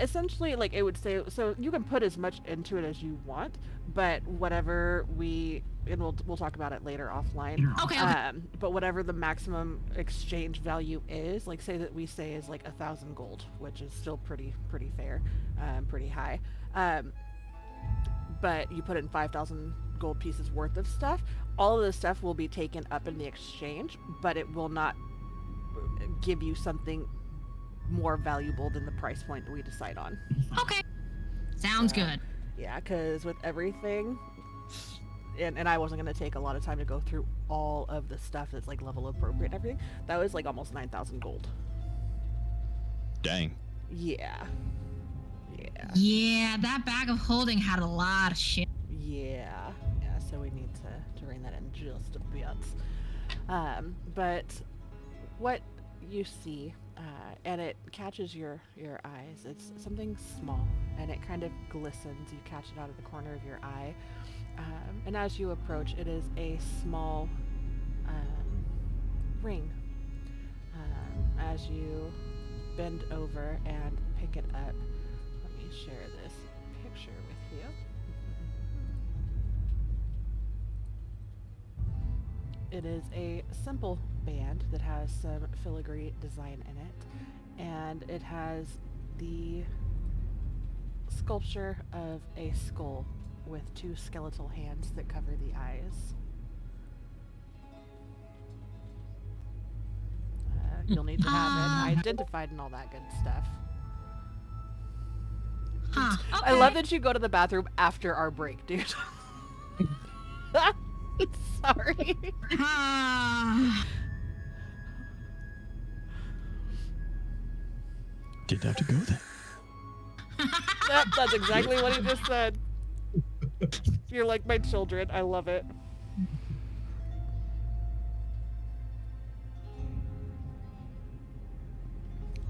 Essentially, like, it would say, so you can put as much into it as you want, but whatever and we'll talk about it later offline.
Okay.
But whatever the maximum exchange value is, like, say that we say is like 1,000 gold, which is still pretty fair, pretty high. But you put in 5,000 gold pieces worth of stuff. All of this stuff will be taken up in the exchange, but it will not give you something more valuable than the price point that we decide on.
Okay. Sounds good.
Yeah, because with everything, and I wasn't going to take a lot of time to go through all of the stuff that's like level appropriate and everything, that was like almost 9,000 gold.
Dang.
Yeah.
Yeah, that bag of holding had a lot of shit.
Yeah, so we need to rein that in just a bit. But what you see, and it catches your eyes, it's something small, and it kind of glistens. You catch it out of the corner of your eye. And as you approach, it is a small ring. As you bend over and pick it up, let me share this picture with you. It is a simple band that has some filigree design in it, and it has the sculpture of a skull with two skeletal hands that cover the eyes. you'll need to have it identified and all that good stuff.
Huh. Okay.
I love that you go to the bathroom after our break, dude. Sorry.
Ah.
Didn't have to go there.
Yep, that's exactly what he just said. You're like my children. I love it.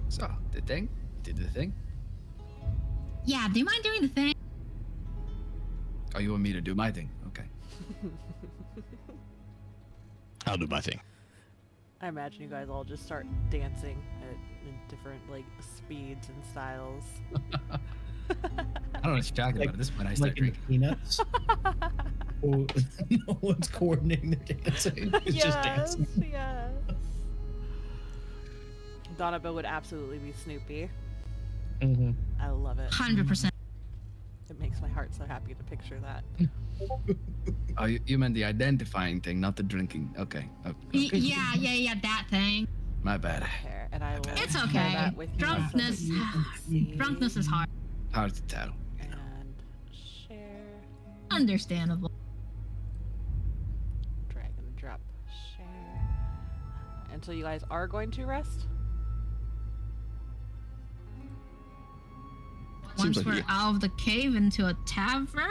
So, the thing? Did the thing?
Yeah, do you mind doing the thing?
Oh, you want me to do my thing? Okay.
I'll do my thing.
I imagine you guys all just start dancing in different like speeds and styles.
I don't know what you're talking
Like-
about. At this point, I start
Like in the
drinking.
Peanuts. Oh, no one's coordinating their dancing. It's just dancing.
Yes. Donovan would absolutely be Snoopy.
Mm-hmm.
I love it.
100%.
It makes my heart so happy to picture that.
Oh, you meant the identifying thing, not the drinking. Okay. Okay.
Yeah, that thing.
My bad.
Here, and I will
It's
share
okay.
that with you so that
Drunkenness,
you can see.
drunkenness is hard.
Hard to tell.
And share,
Understandable.
drag and drop, share. And so you guys are going to rest?
Seems
Once
like
we're
it.
out of the cave into a tavern?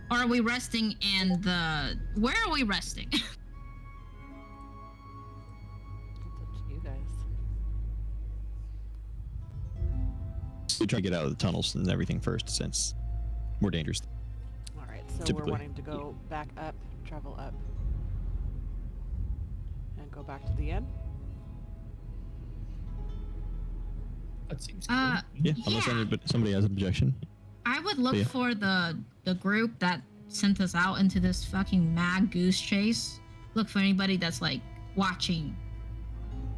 Or are we resting in the... Where are we resting?
It's up to you guys.
We try to get out of the tunnels and everything first, since more dangerous.
Alright, so
Typically.
we're wanting to go back up, travel up, and go back to the inn.
That seems
Uh,
good.
Yeah, unless
Yeah.
somebody has an objection.
I would look
Yeah.
for the group that sent us out into this fucking mad goose chase. Look for anybody that's like watching,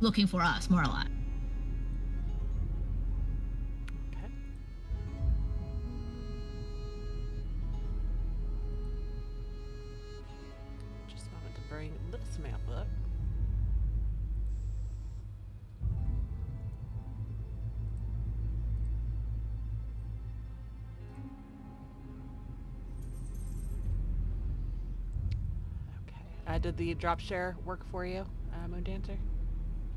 looking for us, more or less.
Okay. Just wanted to bring this map up. Okay. Did the drop share work for you, Moon Dancer?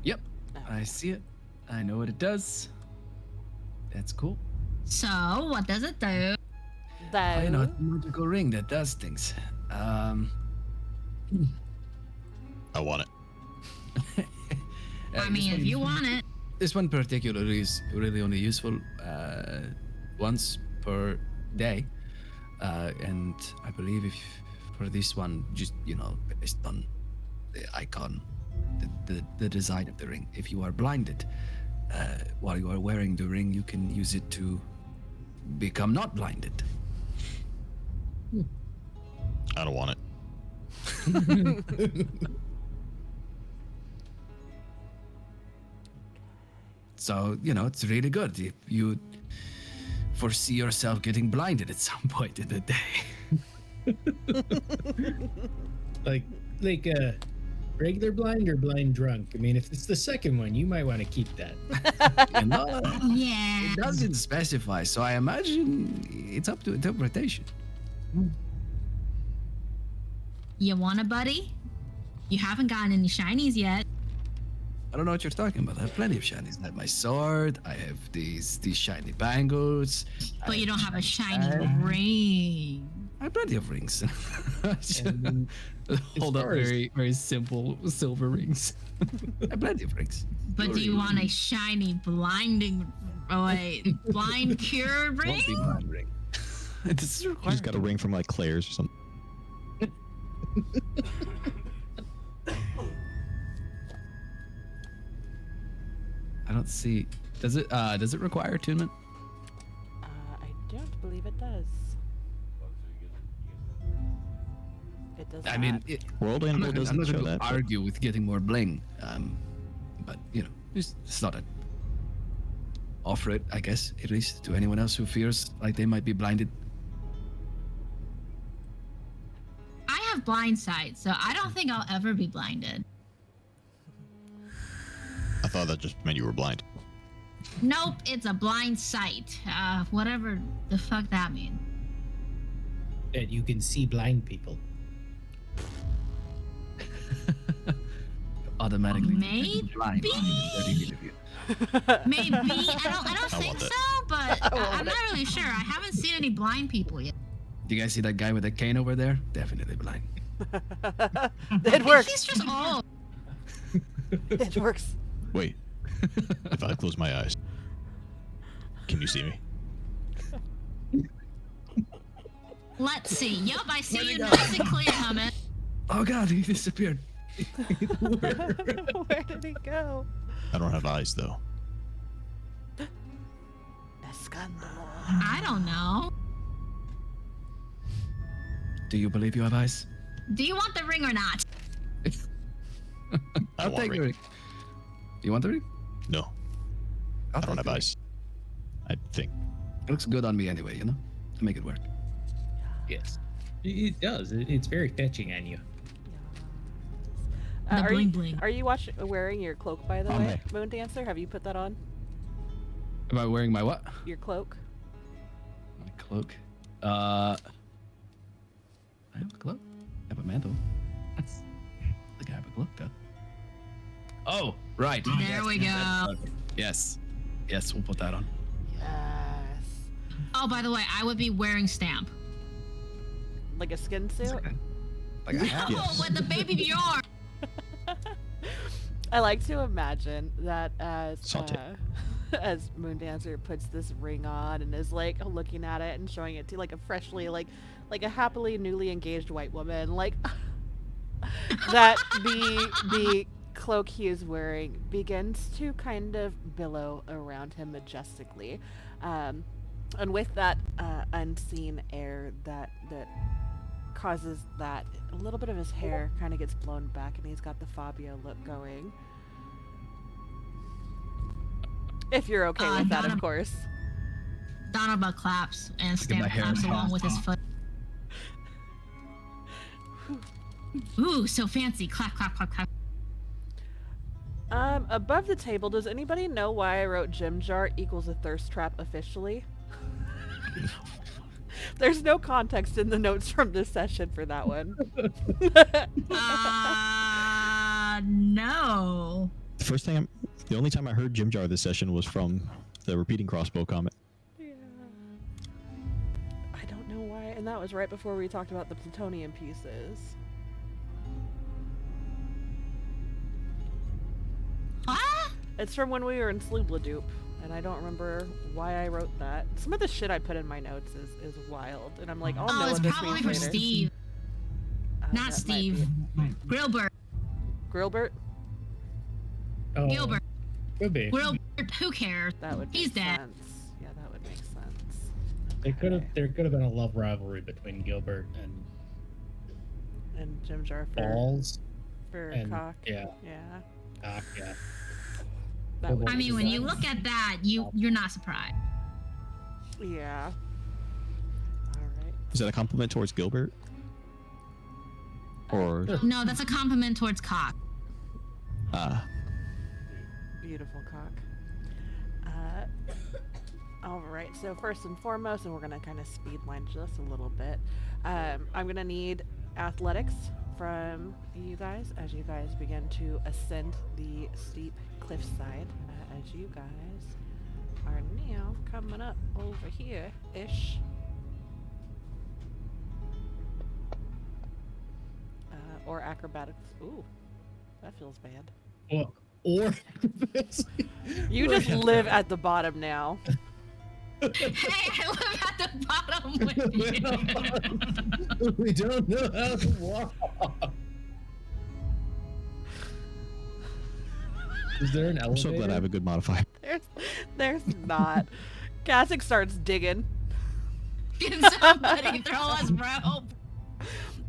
Yep.
Oh,
I see it. I know what it does. That's cool.
So, what does it do?
Oh, you know,
Though,
it's a magical ring that does things.
I want it.
I mean, if you want it.
This one particularly is really only useful once per day. And I believe if for this one, just, you know, based on the icon, the design of the ring, if you are blinded while you are wearing the ring, you can use it to become not blinded.
I don't want it.
So, you know, it's really good if you foresee yourself getting blinded at some point in the day.
Like regular blind or blind drunk. I mean, if it's the second one, you might want to keep that.
You know,
Yeah.
it doesn't specify, so I imagine it's up to interpretation.
You want a buddy? You haven't gotten any shinies yet.
I don't know what you're talking about. I have plenty of shinies. I have my sword. I have these shiny bangles.
But you don't have a shiny
bag.
ring.
I have plenty of rings.
And
Hold up
far as-
very, very simple silver rings. I have plenty of rings.
But do you want a shiny blinding, blind cure ring?
Won't be blind ring. This is
You
required.
just got a ring from like Claire's or something.
I don't see. Does it require attunement?
I don't believe it does. It does
I
not.
mean,
World
I'm
Animal
not gonna,
doesn't
I'm not
show
gonna
that. but-
argue with getting more bling, but you know, it's not a offer it, I guess, at least to anyone else who fears like they might be blinded.
I have blind sight, so I don't think I'll ever be blinded.
I thought that just meant you were blind.
Nope, it's a blind sight. Whatever the fuck that means.
That you can see blind people.
Automatically.
Maybe?
Blind.
Maybe. I don't think
want that.
so, but I'm not really sure. I haven't seen any blind people yet.
Do you guys see that guy with the cane over there? Definitely blind.
It works.
He's just old.
It works.
Wait. If I close my eyes, can you see me?
Let's see. Yup, I see you nice and clear, Hummet.
Oh god, he disappeared.
Where did he go?
I don't have eyes though.
Escándalo.
I don't know.
Do you believe you have eyes?
Do you want the ring or not?
I'll
want
take
ring.
the ring. You want the ring?
No,
I'll
I don't
take
have
the ring.
eyes. I think.
It looks good on me anyway, you know? To make it work.
Yes. It does. It's very fetching on you.
The
are
bling
you
bling.
are you wearing your cloak, by the
On
way, Moon Dancer? Have you put that on?
Am I wearing my what?
Your cloak?
My cloak. I have a cloak. I have a mantle. I think I have a cloak though. Oh, right.
There we go.
Yes. Yes, we'll put that on.
Yes.
Oh, by the way, I would be wearing stamp.
Like a skin suit?
Okay. Like I have.
Oh, with the baby Bjorn.
I like to imagine that
Saute.
as Moon Dancer puts this ring on and is like looking at it and showing it to like a freshly like a happily newly engaged white woman, like that the cloak he is wearing begins to kind of billow around him majestically, and with that unseen air that causes that a little bit of his hair kind of gets blown back and he's got the Fabio look going. If you're okay with that, of course.
Donovan claps and
my
Stamp
hair
claps
and
along
paws
with his
off.
foot. Ooh, so fancy. Clap, clap, clap, clap.
Above the table, does anybody know why I wrote Gym Jar equals a thirst trap officially? There's no context in the notes from this session for that one.
No.
The only time I heard Jim Jar this session was from the repeating crossbow comment.
Yeah. I don't know why, and that was right before we talked about the plutonium pieces.
What?
It's from when we were in Sloobladoop, and I don't remember why I wrote that. Some of the shit I put in my notes is wild, and I'm like, I'll know
Oh, it's
what this
probably
means
for
later.
Steve. Not
That might
Steve. Grilbert.
be- Grilbert?
Oh,
Gilbert.
could be.
Grilbert. Who cares?
That would
He's
make
dead.
sense. Yeah, that would make sense.
There could have been a love rivalry between Gilbert
And Jim Jar for,
Balls.
for
and
cock.
yeah,
Yeah.
yeah.
That would
I
make
mean, when you
sense.
look at that, you're not surprised.
Yeah. Alright.
Is that a compliment towards Gilbert? Or
No, that's a compliment towards cock.
Beautiful cock. Alright, so first and foremost, and we're going to kind of speed line just a little bit, I'm going to need athletics from you guys as you guys begin to ascend the steep cliffside, as you guys are now coming up over here-ish. Or acrobatics. Ooh, that feels bad.
Or
You just live at the bottom now.
Hey, I live at the bottom with you.
we don't know how to walk. Is there an elevator?
I'm so glad I have a good modifier.
There's not. Kasich starts digging.
Can somebody throw us rope?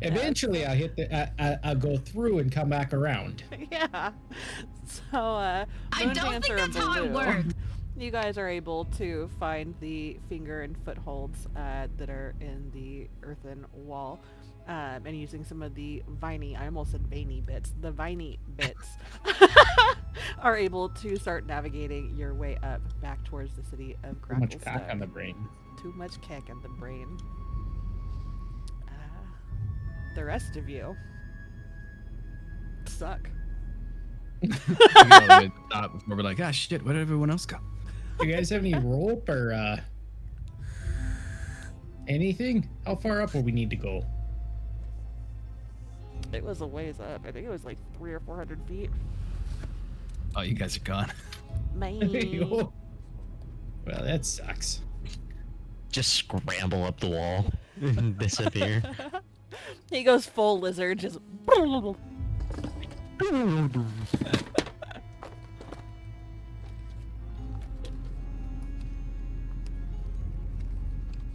Eventually, I hit the. I'll go through and come back around.
Yeah. So,
I
Moon
don't think
Dancer and
that's how it
Baloo,
works.
You guys are able to find the finger and footholds that are in the earthen wall, and using some of the viney, I almost said veiny bits, the viney bits are able to start navigating your way up back towards the city of
Too much cock
Cracklestone.
on the brain.
Too much kick in the brain. The rest of you suck.
We go all the way to the top before we're like, ah, shit, where did everyone else go?
Do you guys have any rope or anything? How far up will we need to go?
It was a ways up. I think it was like 300 or 400 feet.
Oh, you guys are gone.
Man.
Oh. Well, that sucks.
Just scramble up the wall and disappear.
He goes full lizard, just.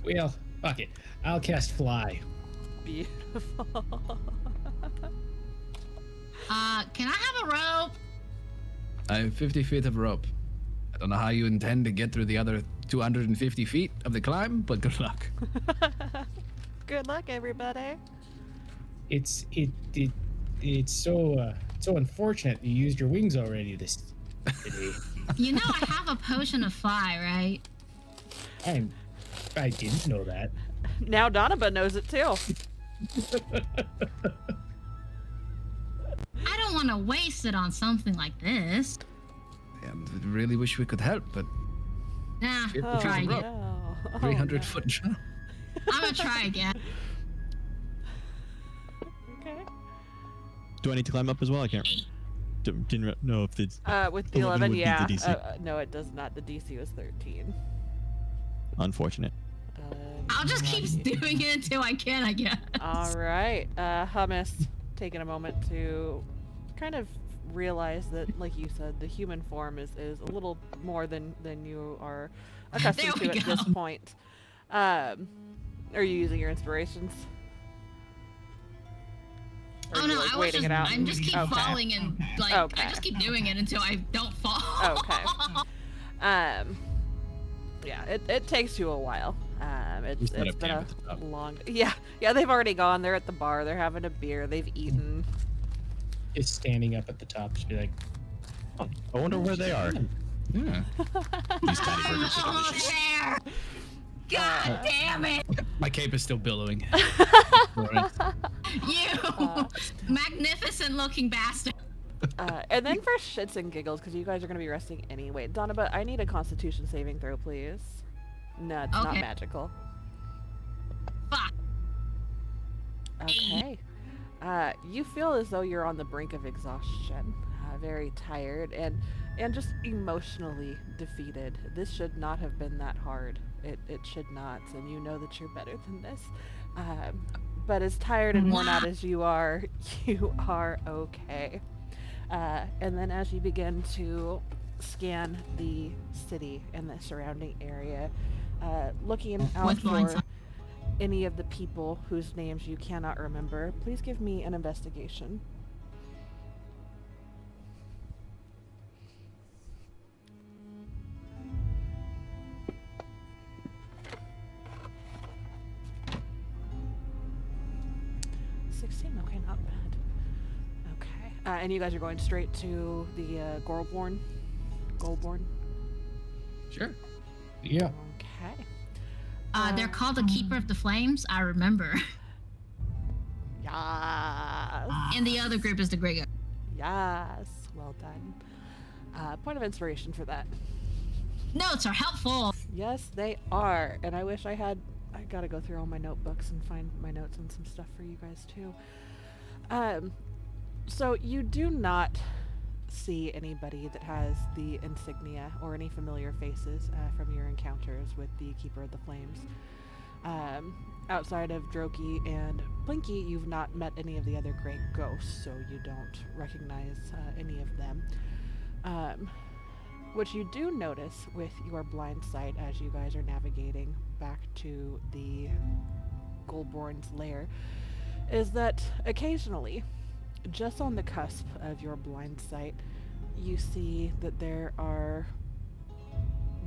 Well, fuck it. I'll cast fly.
Beautiful.
Can I have a rope?
I have 50 feet of rope. I don't know how you intend to get through the other 250 feet of the climb, but good luck.
Good luck, everybody.
It's so unfortunate you used your wings already this today.
You know I have a potion of fly, right?
I didn't know that.
Now Donovan knows it too.
I don't want to waste it on something like this.
I really wish we could help, but
Nah,
Fifty
I'll
feet
try
of rope.
again.
no. Oh,
300
no.
foot jump.
I'm gonna try again.
Okay.
Do I need to climb up as well? I can't. Didn't know if it's.
With the
11
11,
would beat
yeah.
the DC.
No, it does not. The DC was 13.
Unfortunate.
I'll just keep doing it until I can, I guess.
All right. Hummus, taking a moment to kind of realize that, like you said, the human form is a little more than you are accustomed
There
to
we
at this
go.
point. Are you using your inspirations? Or
Oh
are you,
no,
like,
I was
waiting
just,
it out?
I'm just keep
Okay.
falling and like,
Okay.
I just keep doing it until I don't fall.
Okay. Yeah, it takes you a while. It's
set
it's
up
been
camp
a
at the top.
long. Yeah, they've already gone. They're at the bar. They're having a beer. They've eaten.
Just standing up at the top, just be like,
I wonder where they are.
Yeah.
These tiny burgers are
Oh,
delicious.
there! God damn it!
My cape is still billowing.
You magnificent looking bastard.
And then for shits and giggles, because you guys are going to be resting anyway. Donovan, I need a Constitution saving throw, please. No, it's not
Okay.
magical.
Fuck.
Okay. You feel as though you're on the brink of exhaustion, very tired and just emotionally defeated. This should not have been that hard. It should not, and you know that you're better than this. But as tired and worn out as you are okay. And then as you begin to scan the city and the surrounding area, looking out
With
for
blinds on.
any of the people whose names you cannot remember, please give me an investigation. Okay, not bad. Okay. And you guys are going straight to the Goldborn?
Sure.
yeah.
Okay.
They're called the Keeper of the Flames. I remember.
Yes.
And the other group is the Grego.
Yes. Well done. Point of inspiration for that.
Notes are helpful.
Yes, they are. And I wish I gotta go through all my notebooks and find my notes and some stuff for you guys too. So you do not see anybody that has the insignia or any familiar faces from your encounters with the Keeper of the Flames. Outside of Droki and Blinky, you've not met any of the other great ghosts, so you don't recognize any of them. What you do notice with your blind sight as you guys are navigating back to the Goldborn's lair is that occasionally, just on the cusp of your blind sight, you see that there are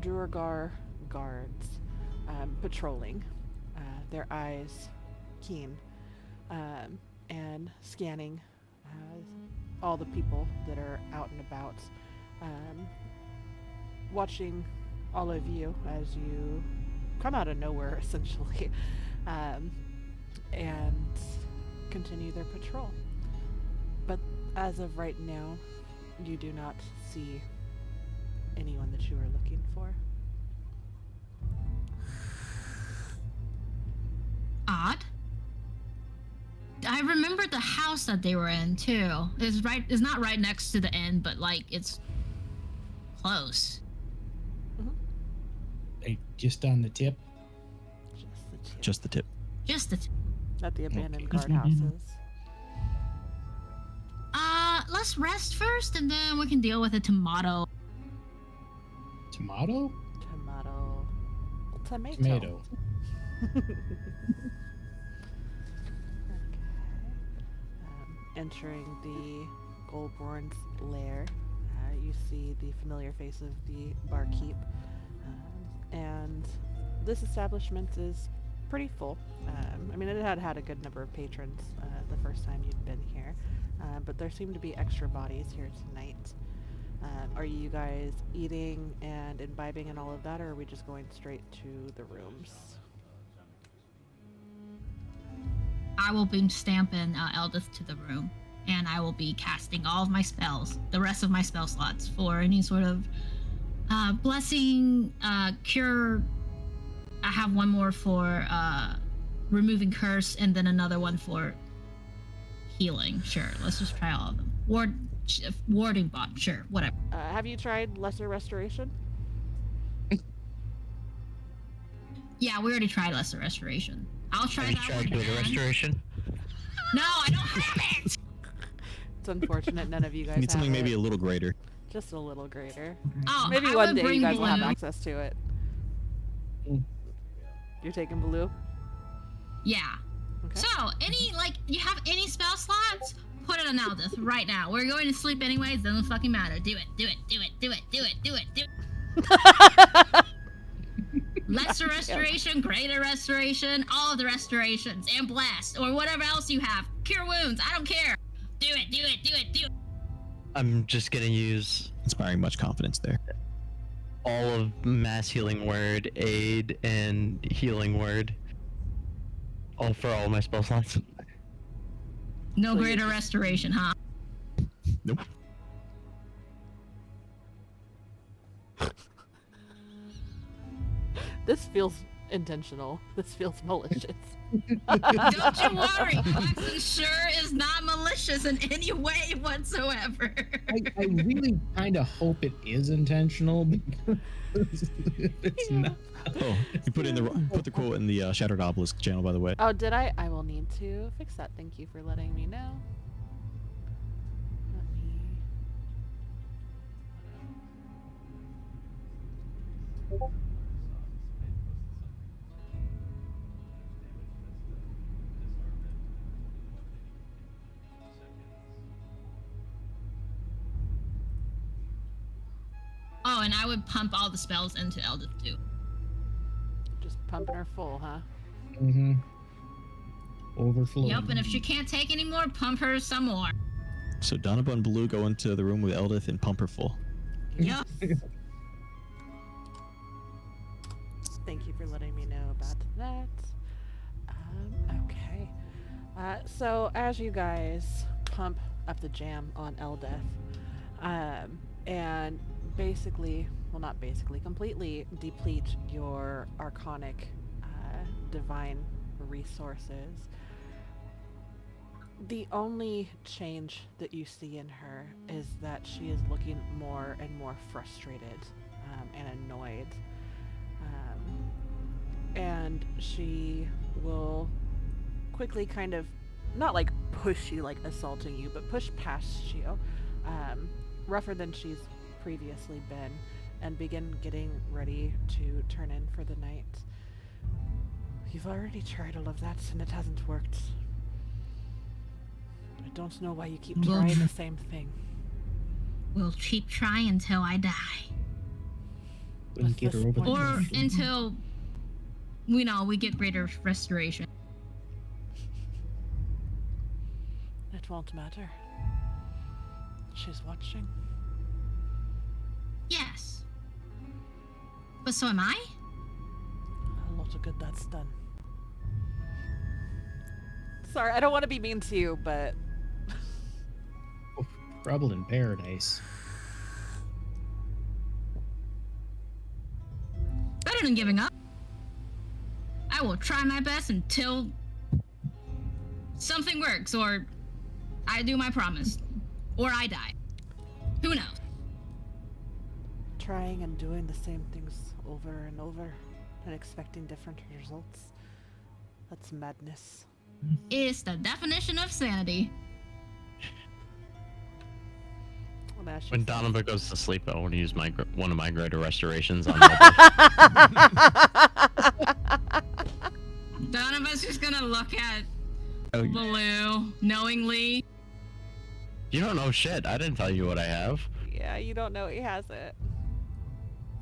Duergar guards patrolling, their eyes keen and scanning all the people that are out and about, watching all of you as you come out of nowhere, essentially, and continue their patrol. But as of right now, you do not see anyone that you are looking for.
Odd. I remember the house that they were in too. It's not right next to the inn, but like it's close.
Like just on the tip.
Just the tip.
Just the tip.
At the abandoned
Okay.
guardhouses.
Let's rest first, and then we can deal with the tomato.
Tomato?
Tomato.
Tomato.
Entering the Goldborn's lair, you see the familiar face of the barkeep, and this establishment is pretty full. I mean, it had a good number of patrons the first time you'd been here, but there seem to be extra bodies here tonight. Are you guys eating and imbibing and all of that, or are we just going straight to the rooms?
I will be stamping Eldith to the room, and I will be casting all of my spells, the rest of my spell slots, for any sort of blessing, cure. I have one more for removing curse, and then another one for healing. Sure, let's just try all of them. Warding bot, sure, whatever.
Have you tried Lesser Restoration?
Yeah, we already tried Lesser Restoration. I'll try
Have you
that
tried
one
Greater
again.
Restoration?
No, I don't have it!
It's unfortunate none of you guys
Need something
have
maybe
it.
a little greater.
Just a little greater.
Oh,
Maybe
I
one
would
day you
bring
guys will have
Blue.
access to it.
Mm.
You're taking blue?
Yeah.
Okay.
So, you have any spell slots? Put it on Eldith right now. We're going to sleep anyways, doesn't fucking matter. Do it. Lesser restoration, greater restoration, all of the restorations, and blast, or whatever else you have. Cure wounds, I don't care. Do it.
I'm just gonna use
Inspiring much confidence there.
all of mass healing word, aid, and healing word. All for all my spell slots.
No
So
greater restoration, huh?
Nope.
This feels intentional. This feels malicious.
Don't you worry, Claxon sure is not malicious in any way whatsoever.
I really kind of hope it is intentional because if it's not.
Oh, you put the quote in the Shattered Obelisk channel, by the way.
Oh, did I? I will need to fix that. Thank you for letting me know. Let me...
Oh, and I would pump all the spells into Eldith too.
Just pumping her full, huh?
Mm-hmm. Overflow.
Yep, and if she can't take any more, pump her some more.
So Donovan and Blue go into the room with Eldith and pump her full.
Yep.
Thank you for letting me know about that. Okay. So as you guys pump up the jam on Eldith, and basically, well, not basically, completely deplete your arcanic divine resources, the only change that you see in her is that she is looking more and more frustrated and annoyed. And she will quickly kind of, not like push you, like assaulting you, but push past you, rougher than she's previously been, and begin getting ready to turn in for the night. You've already tried all of that and it hasn't worked. I don't know why you keep
Well,
trying the same thing.
We'll keep trying until I die.
Wouldn't get her over
Or
the
until, we get greater restoration.
It won't matter. she's watching.
Yes. But so am I?
A lot of good that's done. Sorry, I don't want to be mean to you, but
Trouble in paradise.
Better than giving up. I will try my best until something works, or I do my promise, or I die. Who knows?
trying and doing the same things over and over and expecting different results. That's madness.
It's the definition of sanity.
Well, now she's-
When Donovan goes to sleep, I want to use my one of my greater restorations on.
Donovan's just gonna look at
Oh,
Baloo knowingly.
you don't know shit. I didn't tell you what I have.
Yeah, you don't know he has it.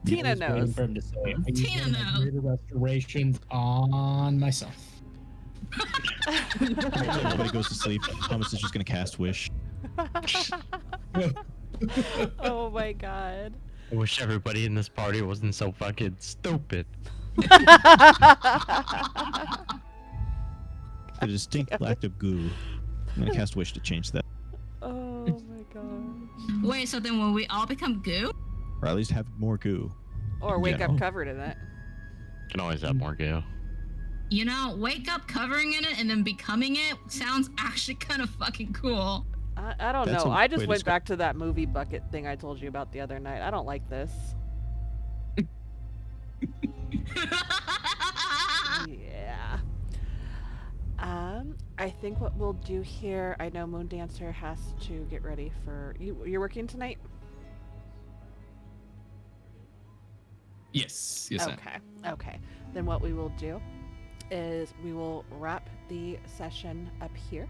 I
Tina
was waiting
knows.
for him to say, I use
Tina
one of my
knows.
greater restorations on myself.
Nobody goes to sleep. Thomas is just gonna cast wish.
Oh my god.
I wish everybody in this party wasn't so fucking stupid.
A distinct lack of goo. I'm gonna cast wish to change that,
Oh my god.
Wait, so then will we all become goo?
or at least have more goo.
Or wake
general.
up covered in it.
Can always have more goo.
You know, wake up covering in it and then becoming it sounds actually kind of fucking cool.
I don't
That's
know.
a
I
way
just
to
went
describe-
back to that movie bucket thing I told you about the other night. I don't like this. Yeah. I think what we'll do here, I know Moon Dancer has to get ready for you're working tonight?
Yes, yes, I am.
Okay. Okay. Then what we will do is we will wrap the session up here.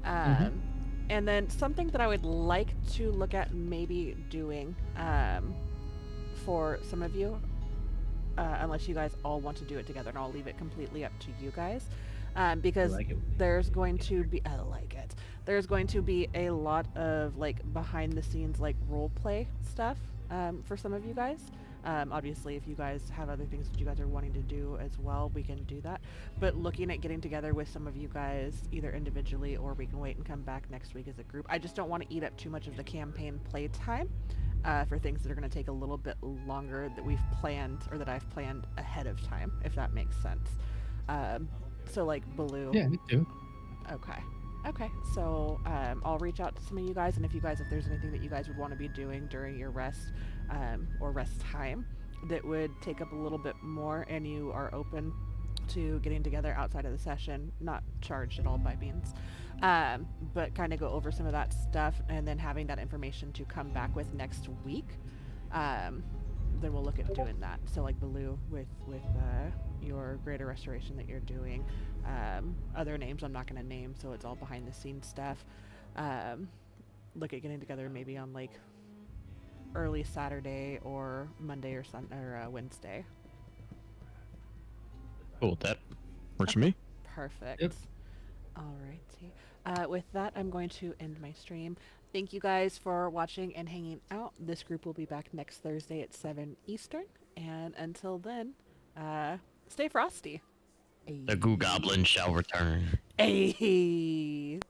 And then something that I would like to look at maybe doing for some of you, unless you guys all want to do it together, and I'll leave it completely up to you guys. Because
like it.
there's going to be I like it. There's going to be a lot of like behind the scenes like role play stuff for some of you guys. Obviously, if you guys have other things that you guys are wanting to do as well, we can do that. But looking at getting together with some of you guys, either individually or we can wait and come back next week as a group. I just don't want to eat up too much of the campaign play time for things that are going to take a little bit longer that we've planned or that I've planned ahead of time, if that makes sense. So like Baloo.
Yeah, me too.
Okay. Okay. So I'll reach out to some of you guys, and if there's anything that you guys would want to be doing during your rest or rest time that would take up a little bit more, and you are open to getting together outside of the session, not charged at all by means, but kind of go over some of that stuff, and then having that information to come back with next week. Then we'll look at doing that. So like Baloo with your greater restoration that you're doing. Other names I'm not going to name, so it's all behind the scenes stuff. Look at getting together maybe on like early Saturday or Monday or Wednesday.
Cool with that.
Works for me.
Perfect.
Yep.
Alrighty. With that, I'm going to end my stream. Thank you guys for watching and hanging out. This group will be back next Thursday at 7 Eastern. And until then, stay frosty.
The Goo Goblin shall return.
Ayy.